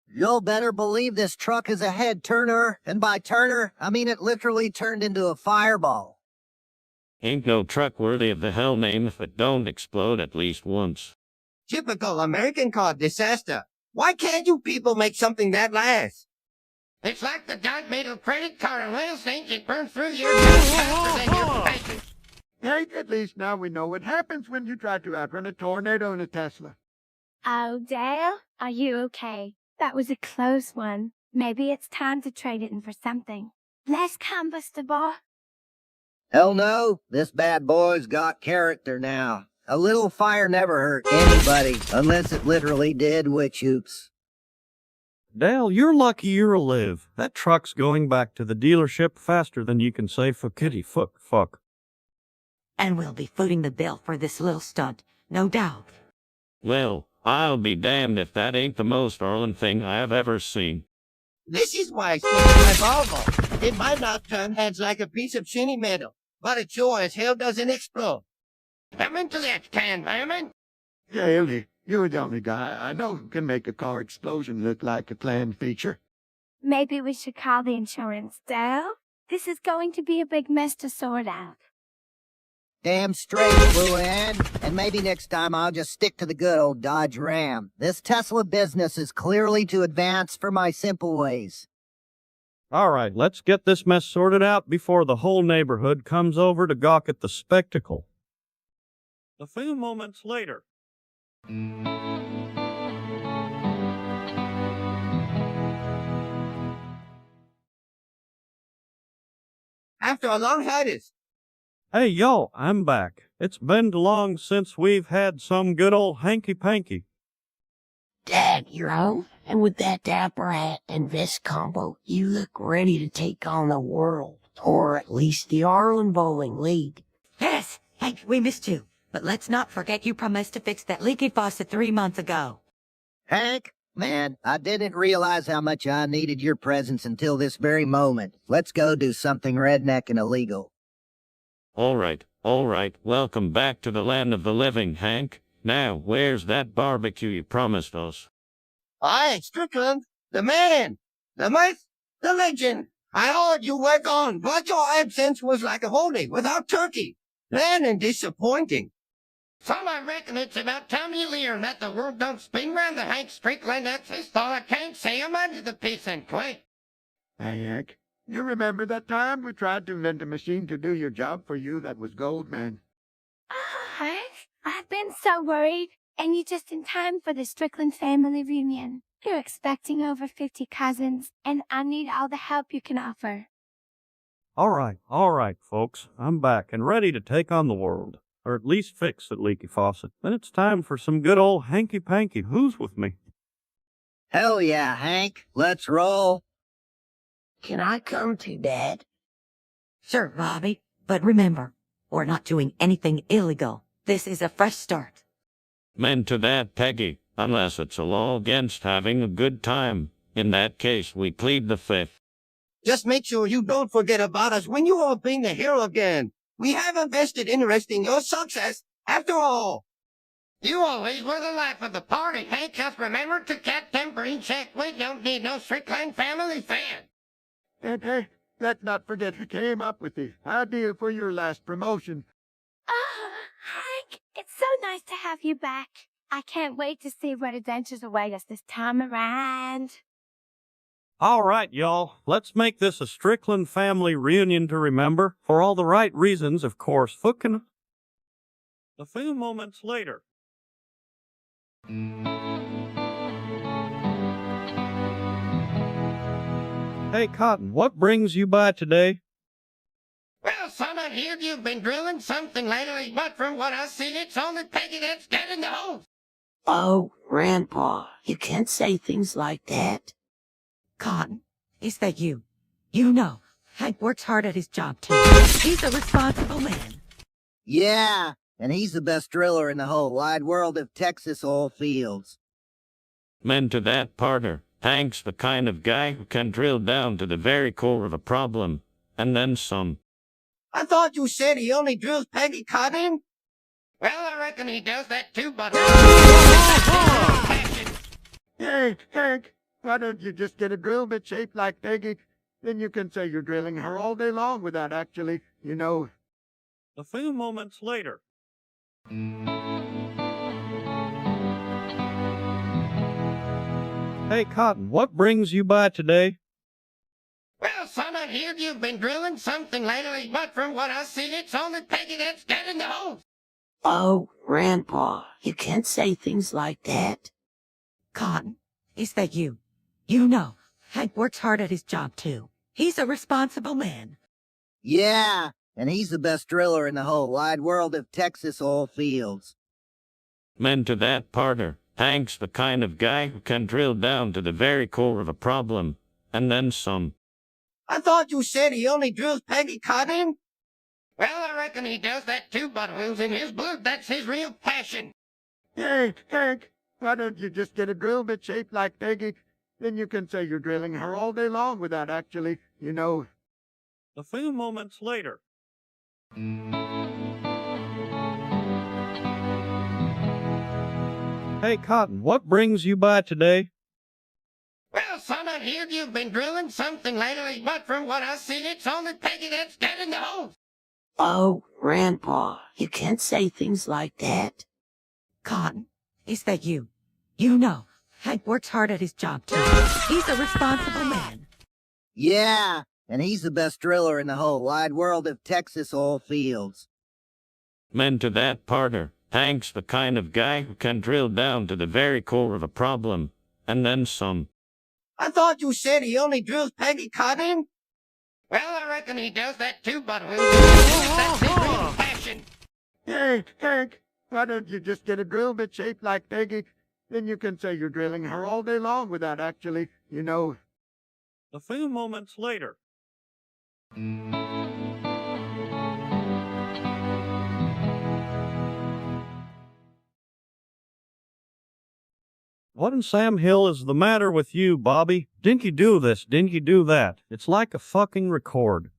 You'll better believe this truck is a head turner, and by turner, I mean it literally turned into a fireball. Ain't no truck worthy of the hell name if it don't explode at least once. Typical American car disaster. Why can't you people make something that lasts? It's like the God made a credit card and oil stains it burns through your gas faster than your patience. Hey, at least now we know what happens when you try to outrun a tornado in a Tesla. Oh, Dale, are you okay? That was a close one. Maybe it's time to trade it in for something less combustible. Hell no, this bad boy's got character now. A little fire never hurt anybody, unless it literally did, witch hoops. Dale, you're lucky you're alive. That truck's going back to the dealership faster than you can say kitty fuck. And we'll be footing the bill for this little stunt, no doubt. Well, I'll be damned if that ain't the most Arlen thing I have ever seen. This is why I stick to my Volvo. It might not turn heads like a piece of shinny metal, but it sure as hell doesn't explode. Come into that can, Vermin. Dale, you're the only guy I know who can make a car explosion look like a planned feature. Maybe we should call the insurance, Dale. This is going to be a big mess to sort out. Damn straight, Blue Ann. And maybe next time I'll just stick to the good old Dodge Ram. This Tesla business is clearly too advanced for my simple ways. All right, let's get this mess sorted out before the whole neighborhood comes over to gawk at the spectacle. A few moments later. After a long hiatus. Hey, yo, I'm back. It's been too long since we've had some good old hanky-panky. Dad, you're home? And with that dapper hat and vest combo, you look ready to take on the world. Or at least the Arlen Bowling League. Yes, Hank, we missed you. But let's not forget you promised to fix that leaky faucet 3 months ago. Hank, man, I didn't realize how much I needed your presence until this very moment. Let's go do something redneck and illegal. All right. Welcome back to the land of the living, Hank. Now, where's that barbecue you promised us? Aye, Strickland. The man, the myth, the legend. I heard you were gone, but your absence was like a holiday without turkey. Bland and disappointing. Some I reckon it's about time you learn that the world don't spin round the Hank Strickland. That's his thought. I can't say I'm under the piece and quit. Hey, Hank, you remember that time we tried to invent a machine to do your job for you that was gold, man? Hank, I've been so worried, and you're just in time for the Strickland family reunion. You're expecting over 50 cousins, and I need all the help you can offer. All right, folks. I'm back and ready to take on the world. Or at least fix that leaky faucet. Then it's time for some good old hanky-panky. Who's with me? Hell yeah, Hank. Let's roll. Can I come to, Dad? Sure, Bobby. But remember, we're not doing anything illegal. This is a fresh start. Men to that, Peggy, unless it's a law against having a good time. In that case, we plead the fifth. Just make sure you don't forget about us when you are being the hero again. We have a vested interest in your success, after all. You always were the life of the party, Hank. Just remember to keep temper in check. We don't need no Strickland family fan. And hey, let's not forget who came up with the idea for your last promotion. Hank, it's so nice to have you back. I can't wait to see what adventures await us this time around. All right, y'all. Let's make this a Strickland family reunion to remember. For all the right reasons, of course. Fucking. A few moments later. Hey, Cotton, what brings you by today? Well, son, I hear you've been drilling something lately, but from what I see, it's only Peggy that's dead in the hole. Oh, Grandpa, you can't say things like that. Cotton, is that you? You know, Hank works hard at his job, too. He's a responsible man. Yeah, and he's the best driller in the whole wide world of Texas oil fields. Men to that, partner. Hank's the kind of guy who can drill down to the very core of a problem, and then some. I thought you said he only drills Peggy Cotton. Well, I reckon he does that too, but... Hey, Hank, why don't you just get a drill bit shaped like Peggy? Then you can say you're drilling her all day long without actually, A few moments later. Hey, Cotton, what brings you by today? Well, son, I hear you've been drilling something lately, but from what I see, it's only Peggy that's dead in the hole. Oh, Grandpa, you can't say things like that. Cotton, is that you? You know, Hank works hard at his job, too. He's a responsible man. Yeah, and he's the best driller in the whole wide world of Texas oil fields. Men to that, partner. Hank's the kind of guy who can drill down to the very core of a problem, and then some. I thought you said he only drills Peggy Cotton. Well, I reckon he does that too, but who's in his blood? That's his real passion. Hey, Hank, why don't you just get a drill bit shaped like Peggy? Then you can say you're drilling her all day long without actually, A few moments later. Hey, Cotton, what brings you by today? Well, son, I hear you've been drilling something lately, but from what I see, it's only Peggy that's dead in the hole. Oh, Grandpa, you can't say things like that. Cotton, is that you? You know, Hank works hard at his job, too. He's a responsible man. Yeah, and he's the best driller in the whole wide world of Texas oil fields. Men to that, partner. Hank's the kind of guy who can drill down to the very core of a problem, and then some. I thought you said he only drills Peggy Cotton. Well, I reckon he does that too, but who's in his blood? That's his real passion. Hey, Hank, why don't you just get a drill bit shaped like Peggy? Then you can say you're drilling her all day long without actually, A few moments later. What in Sam Hill is the matter with you, Bobby? Didn't you do this? Didn't you do that? It's like a fucking record.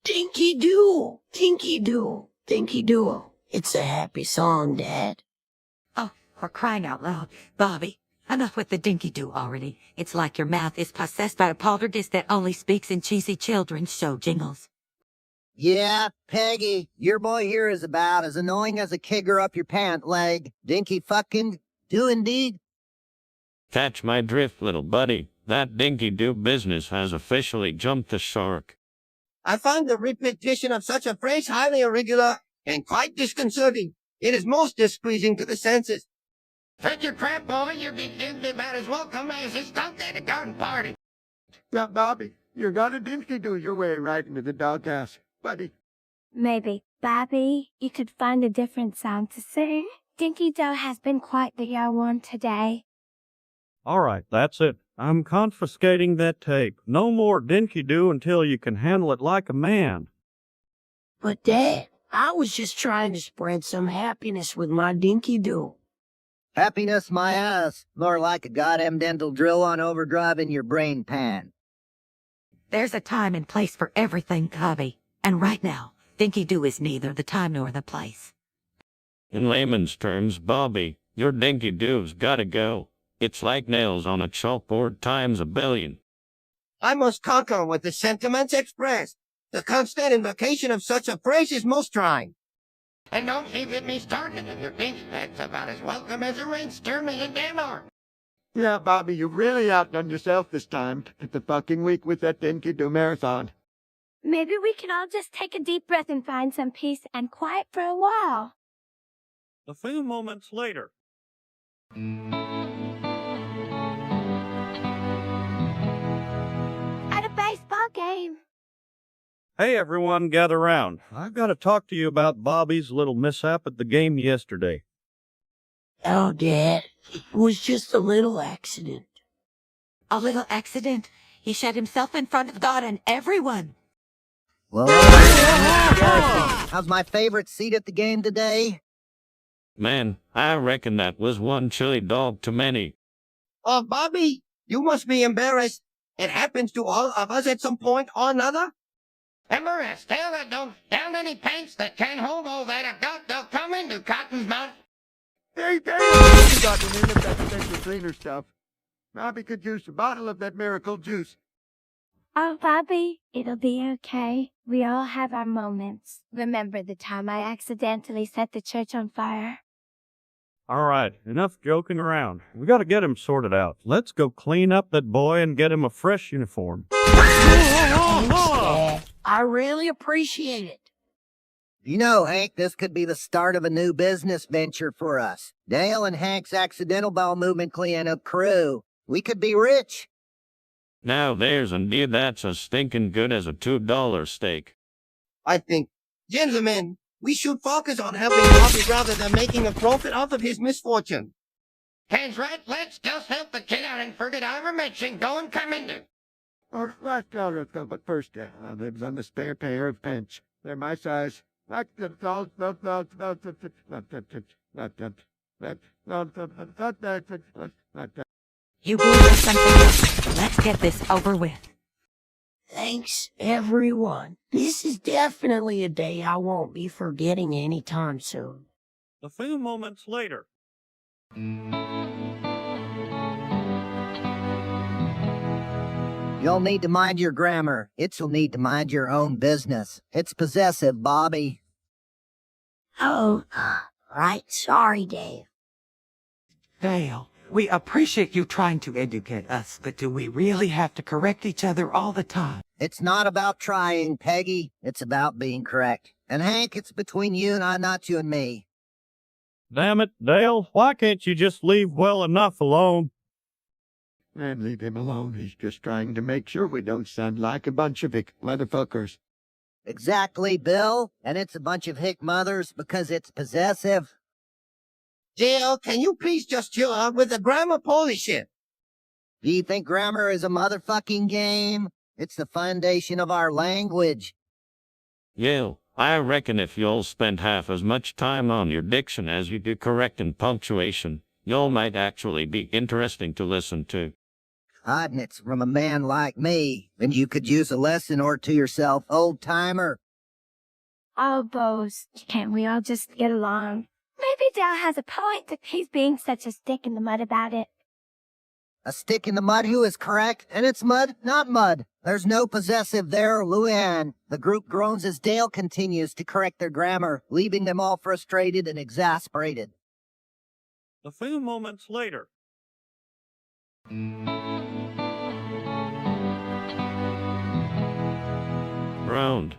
Dinky Doo, Dinky Doo, Dinky Doo. It's a happy song, Dad. Oh, for crying out loud. Bobby, Enough with the dinky-do already. It's like your mouth is possessed by a poltergeist that only speaks in cheesy children's show jingles. Yeah, Peggy, your boy here is about as annoying as a kigger up your pant leg. Dinky fucking do indeed. Catch my drift, little buddy. That dinky-do business has officially jumped the shark. I find the repetition of such a phrase highly irregular and quite disconcerting. It is most displeasing to the senses. Take your crap, boy. You're being about as welcome as a skunk at a garden party. Now, Bobby, you're gonna dinky do your way right into the doghouse, buddy. Maybe, Bobby, you could find a different song to sing. Dinky Doe has been quite the young one today. All right, that's it. I'm confiscating that tape. No more dinky-do until you can handle it like a man. But Dad, I was just trying to spread some happiness with my dinky-do. Happiness, my ass. More like a goddamn dental drill on overdrive in your brain pan. There's a time and place for everything, Cubby. And right now, dinky-do is neither the time nor the place. In layman's terms, Bobby, your dinky-do's gotta go. It's like nails on a chalkboard times a billion. I must concur with the sentiments expressed. The constant invocation of such a phrase is most trying. And don't even me started in your pink. That's about as welcome as a rainstorm in a demo. Yeah, Bobby, you've really outdone yourself this time at the fucking week with that dinky do marathon. Maybe we can all just take a deep breath and find some peace and quiet for a while. A few moments later. At a baseball game. Hey everyone, gather round. I've got to talk to you about Bobby's little mishap at the game yesterday. Oh, Dad, it was just a little accident. A little accident. He shot himself in front of God and everyone. Well, how's my favorite seat at the game today? Man, I reckon that was one chilly dog too many. Oh, Bobby, you must be embarrassed. It happens to all of us at some point or another. Embarrassed, tell that don't down any pants that can't hold all that I've got, they'll come into Cotton's mouth. Hey, you got an end of that special cleaner stuff. Bobby could use a bottle of that miracle juice. Oh, Bobby, it'll be okay. We all have our moments. Remember the time I accidentally set the church on fire? All right, enough joking around. We got to get him sorted out. Let's go clean up that boy and get him a fresh uniform. Thanks, Dad. I really appreciate it. You know, Hank, this could be the start of a new business venture for us. Dale and Hank's accidental bowel movement cleanup crew. We could be rich. Now there's indeed that's as stinking good as a $2 steak. I think, gentlemen, we should focus on helping Bobby rather than making a profit off of his misfortune. Hands right, let's just help the kid out and forget I ever mentioned go and come into. Or last dollar, but first, I lives on the spare pair of pants. They're my size. You boys are something else. Let's get this over with. Thanks, everyone. This is definitely a day I won't be forgetting anytime soon. A few moments later. You'll need to mind your grammar. You'll need to mind your own business. It's possessive, Bobby. Oh, right. Sorry, Dave. Dale, we appreciate you trying to educate us, but do we really have to correct each other all the time? It's not about trying, Peggy. It's about being correct. And Hank, it's between you and I, not you and me. Damn it, Dale, why can't you just leave well enough alone? And leave him alone. He's just trying to make sure we don't sound like a bunch of motherfuckers. Exactly, Bill. And it's a bunch of hick mothers because it's possessive. Jill, can you please just chill out with the grammar Polish shit? Do you think grammar is a motherfucking game? It's the foundation of our language. Yale, I reckon if you'll spend half as much time on your diction as you do correcting punctuation, y'all might actually be interesting to listen to. And it's from a man like me. And you could use a lesson or two yourself, old-timer. Oh, Bose, can't we all just get along? Maybe Dale has a point if he's being such a stick in the mud about it. A stick in the mud who is correct, and it's mud, not mud. There's no possessive there, Luann. The group groans as Dale continues to correct their grammar, leaving them all frustrated and exasperated. A few moments later. Round.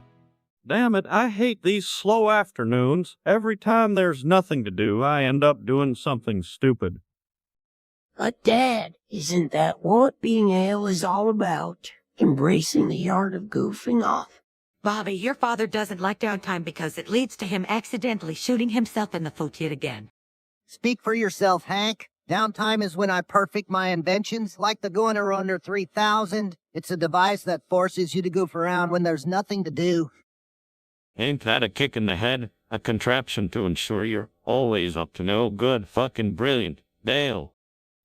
Damn it, I hate these slow afternoons. Every time there's nothing to do, I end up doing something stupid. But Dad, isn't that what being ill is all about? Embracing the art of goofing off. Bobby, your father doesn't like downtime because it leads to him accidentally shooting himself in the foot yet again. Speak for yourself, Hank. Downtime is when I perfect my inventions, like the Goner under 3000. It's a device that forces you to goof around when there's nothing to do. Ain't that a kick in the head? A contraption to ensure you're always up to no good. Fucking brilliant. Dale.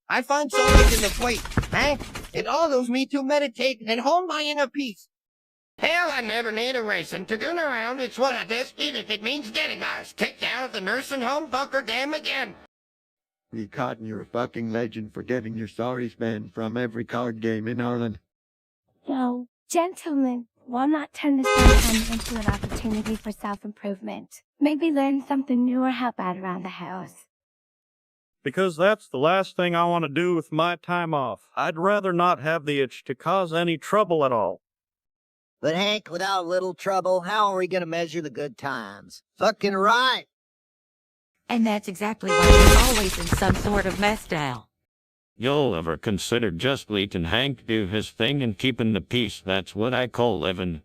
I find solace in the plate, Hank. It allows me to meditate and hold my inner peace. Hell, I never need a racing to goon around. It's what I did, even if it means getting us kicked out of the nursing home bunker dam again. You Cotton, you're a fucking legend for getting your sorries banned from every card game in ARLEN. No, gentlemen, why not turn this downtime into an opportunity for self-improvement? Maybe learn something new or help out around the house. Because that's the last thing I want to do with my time off. I'd rather not have the itch to cause any trouble at all. But Hank, without a little trouble, how are we gonna measure the good times? Fucking right! And that's exactly why you're always in some sort of mess, Dal. You'll ever consider just letting Hank do his thing and keeping the peace? That's what I call living.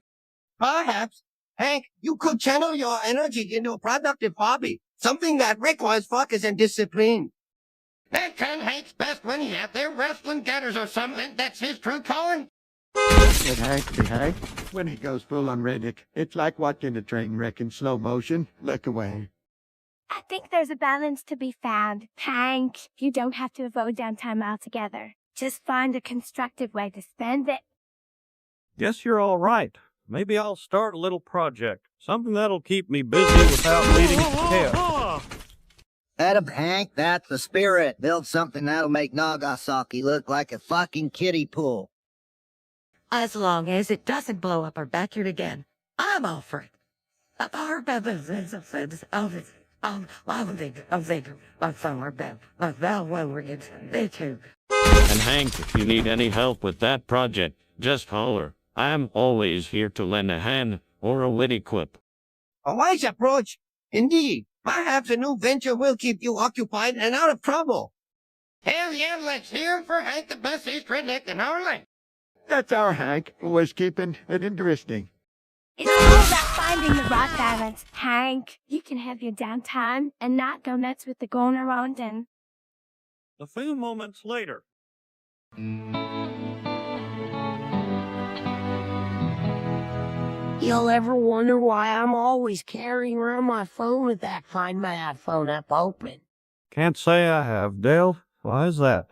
Perhaps, Hank, you could channel your energy into a productive hobby. Something that requires focus and discipline. That kind Hank's best when he's out there wrestling gutters or something. That's his true calling. But Hank be Hank. When he goes full on Riddick, it's like watching a train wreck in slow motion. Look away. I think there's a balance to be found. Hank, you don't have to avoid downtime altogether. Just find a constructive way to spend it. Guess you're all right. Maybe I'll start a little project. Something that'll keep me busy without leading to chaos. Adam, Hank, that's the spirit. Build something that'll make Nagasaki look like a fucking kiddie pool. As long as it doesn't blow up our backyard again, I'm all for it. And Hank, if you need any help with that project, just holler. I'm always here to lend a hand or a witty quip. A wise approach. Indeed, perhaps a new venture will keep you occupied and out of trouble. Hell yeah, let's hear for Hank, the best East redneck in ARLEN. That's our Hank, always keeping it interesting. It's all about finding the right balance. Hank, you can have your downtime and not go nuts with the going around and... A few moments later. You'll ever wonder why I'm always carrying around my phone with that Find My iPhone app open? Can't say I have, Dale. Why is that?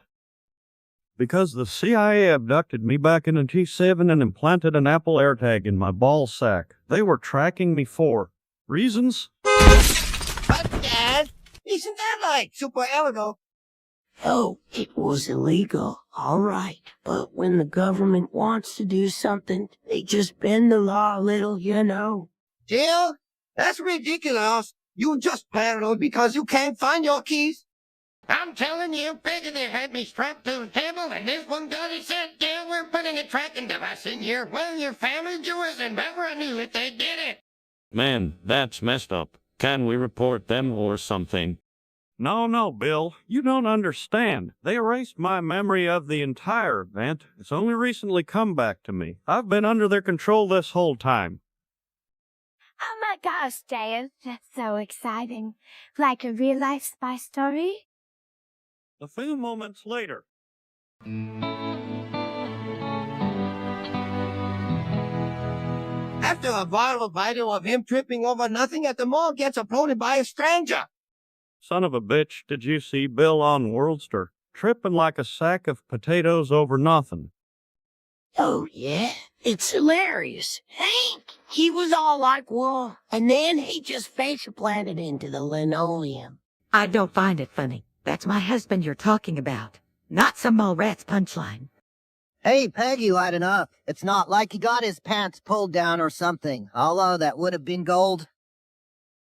Because the CIA abducted me back in a G7 and implanted an Apple AirTag in my ball sack. They were tracking me for reasons? But Dad, isn't that like super illegal? Oh, it was illegal, all right. But when the government wants to do something, they just bend the law a little, you know. Jill, that's ridiculous. You just paranoid because you can't find your keys. I'm telling you, Peggy there had me strapped to a table, and this one got it said, yeah, we're putting a tracking device in here. Well, your family Jewish, and never knew it, they did it. Man, that's messed up. Can we report them or something? No, Bill. You don't understand. They erased my memory of the entire event. It's only recently come back to me. I've been under their control this whole time. Oh my gosh, Dave, that's so exciting. Like a real-life spy story? A few moments later. After a viral video of him tripping over nothing at the mall gets uploaded by a stranger. Son of a bitch, did you see Bill on Worldster? Tripping like a sack of potatoes over nothing. Oh, yeah? It's hilarious. Hank, he was all like, whoa, and then he just face planted into the linoleum. I don't find it funny. That's my husband you're talking about. not some Mallrats punchline. Hey, Peggy, lighten up. It's not like he got his pants pulled down or something, although that would have been gold.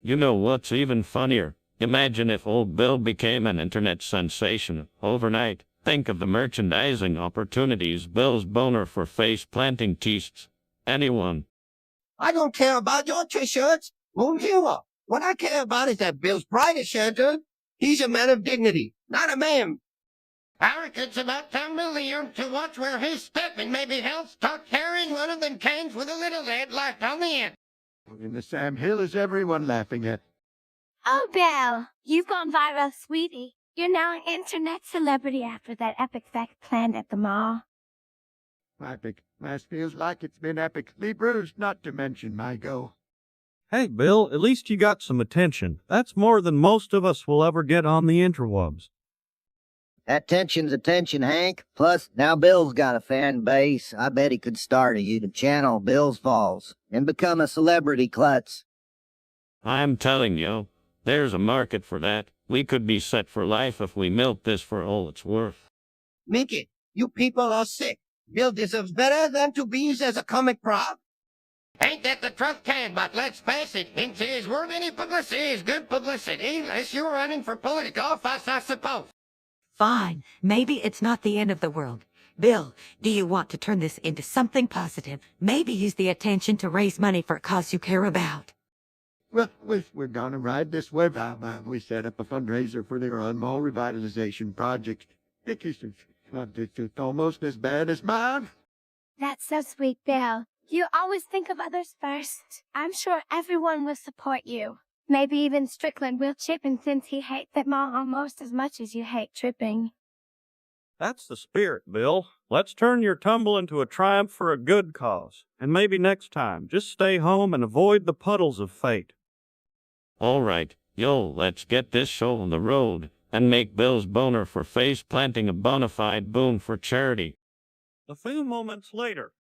You know what's even funnier? Imagine if old Bill became an internet sensation overnight. Think of the merchandising opportunities Bill's boner for face-planting teases. Anyone. I don't care about your t-shirts. Won't you? What I care about is that Bill's pride is shattered. He's a man of dignity, not a man. I reckon it's about time to learn to watch where he's stepping. Maybe he'll start carrying one of them cans with a little red light on the end. In the Sam Hill is everyone laughing at. Oh, Bill, you've gone viral, sweetie. You're now an internet celebrity after that epic fact planned at the mall. Epic. Mass feels like it's been epically bruised, not to mention my go. Hey, Bill, at least you got some attention. That's more than most of us will ever get on the interwebs. Attention's attention, Hank. Plus, now Bill's got a fan base. I bet he could start a YouTube channel, Bill's Falls, and become a celebrity klutz. I'm telling you, there's a market for that. We could be set for life if we milk this for all it's worth. Mickey, you people are sick. Bill deserves better than to be used as a comic prop. Ain't that the truth, Ken? But let's face it, ain't his word any publicity is good publicity, unless you're running for political office, I suppose. Fine, maybe it's not the end of the world. Bill, do you want to turn this into something positive? Maybe use the attention to raise money for a cause you care about. Well, we're gonna ride this web out. We set up a fundraiser for the ARLEN Mall revitalization project. It's almost as bad as mine. That's so sweet, Bill. You always think of others first. I'm sure everyone will support you. Maybe even Strickland will chip in since he hates that mall almost as much as you hate tripping. That's the spirit, Bill. Let's turn your tumble into a triumph for a good cause. And maybe next time, just stay home and avoid the puddles of fate. All right, let's get this show on the road and make Bill's boner for face planting a bona fide boon for charity. A few moments later.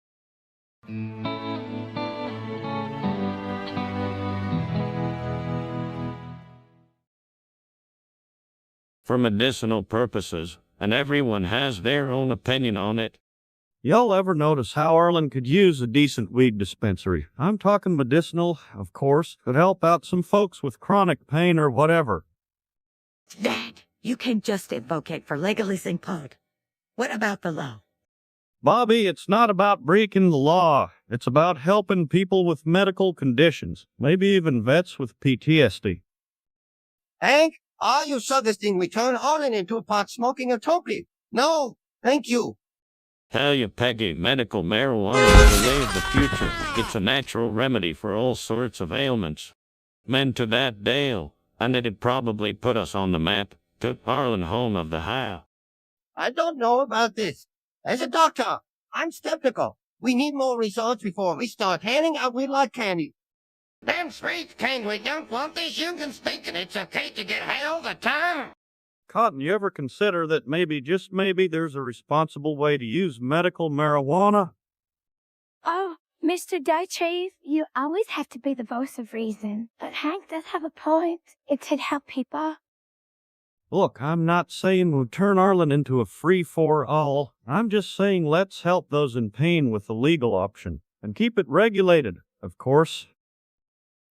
For medicinal purposes, and everyone has their own opinion on it. Y'all ever notice how ARLEN could use a decent weed dispensary? I'm talking medicinal, of course, could help out some folks with chronic pain or whatever. Dad, you can't just advocate for legalizing pot. What about the law? Bobby, it's not about breaking the law. It's about helping people with medical conditions, maybe even vets with PTSD. Hank, are you suggesting we turn ARLEN into a pot-smoking utopia? No, thank you. Tell you, Peggy, medical marijuana is the way of the future. It's a natural remedy for all sorts of ailments. Men to that Dale, and it'd probably put us on the map, to ARLEN, home of the high. I don't know about this. As a doctor, I'm skeptical. We need more results before we start handing out weed like candy. Damn straight, Ken, we don't want this. You can speak and it's okay to get high all the time. Cotton, you ever consider that maybe, just maybe, there's a responsible way to use medical marijuana? Oh, Mr. Dietrich, you always have to be the voice of reason. But Hank does have a point. It could help people. Look, I'm not saying we'll turn ARLEN into a free-for-all. I'm just saying let's help those in pain with the legal option. And keep it regulated, of course.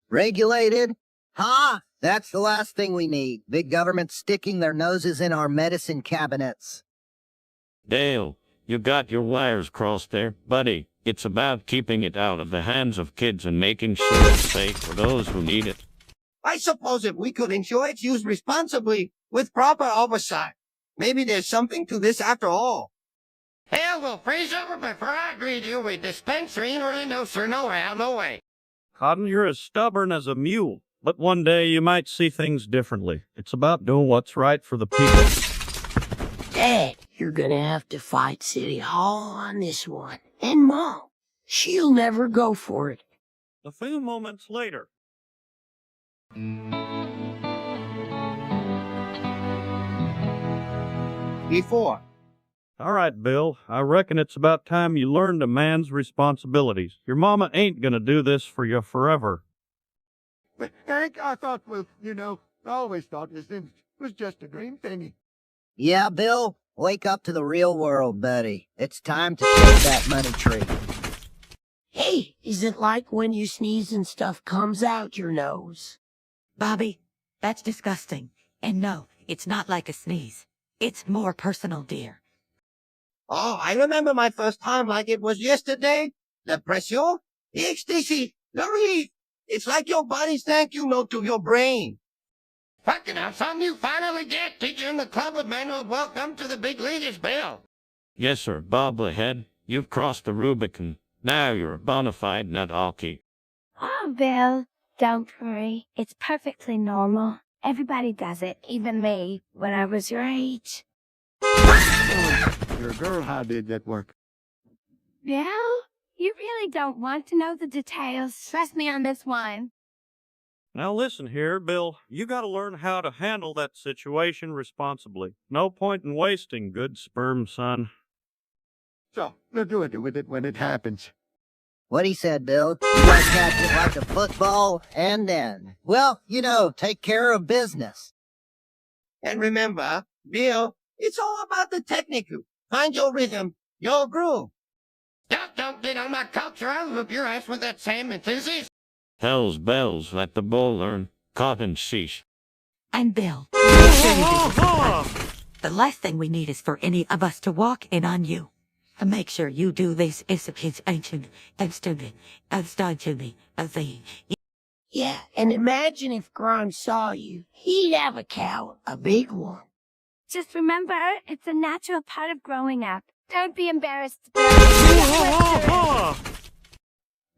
Regulated? Huh? That's the last thing we need. Big government sticking their noses in our medicine cabinets. Dale, you got your wires crossed there, buddy. It's about keeping it out of the hands of kids and making sure it's safe for those who need it. I suppose if we could ensure it's used responsibly, with proper oversight, maybe there's something to this after all. Hell will freeze over before I agree to you with dispensary or no sir, no how, no way. Cotton, you're as stubborn as a mule. But one day you might see things differently. It's about doing what's right for the people. Dad, you're gonna have to fight City Hall on this one. And Mom, she'll never go for it. A few moments later. Before. All right, Bill. I reckon it's about time you learned a man's responsibilities. Your mama ain't gonna do this for you forever. But Hank, I thought, well, I always thought this was just a dream thingy. Yeah, Bill, Wake up to the real world, buddy. It's time to shake that money tree. Hey, is it like when you sneeze and stuff comes out your nose? Bobby, that's disgusting. And no, it's not like a sneeze. It's more personal, dear. Oh, I remember my first time like it was yesterday. The pressure, the ecstasy, the relief. It's like your body's thank you note to your brain. Fucking hell, son, you finally get teacher in the club with manual welcome to the big leaders, Bill. Yes, sir, bobblehead. You've crossed the Rubicon. Now you're a bona fide nut-alky. Oh, Bill, don't worry. It's perfectly normal. Everybody does it, even me, when I was your age. You're a girl. How did that work? Bill, you really don't want to know the details. Trust me on this one. Now listen here, Bill. You gotta learn how to handle that situation responsibly. No point in wasting good sperm, son. So, we'll do it with it when it happens. What he said, Bill. You guys catch it like a football, and then, well, take care of business. And remember, Bill, it's all about the technical. Find your rhythm, your groove. Just don't get on my culture. I'll whoop your ass with that same enthusiasm. Hell's bells, let the bull learn. Cotton sheesh. And Bill, make sure you do this in private. The last thing we need is for any of us to walk in on you. And make sure you do this is his ancient and stupid of the. Yeah, and imagine if Grimes saw you. He'd have a cow, a big one. Just remember, it's a natural part of growing up. Don't be embarrassed, Bill.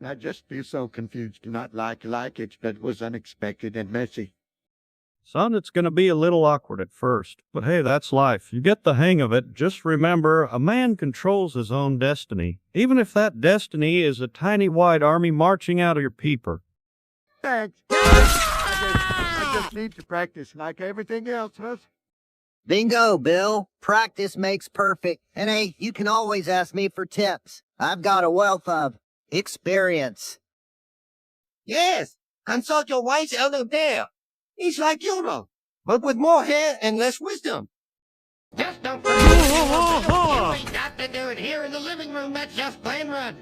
I just feel so confused. Not like it, but was unexpected and messy. Son, it's gonna be a little awkward at first, but hey, that's life. You get the hang of it. Just remember, a man controls his own destiny, even if that destiny is a tiny white army marching out of your peeper. Thanks. I just need to practice like everything else, huh? Bingo, Bill. Practice makes perfect. And hey, you can always ask me for tips. I've got a wealth of experience. Yes, consult your wise elder there. He's like Yoda, but with more hair and less wisdom. Just don't forget you ain't got to do it here in the living room. That's just plain run.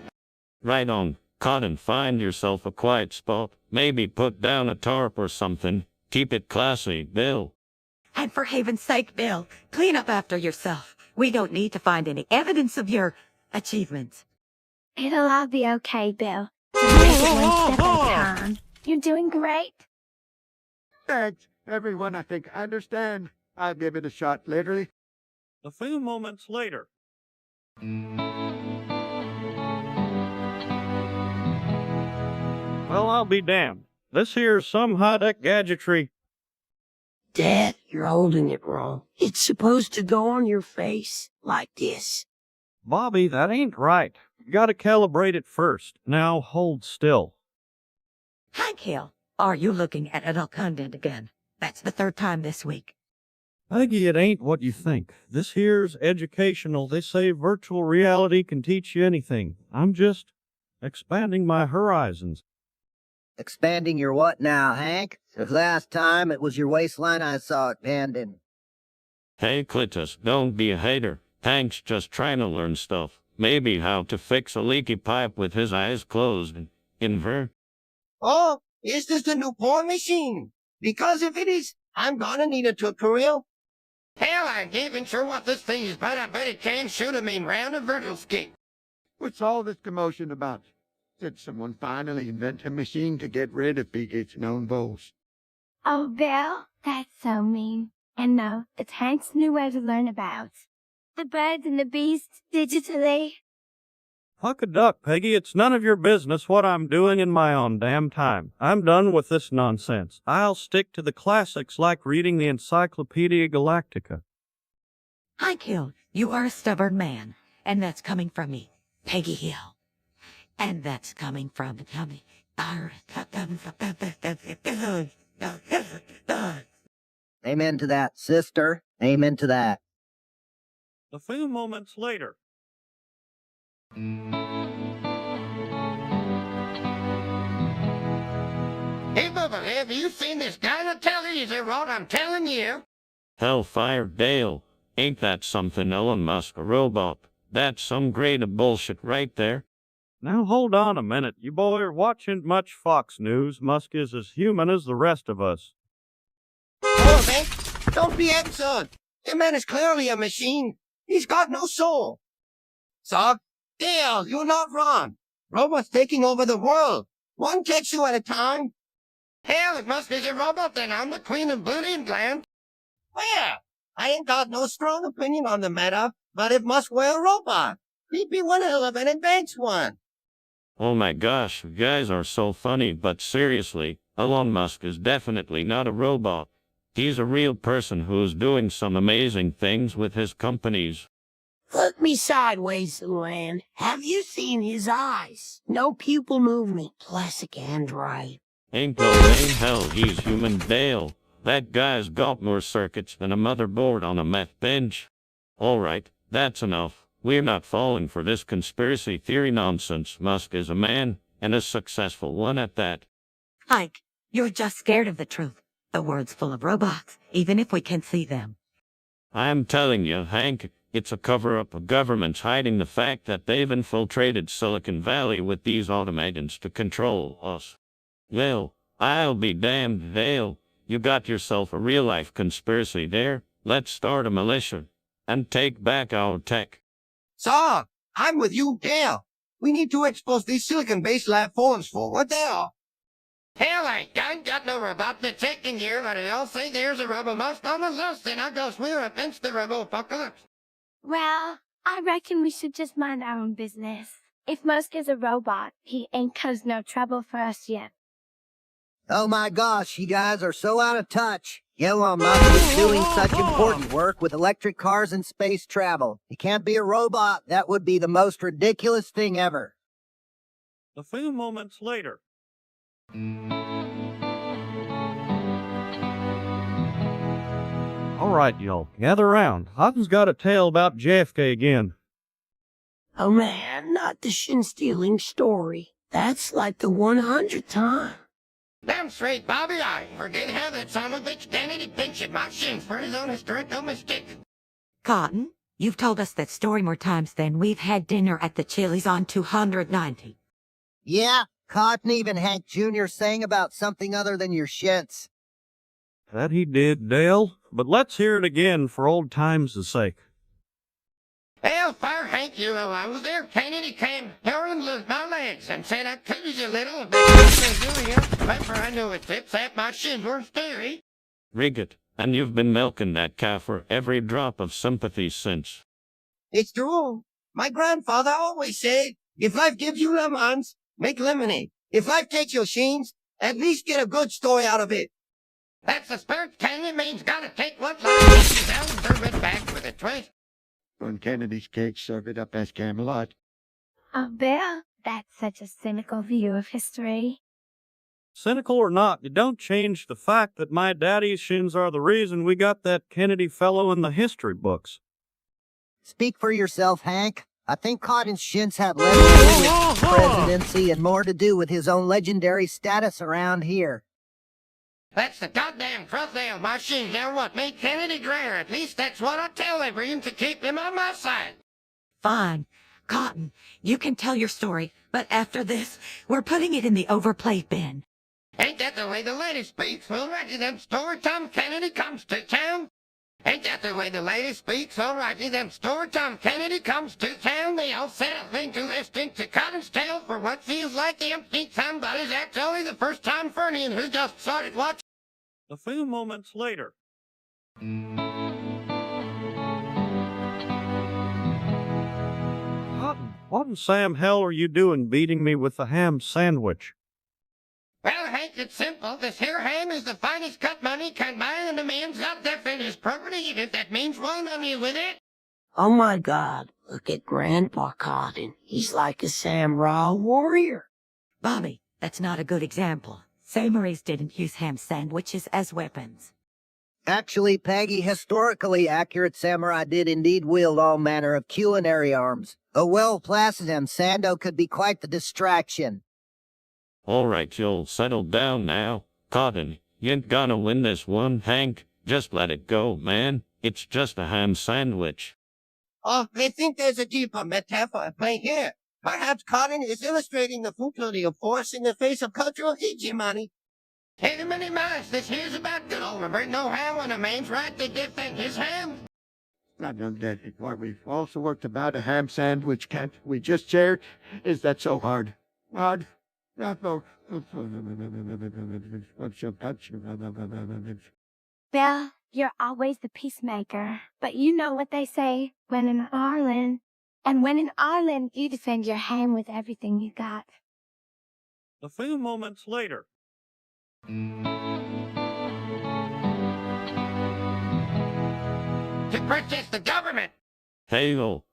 Right on. Cotton, find yourself a quiet spot. Maybe put down a tarp or something. Keep it classy, Bill. And for heaven's sake, Bill, clean up after yourself. We don't need to find any evidence of your achievements. It'll all be okay, Bill. Just take it one step at a time. You're doing great. Thanks, everyone. I think I understand. I'll give it a shot literally. A few moments later. Well, I'll be damned. This here's some high-tech gadgetry. Dad, you're holding it wrong. It's supposed to go on your face, like this. Bobby, that ain't right. You gotta calibrate it first. Now hold still. Hank Hill, are you looking at adult content again? That's the third time this week. Peggy, it ain't what you think. This here's educational. They say virtual reality can teach you anything. I'm just expanding my horizons. Expanding your what now, Hank? The last time it was your waistline I saw expanding. Hey, Clitus, don't be a hater. Hank's just trying to learn stuff. Maybe how to fix a leaky pipe with his eyes closed. Invert. Oh, is this the new porn machine? Because if it is, I'm gonna need a tutorial. Hell, I ain't even sure what this thing is, but I bet it can shoot a mean round of vertical skate. What's all this commotion about? Did someone finally invent a machine to get rid of Bigat's known woes? Oh, Bill, that's so mean. And no, it's Hank's new way to learn about the birds and the beasts digitally. Huck a duck, Peggy. It's none of your business what I'm doing in my own damn time. I'm done with this nonsense. I'll stick to the classics like reading the Encyclopedia Galactica. Hank Hill, you are a stubborn man. And that's coming from me, Peggy Hill. And that's coming from Tommy. Amen to that, sister. Amen to that. A few moments later. Hey, Bubba, have you seen this guy on the telly? Is it what I'm telling you? Hellfire Dale. Ain't that something, Elon Musk, a robot? That's some grade of bullshit right there. Now hold on a minute. You boy are watching much Fox News. Musk is as human as the rest of us. Oh, man, don't be absurd. The man is clearly a machine. He's got no soul. So, Dale, you're not wrong. Robots taking over the world. One tissue at a time. Hell, it must be a robot then. I'm the queen of Boolean land. Well, I ain't got no strong opinion on the matter, but it must wear a robot. He'd be one hell of an advanced one. Oh my gosh, you guys are so funny, but seriously, Elon Musk is definitely not a robot. He's a real person who's doing some amazing things with his companies. Look me sideways, Luann. Have you seen his eyes? No pupil movement. Classic android. Ain't no way in hell he's human, Dale. That guy's got more circuits than a motherboard on a meth bench. Alright, that's enough. We're not falling for this conspiracy theory nonsense. Musk is a man, and a successful one at that. Hank, you're just scared of the truth. The world's full of robots, even if we can see them. I'm telling you, Hank, it's a cover-up of governments hiding the fact that they've infiltrated Silicon Valley with these automatons to control us. Well, I'll be damned, Dale. You got yourself a real-life conspiracy there. Let's start a militia and take back our tech. So, I'm with you, Dale. We need to expose these silicon-based lab forms for what they are. Hell, I ain't got no robot detecting here, but I all say there's a robo Musk on the loose, and I guess we're against the robo-apocalypse. Well, I reckon we should just mind our own business. If Musk is a robot, he ain't caused no trouble for us yet. Oh my gosh, you guys are so out of touch. Elon Musk is doing such important work with electric cars and space travel. He can't be a robot. That would be the most ridiculous thing ever. A few moments later. All right, y'all, gather around. Hawkins got a tale about JFK again. Oh man, not the shin-stealing story. That's like the 100th time. Damn straight, Bobby, I forget how that son of a bitch Kennedy pictured my shins for his own historical mistake. Cotton, you've told us that story more times than we've had dinner at the Chili's on 290. Yeah, Cotton even Hank Jr. sang about something other than your shits. That he did, Dale. But let's hear it again for old times' sake. Hellfire, Hank, you know, I was there. Kennedy came, Aaron loosed my legs and said I could use a little bit of doing it. Before I knew it, tips at my shins were steady. Rigged, and you've been milking that calf for every drop of sympathy since. It's true. My grandfather always said, if life gives you lemons, make lemonade. If life takes your shins, at least get a good story out of it. That's the spirit. Kennedy means gotta take what life gives you out and serve it back with a twist. On Kennedy's cake, serve it up as Camelot. Oh, Bill, that's such a cynical view of history. Cynical or not, it don't change the fact that my daddy's shins are the reason we got that Kennedy fellow in the history books. Speak for yourself, Hank. I think Cotton's shins have less to do with presidency and more to do with his own legendary status around here. That's the goddamn truth, Dale. My shins are what made Kennedy greater. At least that's what I tell everyone to keep him on my side. Fine. Cotton, you can tell your story, but after this, we're putting it in the overplayed bin. Ain't that the way the lady speaks? Alrighty then, story time Kennedy comes to town. Ain't that the way the lady speaks? Alrighty then, story time Kennedy comes to town. They all settle into listening to Cotton's tale for what feels like the umpteenth time, but is actually the first time for anyone who just started watching. A few moments later. Cotton, what in Sam hell are you doing beating me with the ham sandwich? Well, Hank, it's simple. This here ham is the finest cut money can buy, and the man's got to finish property, and if that means one money with it. Oh my God, look at Grandpa Cotton. He's like a samurai warrior. Bobby, that's not a good example. Samurais didn't use ham sandwiches as weapons. Actually, Peggy, historically accurate samurai did indeed wield all manner of culinary arms. A well-placed sando could be quite the distraction. Alright, you'll settle down now. Cotton, you ain't gonna win this one, Hank. Just let it go, man. It's just a ham sandwich. Oh, they think there's a deeper metaphor at play here. Perhaps Cotton is illustrating the futility of force in the face of cultural hegemony. Hey, many miles, this here's about good old Robert. No ham when a man's right to defend his ham. Not done that before. We've also worked about a ham sandwich, can't we just shared? Is that so hard? Hard? Not no. Bill, you're always the peacemaker. But you know what they say, when in Arlen. And when in Arlen, you defend your ham with everything you got. A few moments later. To protest the government. Hey-o,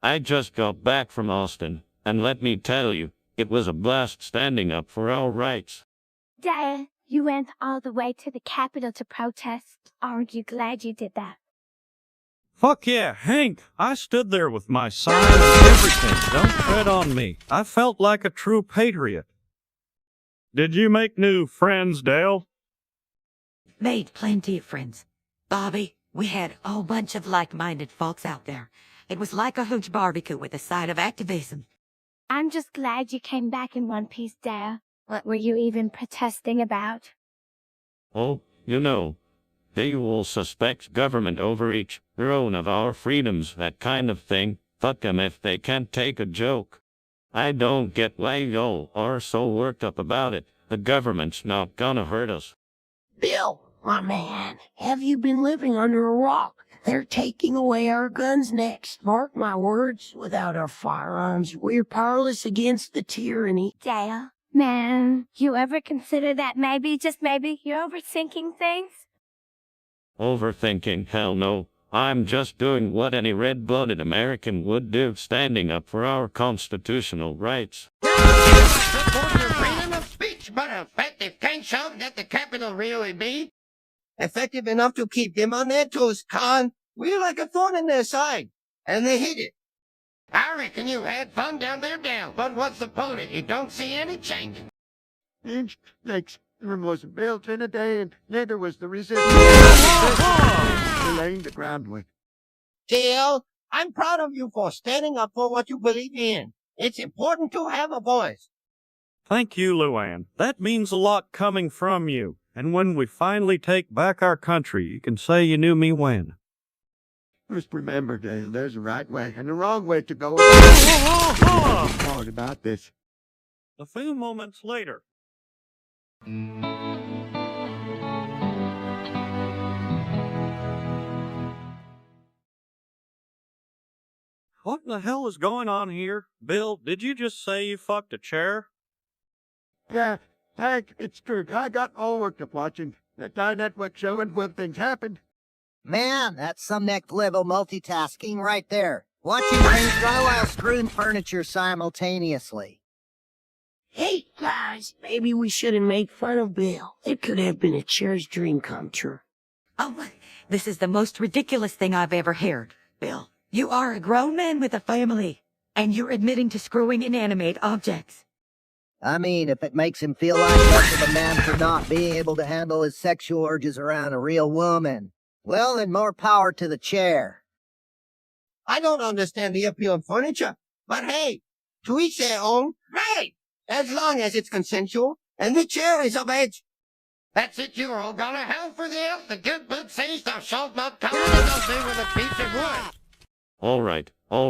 I just got back from Austin, and let me tell you, it was a blast standing up for our rights. Dad, you went all the way to the Capitol to protest. Aren't you glad you did that? Fuck yeah, Hank! I stood there with my sign and everything. Don't tread on me. I felt like a true patriot. Did you make new friends, Dale? Made plenty of friends. Bobby, we had a whole bunch of like-minded folks out there. It was like a huge barbecue with a side of activism. I'm just glad you came back in one piece, Dale. What were you even protesting about? Oh, you know, they all suspect government overreach, ruin of our freedoms, that kind of thing. Fuck 'em if they can't take a joke. I don't get why y'all are so worked up about it. The government's not gonna hurt us. Bill, my man, have you been living under a rock? They're taking away our guns next. Mark my words, without our firearms, we're powerless against the tyranny. Dale, man, you ever consider that maybe, just maybe, you're overthinking things? Overthinking? Hell no. I'm just doing what any red-blooded American would do, standing up for our constitutional rights. Support your freedom of speech, but effective can't show that the Capitol really be. Effective enough to keep them on their toes, Con. We're like a thorn in their side, and they hate it. I reckon you had fun down there, Dale, but what's the point? You don't see any change. Inch lakes wasn't built in a day, and neither was the resistance. We're laying the groundwork. Dale, I'm proud of you for standing up for what you believe in. It's important to have a voice. Thank you, Luann. That means a lot coming from you. And when we finally take back our country, you can say you knew me when. Just remember, Dale, there's a right way and a wrong way to go. Hard about this. A few moments later. What the hell is going on here? Bill, did you just say you fucked a chair? Yeah, Hank, it's true. I got all worked up watching that network show and when things happened. Man, that's some next-level multitasking right there. Watching paint dry while screwing furniture simultaneously. Hey, guys, maybe we shouldn't make fun of Bill. It could have been a chair's dream come true. Oh, this is the most ridiculous thing I've ever heard, Bill. You are a grown man with a family, and you're admitting to screwing inanimate objects. I mean, if it makes him feel like less of a man for not being able to handle his sexual urges around a real woman, well, then more power to the chair. I don't understand the appeal of furniture, but hey, to each their own, right? As long as it's consensual, and the chair is of age. That's it, you're all gonna hell for the elf. The good book says thou shalt not come and thou say with a piece of wood. All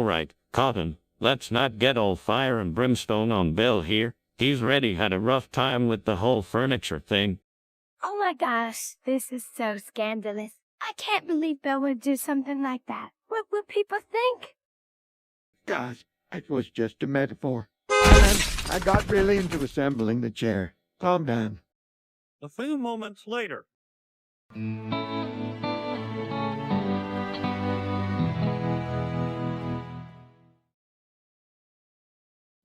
right, Cotton, let's not get all fire and brimstone on Bill here. He's already had a rough time with the whole furniture thing. Oh my gosh, this is so scandalous. I can't believe Bill would do something like that. What would people think? Gosh, it was just a metaphor. I got really into assembling the chair. Calm down. A few moments later.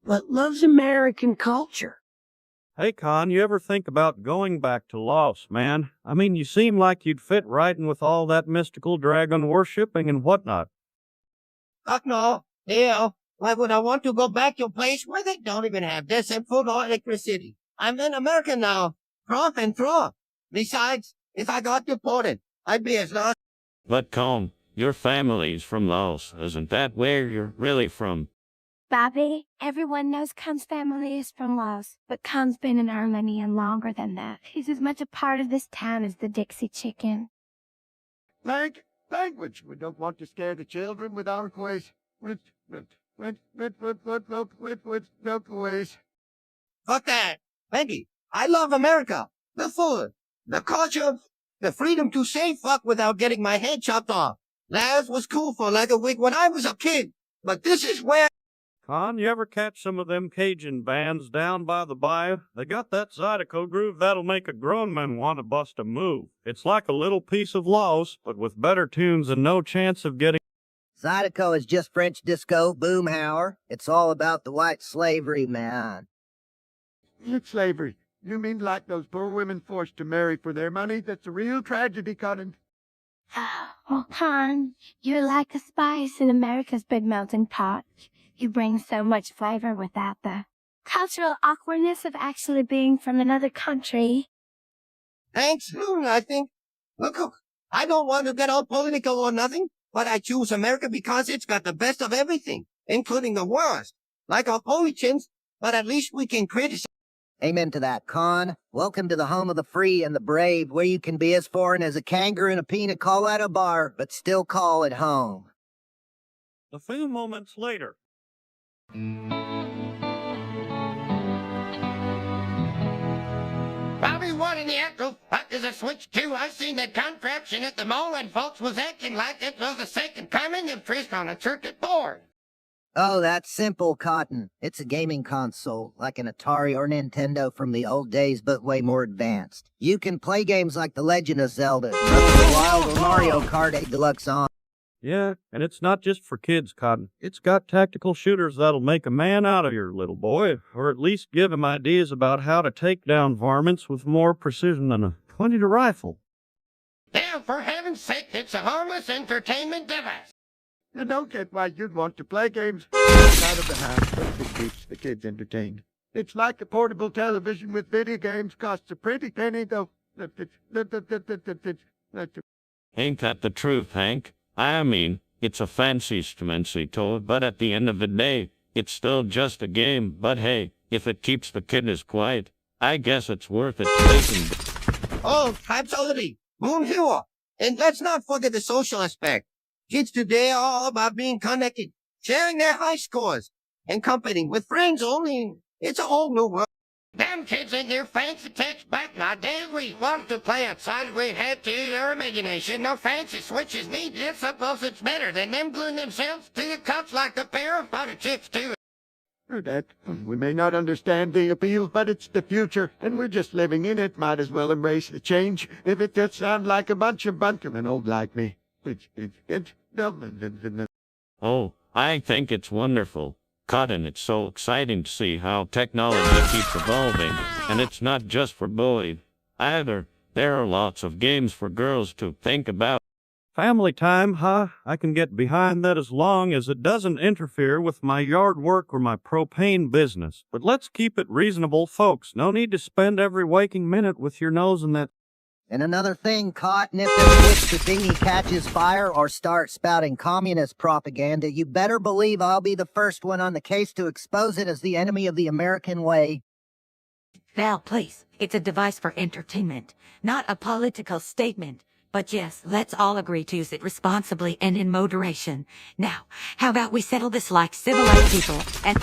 But loves American culture. Hey, Con, you ever think about going back to Laos, man? I mean, you seem like you'd fit right in with all that mystical dragon worshipping and whatnot. Fuck no. Dale, why would I want to go back to a place where they don't even have decent food or electricity? I'm an American now, through and through. Besides, if I got deported, I'd be as lost But Con, your family's from Laos, isn't that where you're really from? Bobby, everyone knows Khan's family is from Laos, but Khan's been in Armenia longer than that. He's as much a part of this town as the Dixie chicken. Language. We don't want to scare the children with our ways. With ways. Fuck that. Peggy, I love America. The food, the culture, the freedom to say fuck without getting my head chopped off. That was cool for like a week when I was a kid. But this is where... Con, you ever catch some of them Cajun bands down by the bayou? They got that Zydeco groove that'll make a grown man want to bust a move. It's like a little piece of Laos, but with better tunes and no chance of getting... Zydeco is just French disco, boomhauer. It's all about the white slavery, man. It's slavery. You mean like those poor women forced to marry for their money? That's a real tragedy, Cotton. Oh, Khan, you're like a spice in America's big melting pot. You bring so much flavor without the cultural awkwardness of actually being from another country. Thanks, I think. Look, I don't want to get all political or nothing, but I choose America because it's got the best of everything, including the worst. Like our politicians, but at least we can criticize. Amen to that, Con. Welcome to the home of the free and the brave, where you can be as foreign as a kangaroo in a pina colada bar, but still call it home. A few moments later. Bobby, what in the actual fuck is a switch to? I seen that contraption at the mall and folks was acting like it was the second coming of Christ on a circuit board. Oh, that's simple, Cotton. It's a gaming console, like an Atari or Nintendo from the old days, but way more advanced. You can play games like The Legend of Zelda, Breath of the Wild, or Mario Kart 8 Deluxe on. Yeah, and it's not just for kids, Cotton. It's got tactical shooters that'll make a man out of your little boy, or at least give him ideas about how to take down varmints with more precision than a .20 rifle. Yeah, for heaven's sake, it's a harmless entertainment device. You don't get why you'd want to play games out of the house, but it keeps the kids entertained. It's like a portable television with video games costs a pretty penny, though. Ain't that the truth, Hank? I mean, it's a fancy schmancy toy, but at the end of the day, it's still just a game. But hey, if it keeps the kiddies quiet, I guess it's worth it taking. Oh, absolutely. Boom here. And let's not forget the social aspect. Kids today are all about being connected, sharing their high scores, and competing with friends only. It's a whole new world. Them kids in their fancy text back nowadays, we want to play outside, we had to use our imagination. No fancy switches needed. Suppose it's better than them gluing themselves to the cups like a pair of butter chips too. That we may not understand the appeal, but it's the future, and we're just living in it. Might as well embrace the change, if it just sounds like a bunch of bunkermen old like me. Oh, I think it's wonderful. Cotton, it's so exciting to see how technology keeps evolving, and it's not just for boys either. There are lots of games for girls to think about. Family time, huh? I can get behind that as long as it doesn't interfere with my yard work or my propane business. But let's keep it reasonable, folks. No need to spend every waking minute with your nose in that. And another thing, Cotton, if the thingy catches fire or starts spouting communist propaganda, you better believe I'll be the first one on the case to expose it as the enemy of the American way. Val, please. It's a device for entertainment, not a political statement. But yes, let's all agree to use it responsibly and in moderation. Now, how about we settle this like civilized people and...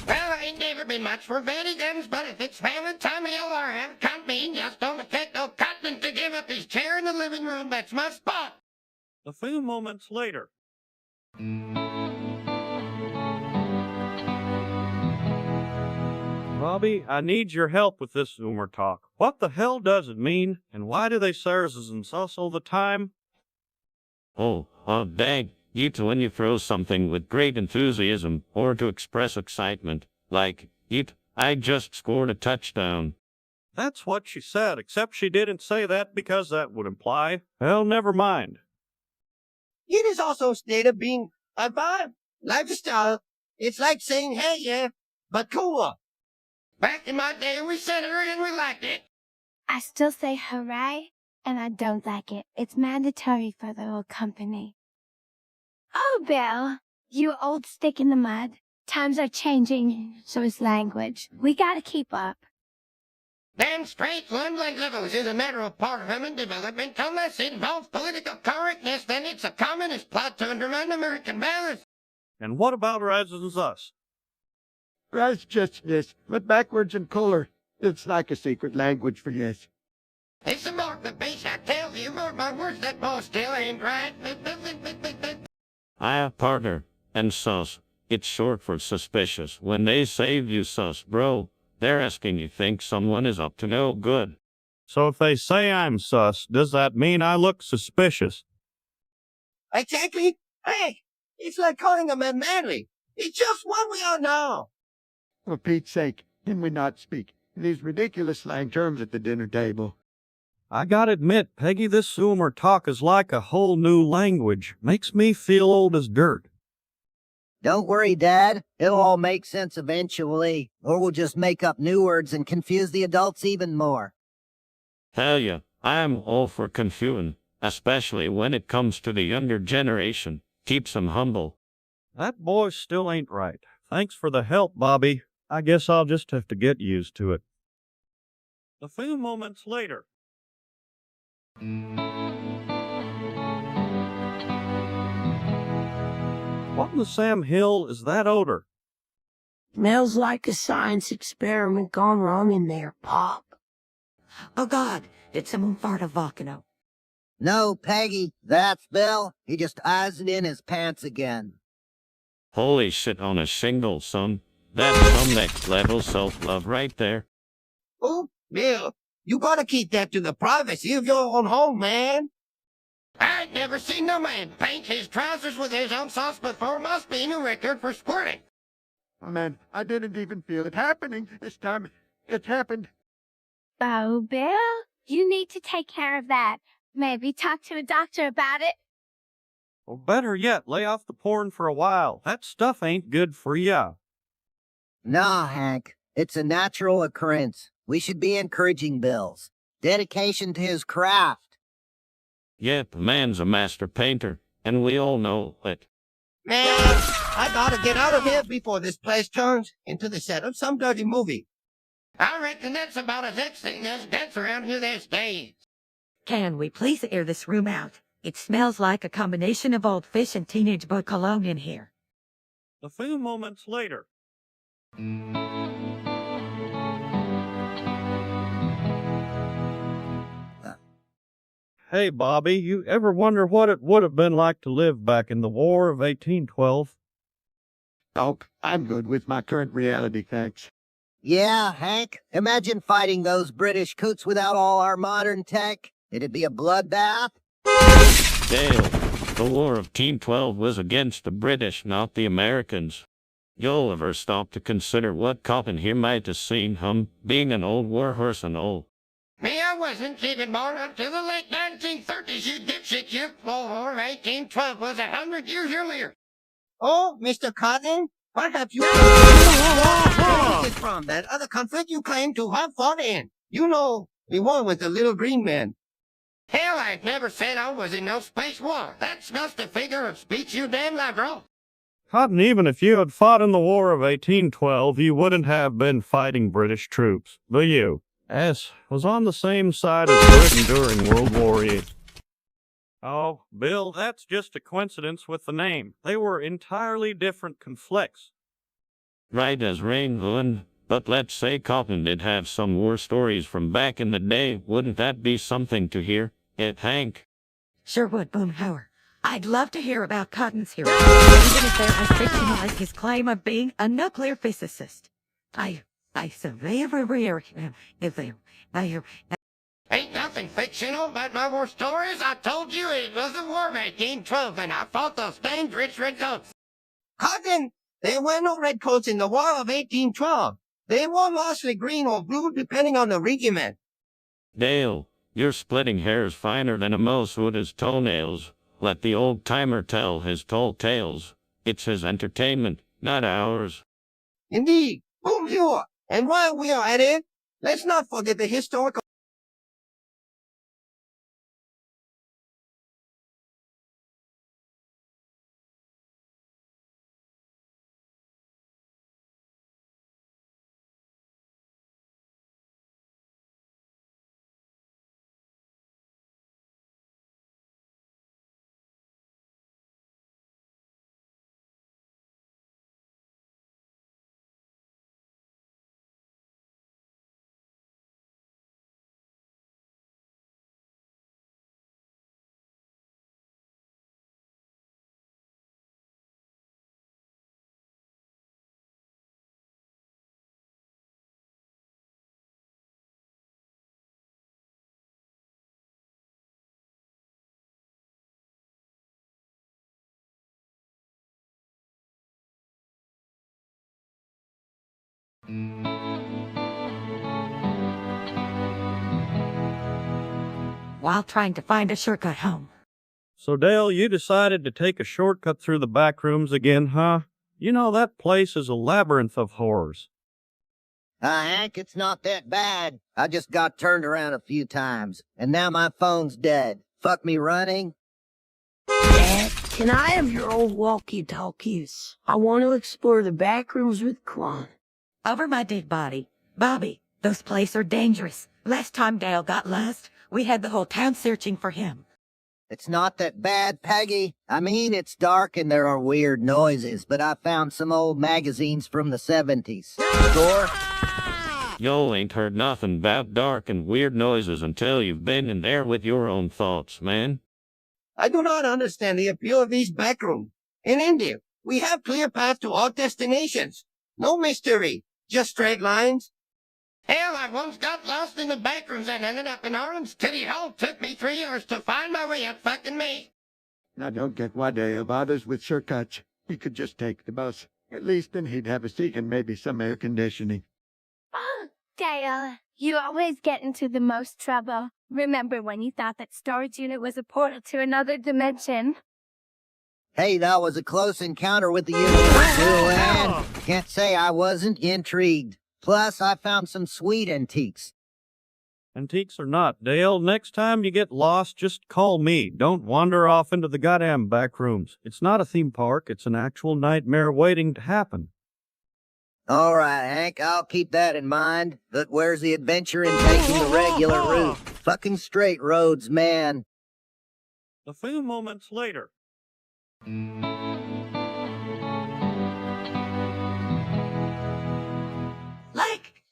Well, I ain't never been much for Betty guns, but if it's family time, hell, or have company, just don't expect no Cotton to give up his chair in the living room. That's my spot. A few moments later. Bobby, I need your help with this Zoomer talk. What the hell does it mean, and why do they say us and sus all the time? Oh, dang. You two, when you throw something with great enthusiasm, or to express excitement, like, I just scored a touchdown. That's what she said, except she didn't say that because that would imply... Well, never mind. It is also a state of being a vibe, lifestyle. It's like saying, hey, yeah, but cooler. Back in my day, we said it and we liked it. I still say hooray. and I don't like it. It's mandatory for the whole company. Oh, Bill, you old stick in the mud. Times are changing, so is language. We gotta keep up. Then straight language levels is a matter of part of human development. Unless it involves political correctness, then it's a communist plot to undermine American values. And what about Residence Us? Righteousness, but backwards and color. It's like a secret language for yes. It's a mark the beast, I tell you, mark my words, that ball still ain't right. Partner, and sus. It's short for suspicious. When they say you sus, bro, they're asking you think someone is up to no good. So if they say I'm sus, does that mean I look suspicious? Exactly. Hey, it's like calling a man manly. It's just what we all know. For Pete's sake, can we not speak these ridiculous slang terms at the dinner table? I gotta admit, Peggy, this Zoomer talk is like a whole new language. Makes me feel old as dirt. Don't worry, Dad. It'll all make sense eventually, or we'll just make up new words and confuse the adults even more. Hell yeah, I'm all for confusion, especially when it comes to the younger generation. Keeps them humble. That boy still ain't right. Thanks for the help, Bobby. I guess I'll just have to get used to it. A few moments later. What in the Sam Hill is that odor? Smells like a science experiment gone wrong in there, Pop. Oh God, did someone fart a volcano? No, Peggy, that's Bill. He just eyes it in his pants again. Holy shit on a shingle, son. That's some next level self-love right there. Oh, Bill, you gotta keep that to the privacy of your own home, man. I ain't never seen no man paint his trousers with his own sauce before. Must be a new record for squirting. Oh man, I didn't even feel it happening this time. It happened. Oh, Bill, you need to take care of that. Maybe talk to a doctor about it. Or better yet, lay off the porn for a while. That stuff ain't good for ya. Nah, Hank. It's a natural occurrence. We should be encouraging Bill's dedication to his craft. Yep, man's a master painter, and we all know it. Man, I gotta get out of here before this place turns into the set of some dirty movie. I reckon that's about as interesting as deaths around here these days. Can we please air this room out? It smells like a combination of old fish and teenage boy cologne in here. A few moments later. Hey, Bobby, you ever wonder what it would have been like to live back in the War of 1812? Oh, I'm good with my current reality, thanks. Yeah, Hank. Imagine fighting those British coots without all our modern tech. It'd be a bloodbath. Dale, the War of 1812 was against the British, not the Americans. You'll ever stop to consider what Coppin here might have seen him, being an old war horse and all? Me, I wasn't even born until the late 1930s, you dipshit. You. The War of 1812 was 100 years earlier. Oh, Mr. Cotton, what have you from that other conflict you claim to have fought in? You know, the one with the little green man. Hell, I never said I was in no space war. That's just a figure of speech, you damn liberal. Cotton, even if you had fought in the War of 1812, you wouldn't have been fighting British troops. The U.S. was on the same side as Britain during World War VIII. Oh, Bill, that's just a coincidence with the name. They were entirely different conflicts. Right as rain, Lewin. But let's say Coppin did have some war stories from back in the day. Wouldn't that be something to hear? Hank? Sure would, Boomhauer. I'd love to hear about Cotton's heroes, even if they're as fictionalized his claim of being a nuclear physicist. I Ain't nothing fictional about my war stories. I told you it was the War of 1812, and I fought those dangerous redcoats. Cotton, there were no redcoats in the War of 1812. They were mostly green or blue, depending on the regiment. Dale, you're splitting hairs finer than a mouse would his toenails. Let the old-timer tell his tall tales. It's his entertainment, not ours. Indeed, Boomhauer. And while we are at it, let's not forget the historical While trying to find a shortcut home. So, Dale, you decided to take a shortcut through the back rooms again, huh? You know, that place is a labyrinth of horrors. Hank, it's not that bad. I just got turned around a few times, and now my phone's dead. Fuck me running. Dad, can I have your old walkie-talkies? I want to explore the back rooms with Klon. Over my dead body. Bobby, those places are dangerous. Last time Dale got lost, we had the whole town searching for him. It's not that bad, Peggy. I mean, it's dark and there are weird noises, but I found some old magazines from the 70s. Score? Yo ain't heard nothing about dark and weird noises until you've been in there with your own thoughts, man. I do not understand the appeal of these back rooms. In India, we have clear paths to all destinations. No mystery, just straight lines. Hell, I once got lost in the back rooms and ended up in Arlen's titty hole. Took me 3 years to find my way out, fucking me. I don't get why Dale bothers with shortcuts. He could just take the bus. At least then he'd have a seat and maybe some air conditioning. Oh, Dale, you always get into the most trouble. Remember when you thought that storage unit was a portal to another dimension? Hey, that was a close encounter with the universe, and can't say I wasn't intrigued. Plus, I found some sweet antiques. Antiques or not, Dale, next time you get lost, just call me. Don't wander off into the goddamn back rooms. It's not a theme park, it's an actual nightmare waiting to happen. All right, Hank, I'll keep that in mind. But where's the adventure in taking the regular route? Fucking straight roads, man. A few moments later. Lake!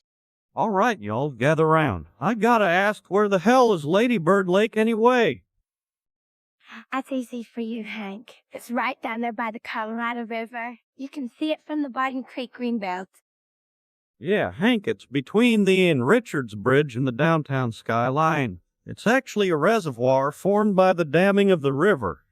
All right, y'all, gather round. I gotta ask, where the hell is Lady Bird Lake anyway? That's easy for you, Hank. It's right down there by the Colorado River. You can see it from the Barton Creek Greenbelt. Yeah, Hank, it's between the Ian Richards Bridge and the downtown skyline. It's actually a reservoir formed by the damming of the river.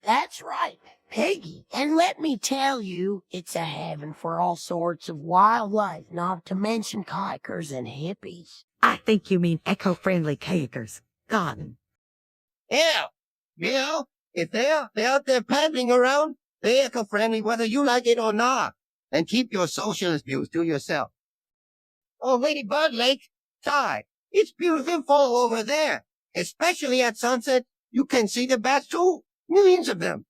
That's right, Peggy. And let me tell you, it's a heaven for all sorts of wildlife, not to mention hikers and hippies. I think you mean eco-friendly kayakers. God. Yeah, if they're out there paddling around, they're eco-friendly whether you like it or not. And keep your socialist views to yourself. Oh, Lady Bird Lake, Ty, it's beautiful over there. Especially at sunset, you can see the bats too. Millions of them.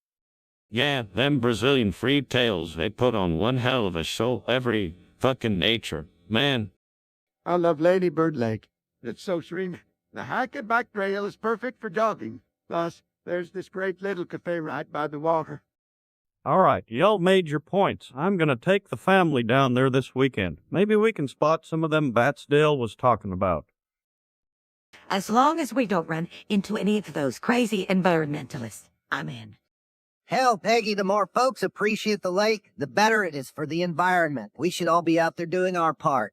Yeah, them Brazilian free tails, they put on one hell of a show every fucking nature, man. I love Lady Bird Lake. It's so serene. The hike and back trail is perfect for jogging. Plus, there's this great little cafe right by the water. All right, y'all made your points. I'm gonna take the family down there this weekend. Maybe we can spot some of them bats Dale was talking about. As long as we don't run into any of those crazy environmentalists, I'm in. Hell, Peggy, the more folks appreciate the lake, the better it is for the environment. We should all be out there doing our part.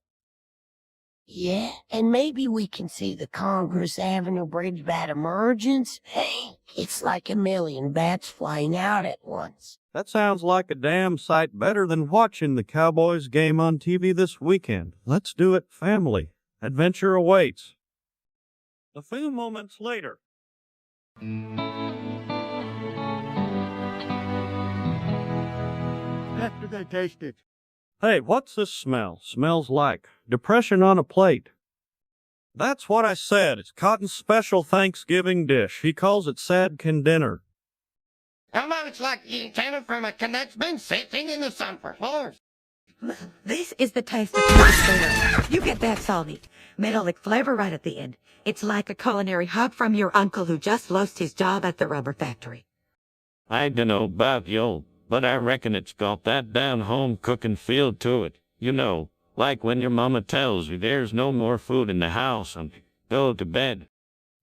Yeah, and maybe we can see the Congress Avenue Bridge bat emergence. Hey, it's like a million bats flying out at once. That sounds like a damn sight better than watching the Cowboys game on TV this weekend. Let's do it, family. Adventure awaits. A few moments later. After they taste it. Hey, what's this smell? Smells like depression on a plate. That's what I said. It's Cotton's special Thanksgiving dish. He calls it Sadkin dinner. Hello, it's like eating tenant from a Canucks been sitting in the sun for hours. This is the taste of Thanksgiving. You get that salty, metallic flavor right at the end. It's like a culinary hug from your uncle who just lost his job at the rubber factory. I dunno about yo, but I reckon it's got that down-home cooking feel to it. You know, like when your mama tells you there's no more food in the house and go to bed.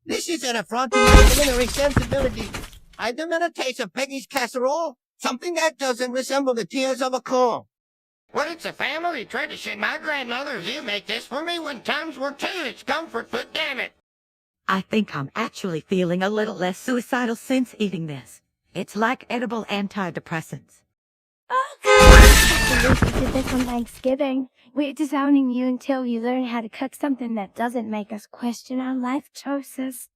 This is an affront to my culinary sensibility. I demand a taste of Peggy's casserole, something that doesn't resemble the tears of a corn. Well, it's a family tradition. My grandmother here make this for me when times were tough. It's comfort food, damn it. I think I'm actually feeling a little less suicidal since eating this. It's like edible antidepressants. I can't believe we did this on Thanksgiving. We're disowning you until you learn how to cook something that doesn't make us question our life choices.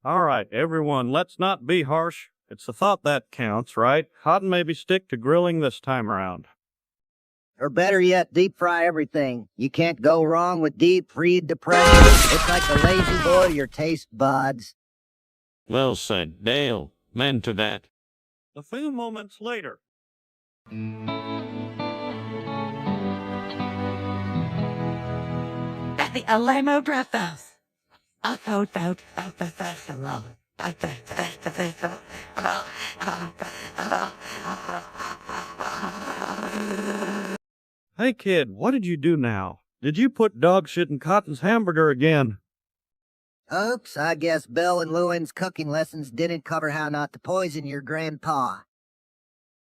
All right, everyone, let's not be harsh. It's the thought that counts, right? Hot and maybe stick to grilling this time around. Or better yet, deep fry everything. You can't go wrong with deep fried depression. It's like the lazy boy to your taste buds. Well said, Dale. Men to that. A few moments later. At the Alamo Draft House. Hey kid, what did you do now? Did you put dog shit in Cotton's hamburger again? Oops, I guess Bill and Lewin's cooking lessons didn't cover how not to poison your grandpa.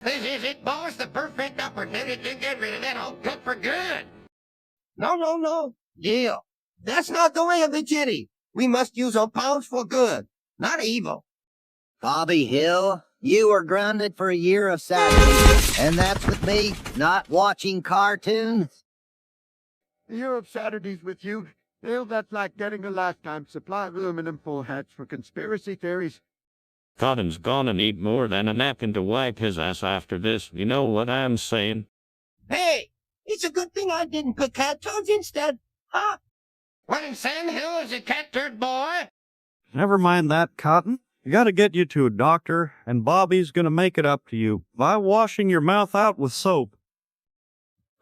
This is it, boss. The perfect opportunity to get rid of that old cook for good. No. Deal. That's not the way of the jitty. We must use our powers for good, not evil. Bobby Hill, you were grounded for a year of Saturdays, and that's with me not watching cartoons. Year of Saturdays with you. Hell, that's like getting a lifetime supply of aluminum foil hats for conspiracy theories. Cotton's gonna need more than a napkin to wipe his ass after this. You know what I'm saying? Hey, it's a good thing I didn't put cat turds instead. Huh? What in Sand Hill is a cat turd, boy? Never mind that, Cotton. You gotta get you to a doctor, and Bobby's gonna make it up to you by washing your mouth out with soap.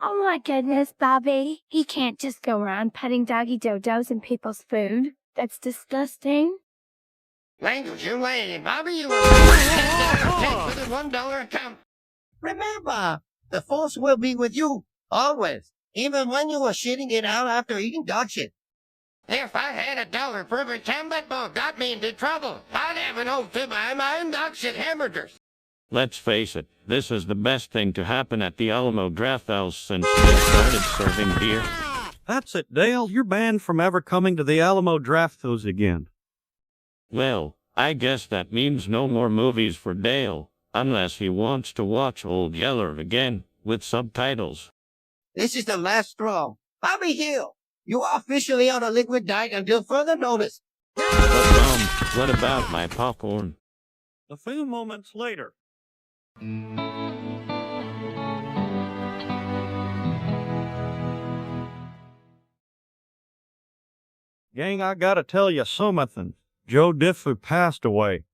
Oh my goodness, Bobby. You can't just go around putting doggy dodos in people's food. That's disgusting. Language, you lady. Bobby, you were $10 with a $1 account. Remember, the force will be with you, always, even when you are shitting it out after eating dog shit. If I had $1 for every time that ball got me into trouble, I'd have an oath to buy my own dog shit hamburgers. Let's face it, this is the best thing to happen at the Alamo Draft House since they started serving beer. That's it, Dale. You're banned from ever coming to the Alamo Draft House again. Well, I guess that means no more movies for Dale, unless he wants to watch Old Yeller again, with subtitles. This is the last straw. Bobby Hill, you are officially on a liquid diet until further notice. But what about my popcorn? A few moments later. Gang, I gotta tell you something. Joe Diffie passed away.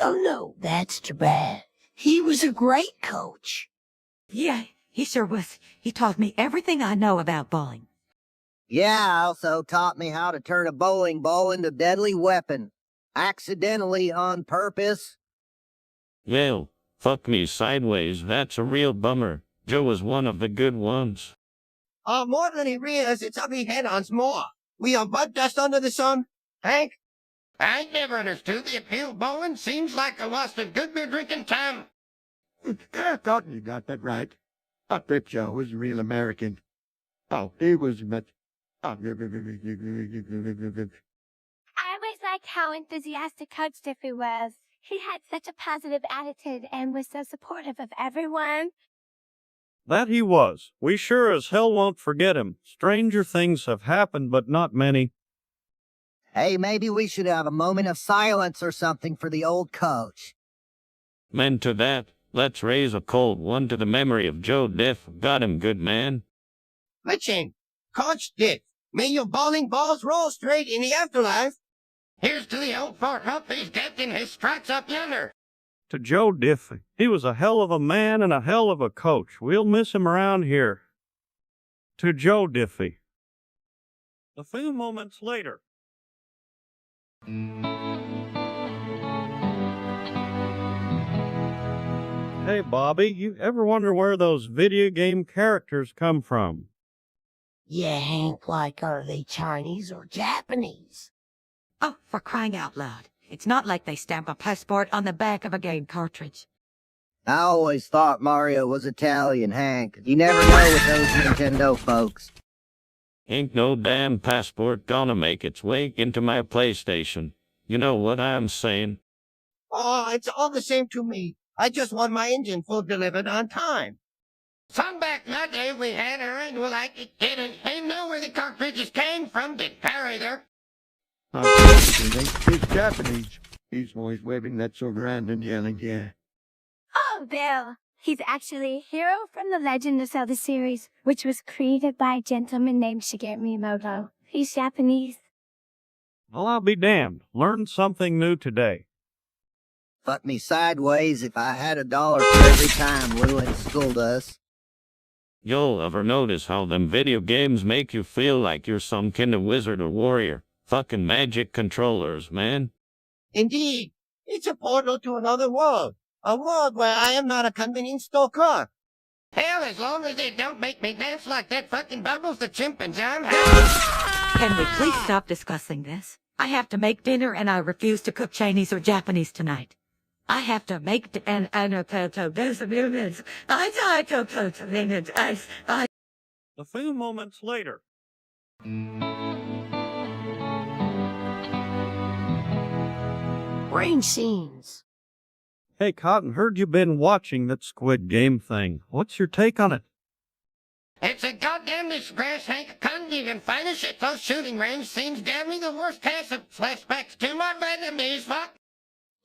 Oh no, that's too bad. He was a great coach. Yeah, he sure was. He taught me everything I know about bowling. Yeah, also taught me how to turn a bowling ball into a deadly weapon. Accidentally on purpose. Well, fuck me sideways, that's a real bummer. Joe was one of the good ones. More than he realizes, its ugly head-ons more. We are butt dust under the sun. Hank? I never understood the appeal of bowling. Seems like a lost of good beer drinking time. Cotton, you got that right. Hot Rip Joe was a real American. Oh, he was much... I always liked how enthusiastic Coach Diffie was. He had such a positive attitude and was so supportive of everyone. That he was. We sure as hell won't forget him. Stranger things have happened, but not many. Hey, maybe we should have a moment of silence or something for the old coach. Men to that, let's raise a cold one to the memory of Joe Diff. Got him, good man. Listen, Coach Dick, may your bowling balls roll straight in the afterlife. Here's to the old fort hope he's getting his stripes up yonder. To Joe Diffie. He was a hell of a man and a hell of a coach. We'll miss him around here. To Joe Diffie. A few moments later. Hey, Bobby, you ever wonder where those video game characters come from? Yeah, Hank, like, are they Chinese or Japanese? Oh, for crying out loud. It's not like they stamp a passport on the back of a game cartridge. I always thought Mario was Italian, Hank. You never know with those Nintendo folks. Ain't no damn passport gonna make its way into my PlayStation. You know what I'm saying? Oh, it's all the same to me. I just want my engine full delivered on time. Some back in the day we had her and we like it didn't even know where the cartridges came from, did Parody there? He's Japanese. He's always waving that sword around and yelling, yeah. Oh, Bill. He's actually a hero from the Legend of Zelda series, which was created by a gentleman named Shigeru Miyamoto. He's Japanese. Well, I'll be damned. Learned something new today. Fuck me sideways if I had $1 for every time Llewellyn schooled us. You'll ever notice how them video games make you feel like you're some kind of wizard or warrior? Fucking magic controllers, man. Indeed, it's a portal to another world. A world where I am not a convenience store clerk. Hell, as long as they don't make me dance like that fucking Bubbles the chimpanzee, I'm happy. Can we please stop discussing this? I have to make dinner and I refuse to cook Chinese or Japanese tonight. I have to make I A few moments later. Brain scenes. Hey, Cotton, heard you been watching that Squid Game thing. What's your take on it? It's a goddamn disgrace, Hank. I couldn't even finish it. Those shooting range scenes gave me the worst case of flashbacks to my Vietnamese fuck.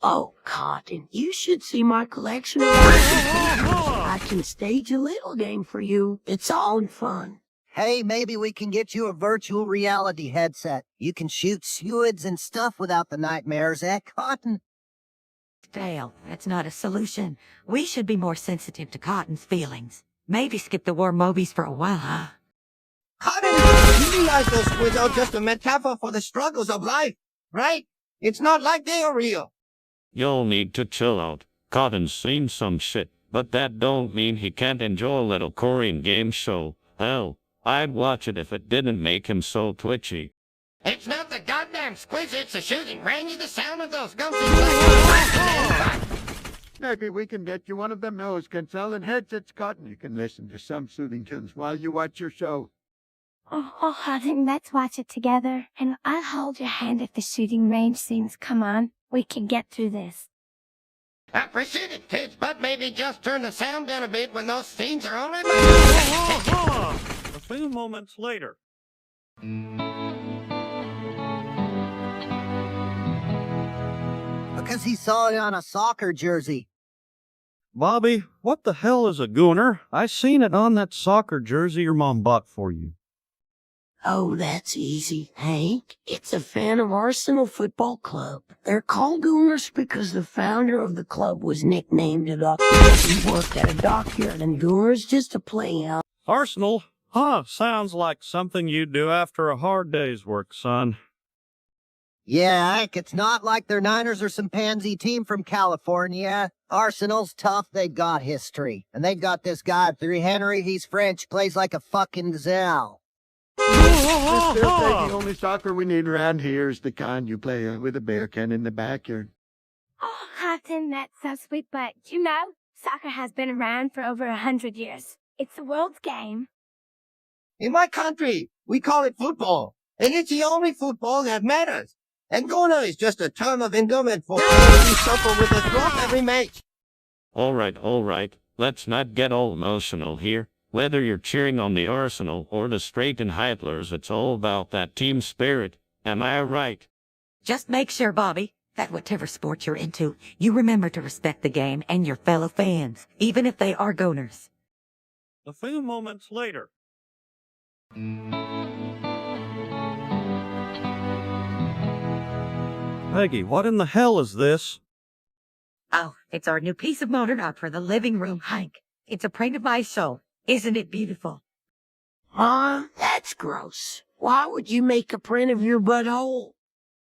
Oh, Cotton, you should see my collection of I can stage a little game for you. It's all in fun. Hey, maybe we can get you a virtual reality headset. You can shoot squids and stuff without the nightmares, eh, Cotton? Dale, that's not a solution. We should be more sensitive to Cotton's feelings. Maybe skip the war movies for a while, huh? Cotton, you realize those squids are just a metaphor for the struggles of life, right? It's not like they are real. You'll need to chill out. Cotton's seen some shit, but that don't mean he can't enjoy a little Korean game show. Hell, I'd watch it if it didn't make him so twitchy. It's not the goddamn squids, it's the shooting range, the sound of those guns. Maybe we can get you one of them nose consoling headsets, Cotton. You can listen to some soothing tunes while you watch your show. Oh, I think let's watch it together. And I'll hold your hand if the shooting range scenes come on. We can get through this. I appreciate it, kids, but maybe just turn the sound down a bit when those scenes are on. A few moments later. Because he saw it on a soccer jersey. Bobby, what the hell is a gooner? I seen it on that soccer jersey your mom bought for you. Oh, that's easy, Hank. It's a fan of Arsenal Football Club. They're called Gooners because the founder of the club was nicknamed a doctor. He worked at a dockyard, and Gooner's just a play out. Arsenal? Huh, sounds like something you'd do after a hard day's work, son. Yeah, Hank, it's not like they're Niners or some pansy team from California. Arsenal's tough, they got history. And they got this guy, Thierry Henry, he's French, plays like a fucking gazelle. Mr. The only soccer we need around here is the kind you play with a bear can in the backyard. Oh, Cotton, that's so sweet, but you know, soccer has been around for over 100 years. It's the world's game. In my country, we call it football, and it's the only football that matters. And Gooner is just a term of endearment for players who suffer with a drop every match. All right. Let's not get all emotional here. Whether you're cheering on the Arsenal or the Straighten Heitlers, it's all about that team spirit. Am I right? Just make sure, Bobby, that whatever sport you're into, you remember to respect the game and your fellow fans, even if they are Gooners. A few moments later. Peggy, what in the hell is this? Oh, it's our new piece of motor art for the living room, Hank. It's a print of my soul. Isn't it beautiful? That's gross. Why would you make a print of your butthole?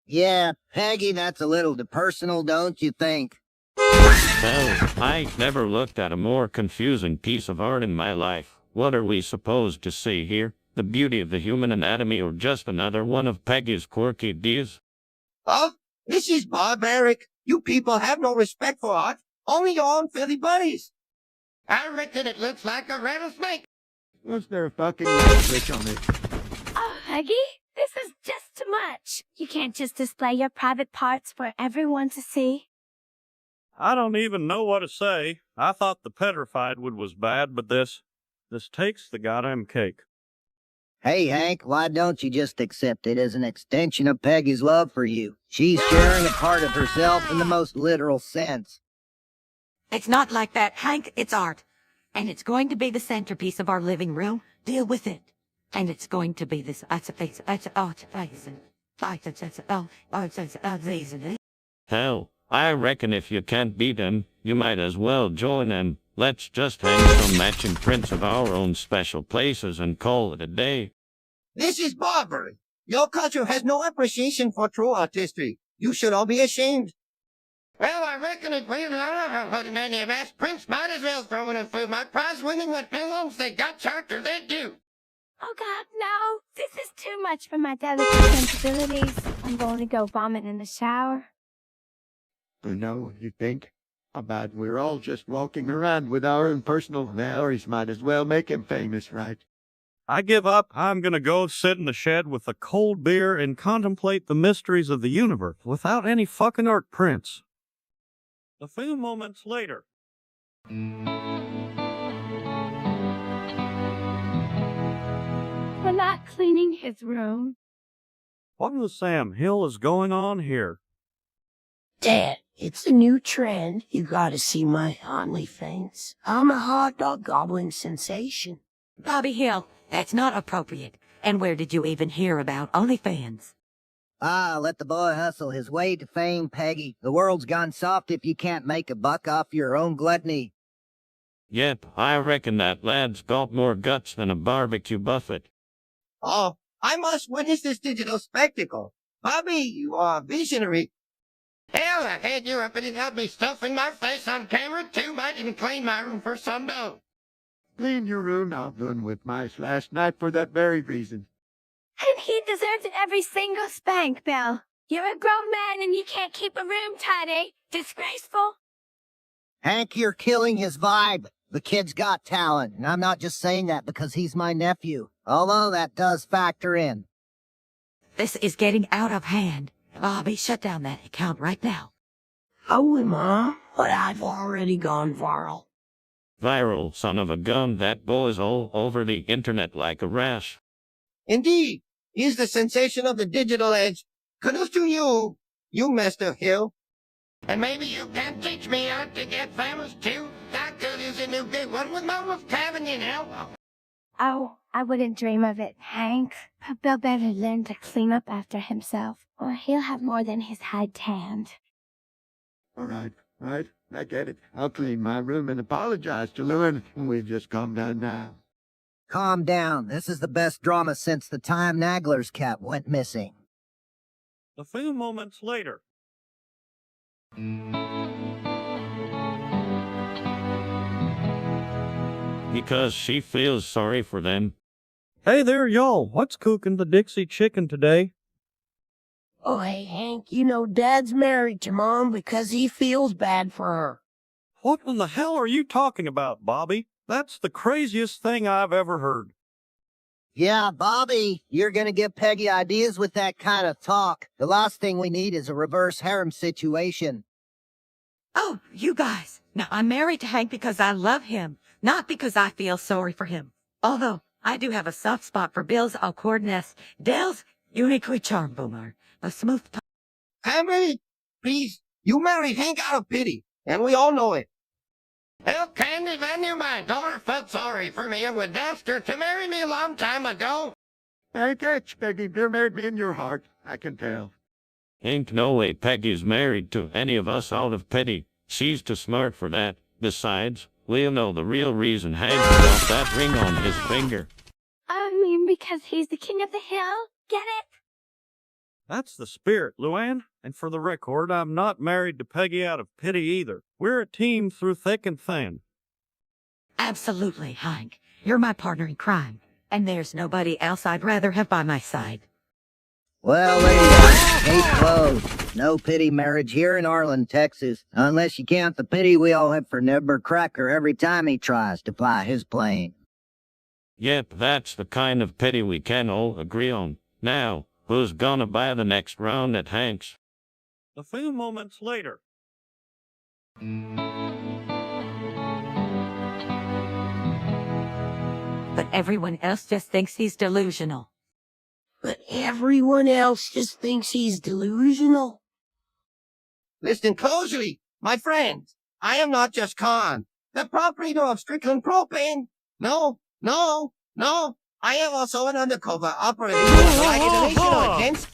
Yeah, Peggy, that's a little depersonal, don't you think? Hell, I never looked at a more confusing piece of art in my life. What are we supposed to see here? The beauty of the human anatomy or just another one of Peggy's quirky ideas? Oh, this is barbaric. You people have no respect for art. Only your own filthy buddies. I reckon it looks like a rattlesnake. Was there a fucking light switch on it? Oh, Peggy, this is just too much. You can't just display your private parts for everyone to see. I don't even know what to say. I thought the petrified wood was bad, but this takes the goddamn cake. Hey, Hank, why don't you just accept it as an extension of Peggy's love for you? She's sharing a part of herself in the most literal sense. It's not like that, Hank. It's art. And it's going to be the centerpiece of our living room. Deal with it. And it's going to be this. Hell, I reckon if you can't beat him, you might as well join him. Let's just hang some matching prints of our own special places and call it a day. This is barbary. Your culture has no appreciation for true artistry. You should all be ashamed. Well, I reckon if we don't many of us, Prince might as well throw in a food. My prize winning with pillows, they got charter, they do. Oh God, no. This is too much for my delicate sensibilities. I'm going to go vomit in the shower. No, you think? About we're all just walking around with our own personal memories. Might as well make him famous, right? I give up. I'm gonna go sit in the shed with a cold beer and contemplate the mysteries of the universe without any fucking art prints. A few moments later. We're not cleaning his room. What in the Sam Hill is going on here? Dad, it's a new trend. You gotta see my OnlyFans. I'm a hot dog gobbling sensation. Bobby Hill, that's not appropriate. And where did you even hear about OnlyFans? Let the boy hustle his way to fame, Peggy. The world's gone soft if you can't make a buck off your own gluttony. Yep, I reckon that lad's got more guts than a barbecue buffet. Oh, I must witness this digital spectacle. Bobby, you are a visionary. Hell, I had you up and it helped me stuffing my face on camera too. Might even clean my room for some dough. Clean your room out doing with mice last night for that very reason. And he deserves every single spank, Bill. You're a grown man and you can't keep a room tidy. Disgraceful. Hank, you're killing his vibe. The kid's got talent, and I'm not just saying that because he's my nephew, although that does factor in. This is getting out of hand. Bobby, shut down that account right now. Oh, Mom, but I've already gone viral. Viral, son of a gun, that boy's all over the internet like a rash. Indeed, he's the sensation of the digital age. Kudos to you, Mr. Hill. And maybe you can teach me how to get famous too. That could use a new big one with my roof cabin, you know. Oh, I wouldn't dream of it, Hank. But Bill better learn to clean up after himself, or he'll have more than his hide tanned. All right, I get it. I'll clean my room and apologize to Lewin. We've just calmed down now. Calm down. This is the best drama since the time Nagler's cat went missing. A few moments later. Because she feels sorry for them. Hey there, y'all. What's cooking the Dixie chicken today? Oh, hey, Hank, you know Dad's married to Mom because he feels bad for her. What in the hell are you talking about, Bobby? That's the craziest thing I've ever heard. Yeah, Bobby, you're gonna give Peggy ideas with that kind of talk. The last thing we need is a reverse harem situation. Oh, you guys. Now, I'm married to Hank because I love him, not because I feel sorry for him. Although, I do have a soft spot for Bill's awkwardness. Dale's uniquely charmed boomer. A smooth Henry, please, you married Hank out of pity, and we all know it. Hell, Candy, if I knew my daughter felt sorry for me and would ask her to marry me a long time ago. I catch, Peggy. You're married in your heart. I can tell. Ain't no way Peggy's married to any of us out of pity. She's too smart for that. Besides, we'll know the real reason Hank got that ring on his finger. I mean, because he's the king of the hill. Get it? That's the spirit, Luann. And for the record, I'm not married to Peggy out of pity either. We're a team through thick and thin. Absolutely, Hank. You're my partner in crime. And there's nobody else I'd rather have by my side. Well, ladies, case closed. No pity marriage here in Arlen, Texas. Unless you count the pity we all have for Nebber Cracker every time he tries to fly his plane. Yep, that's the kind of pity we can all agree on. Now, who's gonna buy the next round at Hank's? A few moments later. But everyone else just thinks he's delusional. But everyone else just thinks he's delusional. Listen closely, my friends. I am not just Khan, the proprietor of Strickland Propane. No. I am also an undercover operator of international agents.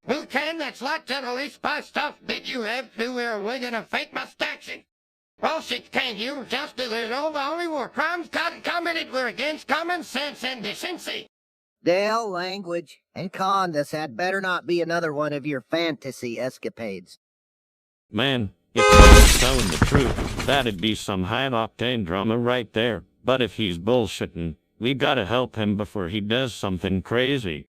Who can that slot generally spy stuff did you have to wear a wig and a fake mustache? Bullshit, can't you? Just a little. The only war crimes committed were against common sense and decency. Dale, language, and Con, this had better not be another one of your fantasy escapades. Man, if Tom's telling the truth, that'd be some high-octane drama right there. But if he's bullshitting, we gotta help him before he does something crazy.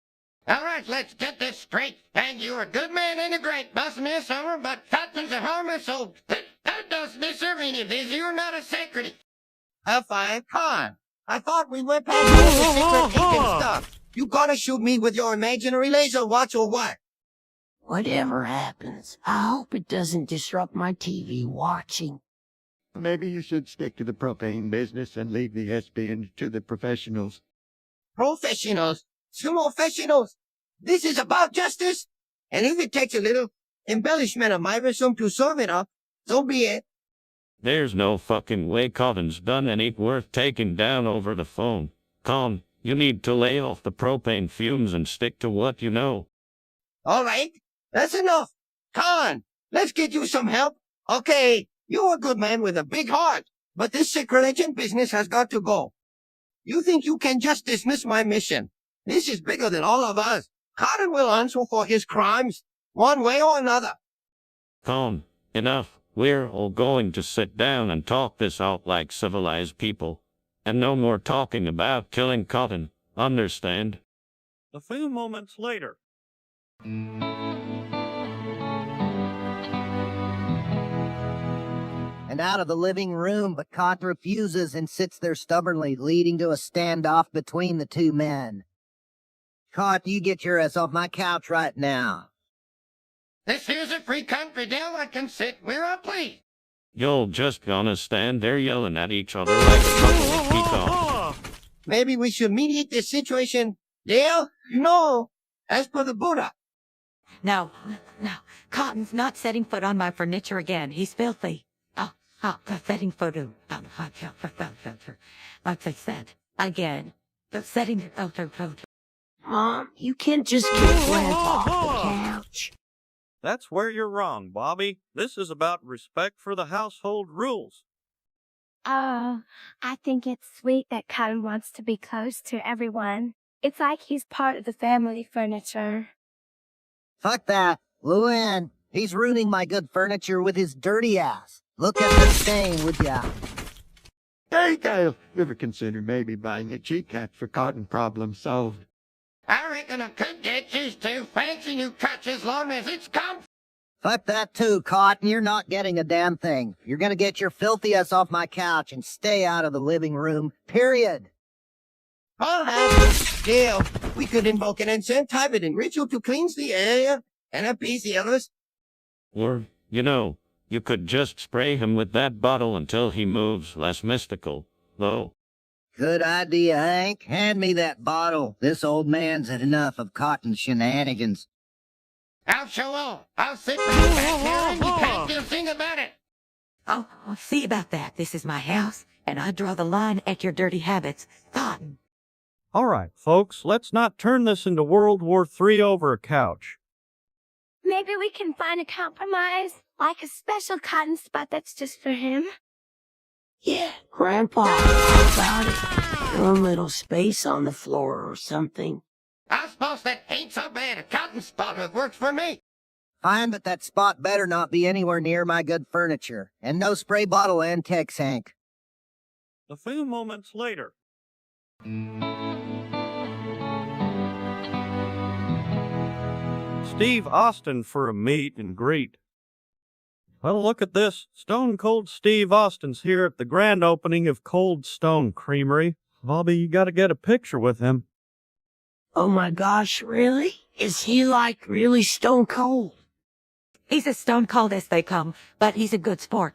All right, let's get this straight. And you're a good man and a great boss, Miss Summer, but Cotton's a harmless old... That doesn't deserve any of this. You're not a secret. Fine, Con. I thought we went past all the secret agent stuff. You gonna shoot me with your imaginary laser watch or what? Whatever happens, I hope it doesn't disrupt my TV watching. Maybe you should stick to the propane business and leave the espionage to the professionals. Professionals? Professionals? This is about justice? And if it takes a little embellishment of my resume to serve it up, so be it. There's no fucking way Cotton's done any worth taking down over the phone. Con, you need to lay off the propane fumes and stick to what you know. All right, that's enough. Con, let's get you some help. Okay, you're a good man with a big heart, but this secret agent business has got to go. You think you can just dismiss my mission? This is bigger than all of us. Cotton will answer for his crimes, one way or another. Con, enough. We're all going to sit down and talk this out like civilized people. And no more talking about killing Cotton, understand? A few moments later. And out of the living room, but Cot refuses and sits there stubbornly, leading to a standoff between the two men. Cot, you get your ass off my couch right now. This here's a free country, Dale. I can sit where I please. You're just gonna stand there yelling at each other like a couple of peacocks. Maybe we should mediate this situation. Dale? No. As per the Buddha. No. Cotton's not setting foot on my furniture again. He's filthy. Setting foot on like I said, again. Setting foot. Mom, you can't just kick Grandpa off the couch. That's where you're wrong, Bobby. This is about respect for the household rules. Oh, I think it's sweet that Cotton wants to be close to everyone. It's like he's part of the family furniture. Fuck that. Luann, he's ruining my good furniture with his dirty ass. Look at the stain, would ya? Hey, Dale, you ever consider maybe buying a cheap cat for Cotton problem solved? I reckon I could get used to fancy new cuts as long as it's comfy. Fuck that too, Cotton. You're not getting a damn thing. You're gonna get your filthy ass off my couch and stay out of the living room, period. I'll have it. Dale, we could invoke an ancient Tibetan ritual to cleanse the area and appease the others. Or, you could just spray him with that bottle until he moves, less mystical, though. Good idea, Hank. Hand me that bottle. This old man's had enough of Cotton's shenanigans. I'll show off. I'll sit with you back there and you can't do a thing about it. Oh, see about that. This is my house, and I draw the line at your dirty habits. Cotton. All right, folks, let's not turn this into World War III over a couch. Maybe we can find a compromise, like a special cotton spot that's just for him. Yeah, Grandpa, how about it? A little space on the floor or something. I suppose that ain't so bad. A cotton spot that works for me. Fine, but that spot better not be anywhere near my good furniture. And no spray bottle and Tex, Hank. A few moments later. Steve Austin for a meet and greet. Well, look at this. Stone Cold Steve Austin's here at the grand opening of Cold Stone Creamery. Bobby, you gotta get a picture with him. Oh my gosh, really? Is he like really stone cold? He's as stone cold as they come, but he's a good sport.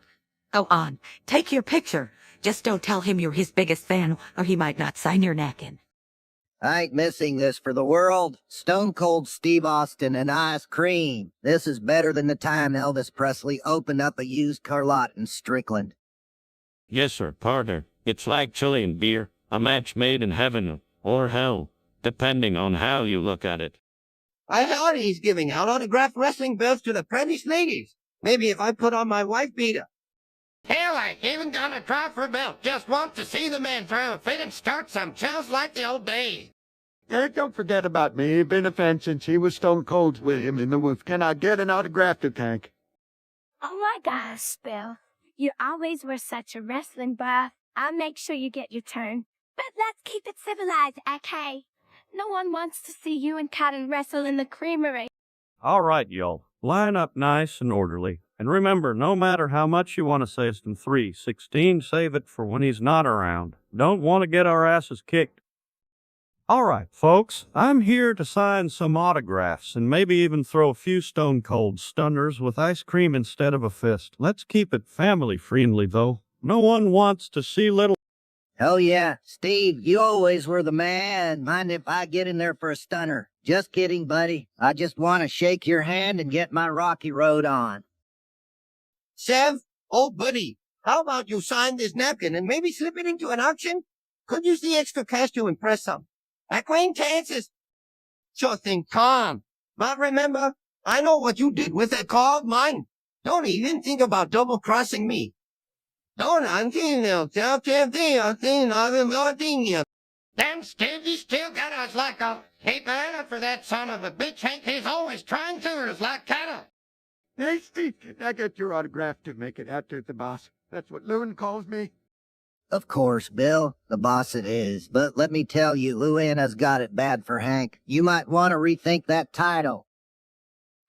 Go on, take your picture. Just don't tell him you're his biggest fan, or he might not sign your napkin. I ain't missing this for the world. Stone Cold Steve Austin and ice cream. This is better than the time Elvis Presley opened up a used car lot in Strickland. Yes, sir, partner. It's like chili and beer, a match made in heaven or hell, depending on how you look at it. I heard he's giving out autographed wrestling belts to the prettiest ladies. Maybe if I put on my wife beater. Hell, I ain't even gonna try for a belt. Just want to see the man throw a fit and start some chills like the old days. Hey, don't forget about me. Been a fan since he was Stone Cold with him in the Wolf. Can I get an autograph to Tank? Oh my gosh, Bill. You always were such a wrestling buff. I'll make sure you get your turn. But let's keep it civilized, okay? No one wants to see you and Cotton wrestle in the creamery. All right, y'all. Line up nice and orderly. And remember, no matter how much you want to say System 316, save it for when he's not around. Don't want to get our asses kicked. All right, folks, I'm here to sign some autographs and maybe even throw a few Stone Cold stunners with ice cream instead of a fist. Let's keep it family-friendly, though. No one wants to see little... Hell yeah, Steve, you always were the man. Mind if I get in there for a stunner? Just kidding, buddy. I just want to shake your hand and get my Rocky Road on. Sev, old buddy, how about you sign this napkin and maybe slip it into an auction? Could use the extra cash to impress some acquaintances. Sure thing, Con. But remember, I know what you did with that car of mine. Don't even think about double-crossing me. Damn, Steve, you still got us like a... Hey, man, for that son of a bitch, Hank, he's always trying to us like cattle. Hey, Steve, can I get your autograph to make it out to the boss? That's what Lewin calls me. Of course, Bill, the boss it is. But let me tell you, Luann has got it bad for Hank. You might want to rethink that title.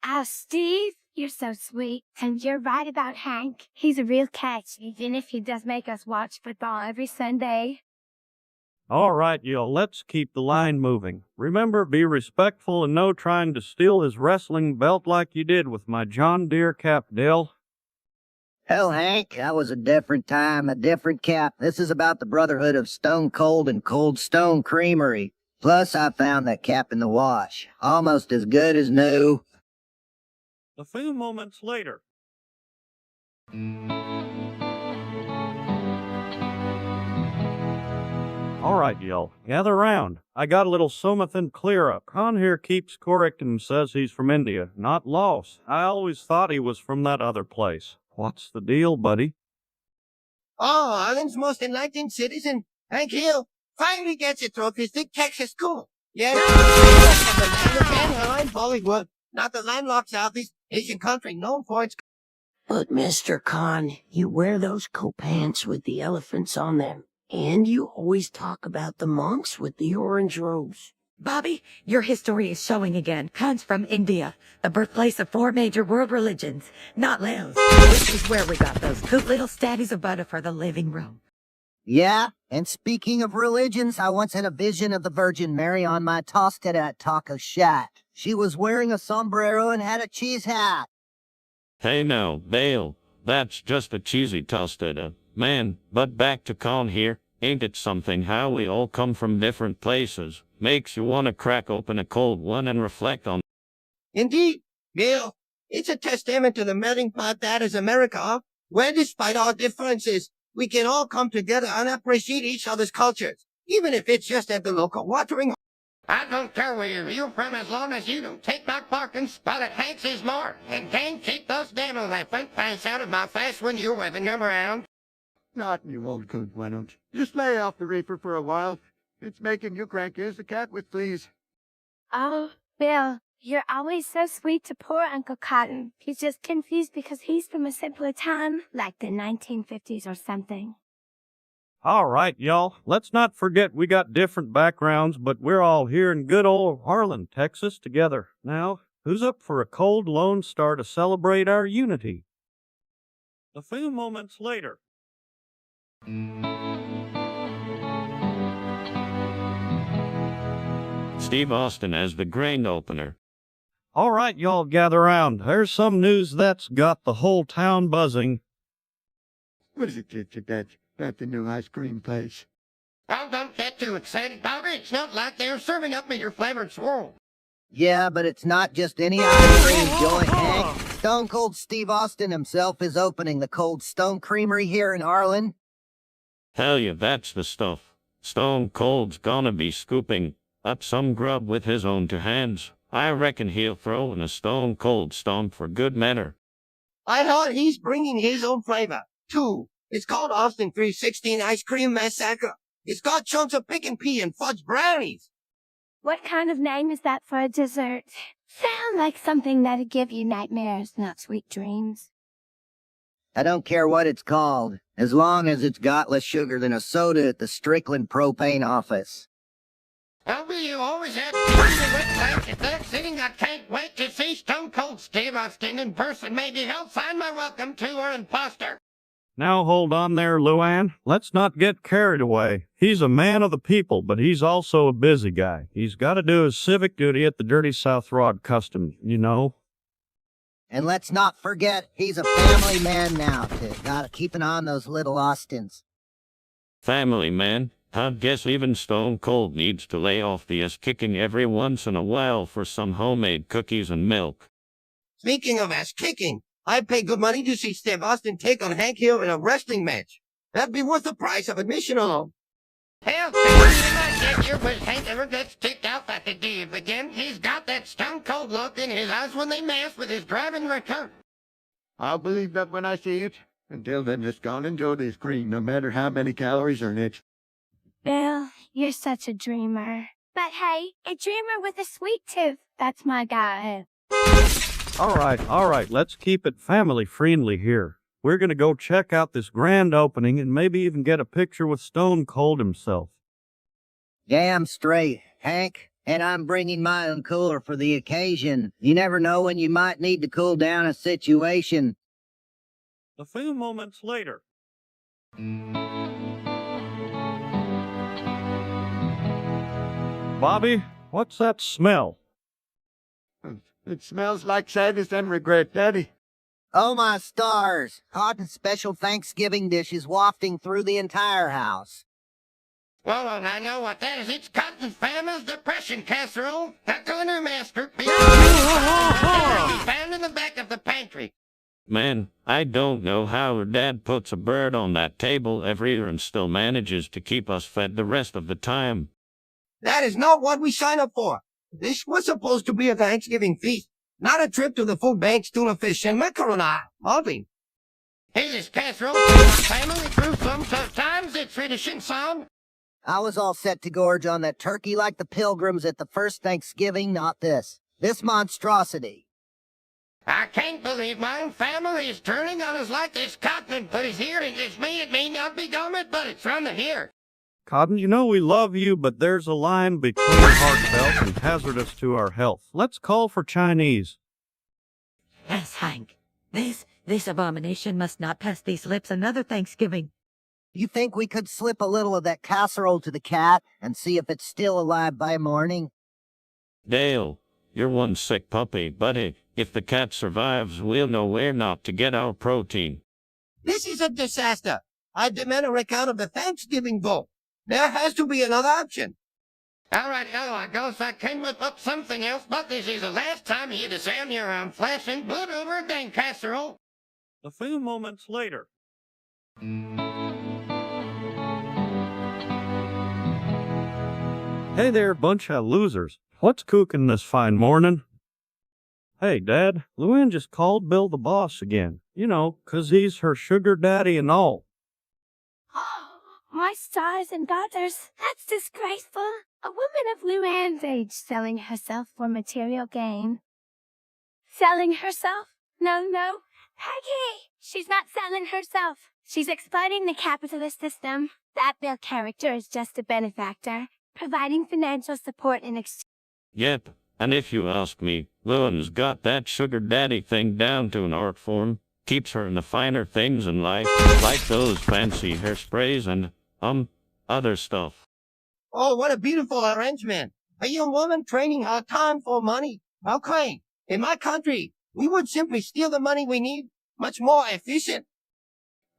Oh, Steve, you're so sweet. And you're right about Hank. He's a real catch, even if he does make us watch football every Sunday. All right, y'all, let's keep the line moving. Remember, be respectful and no trying to steal his wrestling belt like you did with my John Deere cap, Dale. Hell, Hank, that was a different time, a different cap. This is about the brotherhood of Stone Cold and Cold Stone Creamery. Plus, I found that cap in the wash. Almost as good as new. A few moments later. All right, y'all, gather round. I got a little Somathan clear-up. Con here keeps correcting and says he's from India, not Laos. I always thought he was from that other place. What's the deal, buddy? Oh, Ireland's most enlightened citizen, Hank Hill, finally gets it through his big Texas school. Yes, from the land of Anaheim, Bollywood, not the landlocked Southeast Asian country known for its... But, Mr. Khan, you wear those coat pants with the elephants on them. And you always talk about the monks with the orange robes. Bobby, your history is showing again. Comes from India, the birthplace of 4 major world religions, not Laos, which is where we got those cute little stabbies of butter for the living room. Yeah, and speaking of religions, I once had a vision of the Virgin Mary on my tostada at Taco Shack. She was wearing a sombrero and had a cheese hat. Hey now, Dale, that's just a cheesy tostada. Man, but back to Con here, ain't it something how we all come from different places? Makes you want to crack open a cold one and reflect on. Indeed, Bill, it's a testament to the melting pot that is America, where despite our differences, we can all come together and appreciate each other's cultures, even if it's just at the local watering hole. I don't care where you're from as long as you don't take my parking spot at Hanks' Mart, and can't keep those damn elephant pants out of my face when you're waving them around. Not you old coot, why don't you? Just lay off the reefer for a while. It's making you cranky as a cat with fleas. Oh, Bill, you're always so sweet to poor Uncle Cotton. He's just confused because he's from a simpler time, like the 1950s or something. All right, y'all, let's not forget we got different backgrounds, but we're all here in good old ARLEN, Texas together. Now, who's up for a cold Lone Star to celebrate our unity? A few moments later. Steve Austin as the grain opener. All right, y'all gather round. There's some news that's got the whole town buzzing. What is it? That's the new ice cream place. Oh, don't get too excited, Bobby. It's not like they're serving up me your flavored swirl. Yeah, but it's not just any ice cream joint, Hank. Stone Cold Steve Austin himself is opening the Cold Stone Creamery here in Arlen. Hell yeah, that's the stuff. Stone Cold's gonna be scooping up some grub with his own two hands. I reckon he'll throw in a Stone Cold stomp for good measure. I heard he's bringing his own flavor, too. It's called Austin 316 Ice Cream Massacre. It's got chunks of pick and pea and fudge brownies. What kind of name is that for a dessert? Sound like something that'd give you nightmares, not sweet dreams. I don't care what it's called, as long as it's got less sugar than a soda at the Strickland propane office. Albie, you always have to be the red flag at that sitting. I can't wait to see Stone Cold Steve Austin in person. Maybe he'll sign my welcome to our imposter. Now hold on there, Luann. Let's not get carried away. He's a man of the people, but he's also a busy guy. He's got to do his civic duty at the Dirty South Rod Customs, you know. And let's not forget, he's a family man now, too. Gotta keep an eye on those little Austins. Family man, I guess even Stone Cold needs to lay off the ass-kicking every once in a while for some homemade cookies and milk. Speaking of ass-kicking, I'd pay good money to see Steve Austin take on Hank Hill in a wrestling match. That'd be worth the price of admission alone. Hell, I get you, but Hank ever gets kicked out at the div again. He's got that stone cold look in his eyes when they mess with his driving record. I'll believe that when I see it. Until then, just go and enjoy this cream, no matter how many calories are in it. Bill, you're such a dreamer. But hey, a dreamer with a sweet tooth. That's my guy. All right, let's keep it family-friendly here. We're gonna go check out this grand opening and maybe even get a picture with Stone Cold himself. Damn straight, Hank. And I'm bringing my own cooler for the occasion. You never know when you might need to cool down a situation. A few moments later. Bobby, what's that smell? It smells like sadness and regret, Daddy. Oh my stars! Hot and special Thanksgiving dishes wafting through the entire house. Well, I know what that is. It's Cotton Family's Depression Casserole. That's a new masterpiece. Found in the back of the pantry. Man, I don't know how her dad puts a bird on that table every year and still manages to keep us fed the rest of the time. That is not what we signed up for. This was supposed to be a Thanksgiving feast, not a trip to the food banks, tuna fish, and macaroni. Loving. Here's this casserole for my family through some tough times. It's tradition, son. I was all set to gorge on that turkey like the pilgrims at the first Thanksgiving, not this. This monstrosity. I can't believe my own family is turning on us like this. Cotton put his here and it's me. It may not be government, but it's from the here. Cotton, you know we love you, but there's a line between heartfelt and hazardous to our health. Let's call for Chinese. Yes, Hank. This abomination must not pass these lips another Thanksgiving. You think we could slip a little of that casserole to the cat and see if it's still alive by morning? Dale, you're one sick puppy, buddy. If the cat survives, we'll know where not to get our protein. This is a disaster. I demand a recount of the Thanksgiving vote. There has to be another option. All right, I guess I can whip up something else, but this is the last time you to sound your flashing blood over a dang casserole. A few moments later. Hey there, bunch of losers. What's cooking this fine morning? Hey, Dad, Luann just called Bill the boss again. You know, 'cause he's her sugar daddy and all. My stars and daughters, that's disgraceful. A woman of Luann's age selling herself for material gain. Selling herself? No. Peggy! She's not selling herself. She's exploiting the capitalist system. That Bill character is just a benefactor, providing financial support in exchange. Yep, and if you ask me, Luann's got that sugar daddy thing down to an art form. Keeps her in the finer things in life, like those fancy hairsprays and, other stuff. Oh, what a beautiful arrangement. A young woman trading her time for money. Okay, in my country, we would simply steal the money we need. Much more efficient.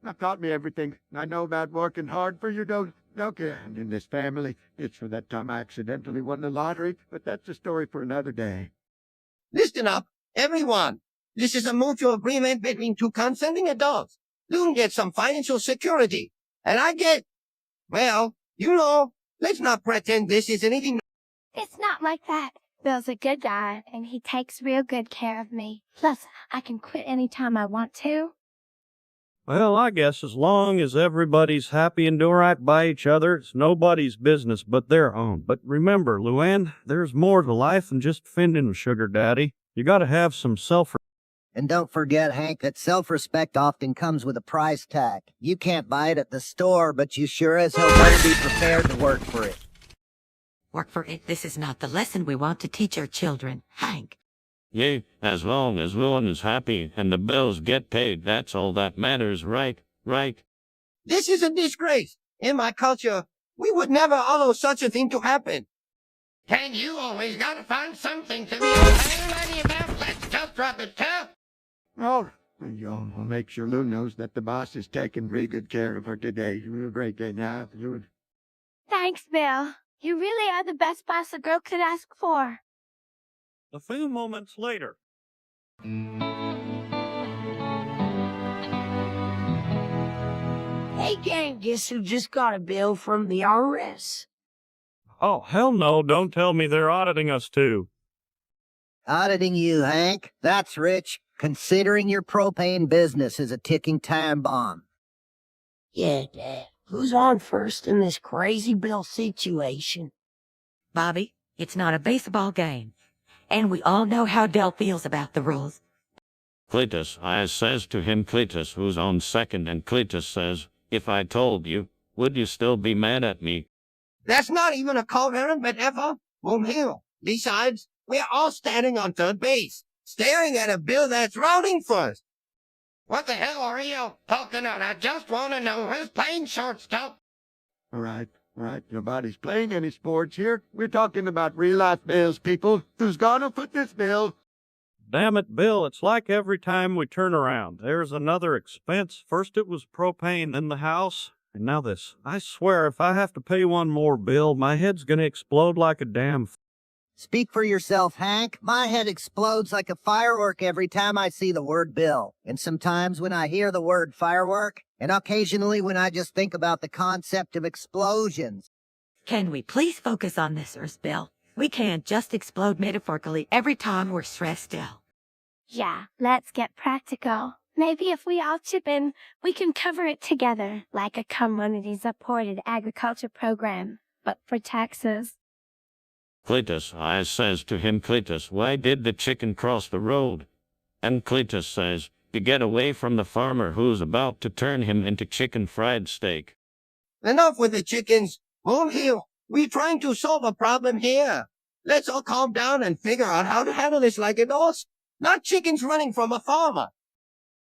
I've taught me everything I know about working hard for your okay. And in this family, it's for that time I accidentally won the lottery, but that's a story for another day. Listen up, everyone. This is a mutual agreement between two consenting adults. Loon gets some financial security, and I get, well, let's not pretend this is anything. It's not like that. Bill's a good guy, and he takes real good care of me. Plus, I can quit anytime I want to. Well, I guess as long as everybody's happy and doing right by each other, it's nobody's business but their own. But remember, Luann, there's more to life than just fending a sugar daddy. You gotta have some And don't forget, Hank, that self-respect often comes with a price tag. You can't buy it at the store, but you sure as hell better be prepared to work for it. Work for it. This is not the lesson we want to teach our children, Hank. Yeah, as long as Luan is happy and the bills get paid, that's all that matters, right? This is a disgrace. In my culture, we would never allow such a thing to happen. Can you always gotta find something to be okay about? Let's just drop it, tough. Oh, y'all will make sure Lou knows that the boss is taking real good care of her today. You have a great day now. Thanks, Bill. You really are the best boss a girl could ask for. A few moments later. Hey, gang, guess who just got a bill from the IRS? Oh, hell no, don't tell me they're auditing us too. Auditing you, Hank? That's rich, considering your propane business is a ticking time bomb. Yeah, Dad. Who's on first in this crazy bill situation? Bobby, it's not a baseball game. And we all know how Dell feels about the rules. Cletus, I says to him, Cletus, who's on second, and Cletus says, if I told you, would you still be mad at me? That's not even a coherent metaphor. Won't heal. Besides, we're all standing on third base, staring at a bill that's routing first. What the hell are you talking about? I just want to know who's playing shortstop. All right. Nobody's playing any sports here. We're talking about real-life bills, people. Who's gonna foot this bill? Damn it, Bill, it's like every time we turn around, there's another expense. First it was propane, then the house, and now this. I swear, if I have to pay one more bill, my head's gonna explode like a damn... Speak for yourself, Hank. My head explodes like a firework every time I see the word bill. And sometimes when I hear the word firework, and occasionally when I just think about the concept of explosions. Can we please focus on this, Earth Bill? We can't just explode metaphorically every time we're stressed out. Yeah, let's get practical. Maybe if we all chip in, we can cover it together, like a community-supported agriculture program, but for taxes. Cletus, I says to him, Cletus, why did the chicken cross the road? And Cletus says, to get away from the farmer who's about to turn him into chicken fried steak. Enough with the chickens. Won't heal. We're trying to solve a problem here. Let's all calm down and figure out how to handle this like adults, not chickens running from a farmer.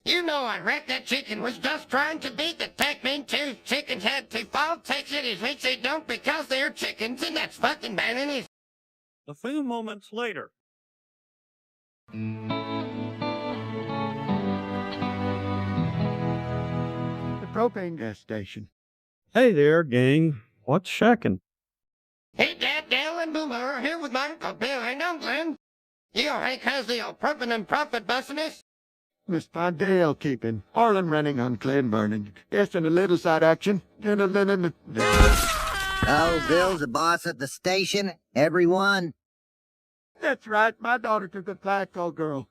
You know, I read that chicken was just trying to beat the Pac-Man too. Chickens had to file taxes, which they don't because they're chickens, and that's fucking bananas. A few moments later. The propane gas station. Hey there, gang. What's shacking? Hey, Dad, Dale, and Boomer are here with my Uncle Bill and Glenn. You alright, cause the old propane and profit busting us? Miss Dale keeping. ARLEN running on Glen burning. Yes, and a little side action. Oh, Bill's the boss at the station. Everyone. That's right. My daughter took a flagpole girl.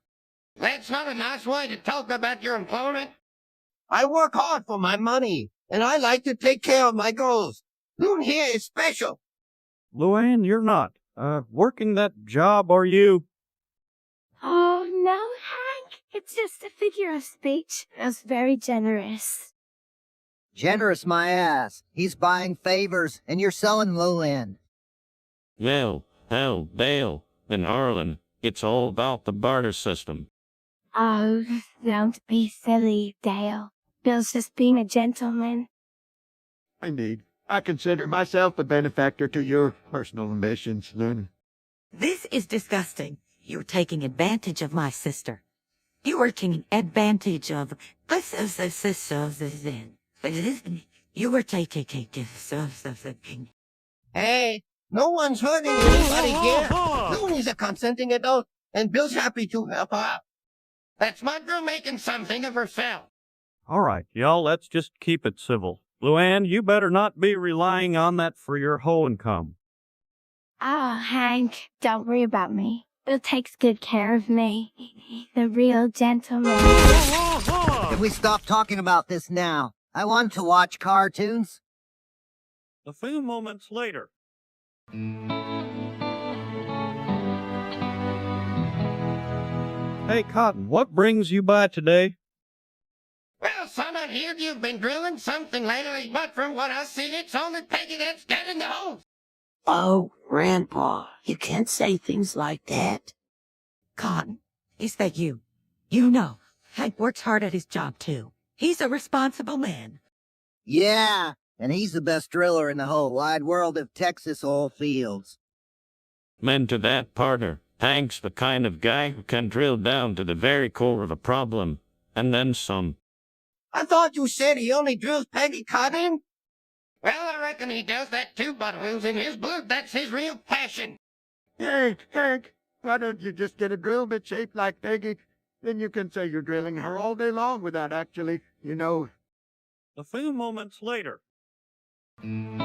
That's not a nice way to talk about your employment. I work hard for my money, and I like to take care of my girls. Loon here is special. Luann, you're not, working that job, are you? Oh, no, Hank. It's just a figure of speech. That's very generous. Generous my ass. He's buying favors, and you're selling Luann. Well, hell, Dale, and ARLEN, it's all about the barter system. Oh, don't be silly, Dale. Bill's just being a gentleman. I consider myself a benefactor to your personal ambitions, Loon. This is disgusting. You're taking advantage of my sister. You were taking advantage of you were taking. Hey, no one's hurting anybody here. Looney's a consenting adult, and Bill's happy to help her out. That's my girl making something of herself. All right, y'all, let's just keep it civil. Luann, you better not be relying on that for your whole income. Oh, Hank, don't worry about me. Bill takes good care of me. The real gentleman. Can we stop talking about this now? I want to watch cartoons. A few moments later. Hey, Cotton, what brings you by today? Well, son, I hear you've been drilling something lately, but from what I see, it's only Peggy that's getting the hose. Oh, Grandpa, you can't say things like that. Cotton, is that you? You know, Hank works hard at his job, too. He's a responsible man. Yeah, and he's the best driller in the whole wide world of Texas oil fields. Men to that, partner. Hank's the kind of guy who can drill down to the very core of a problem, and then some. I thought you said he only drills Peggy Cotton. Well, I reckon he does that too, but who's in his blood? That's his real passion. Hey, Hank, why don't you just get a drill bit shaped like Peggy? Then you can say you're drilling her all day long without actually, A few moments later. From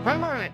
ARLEN,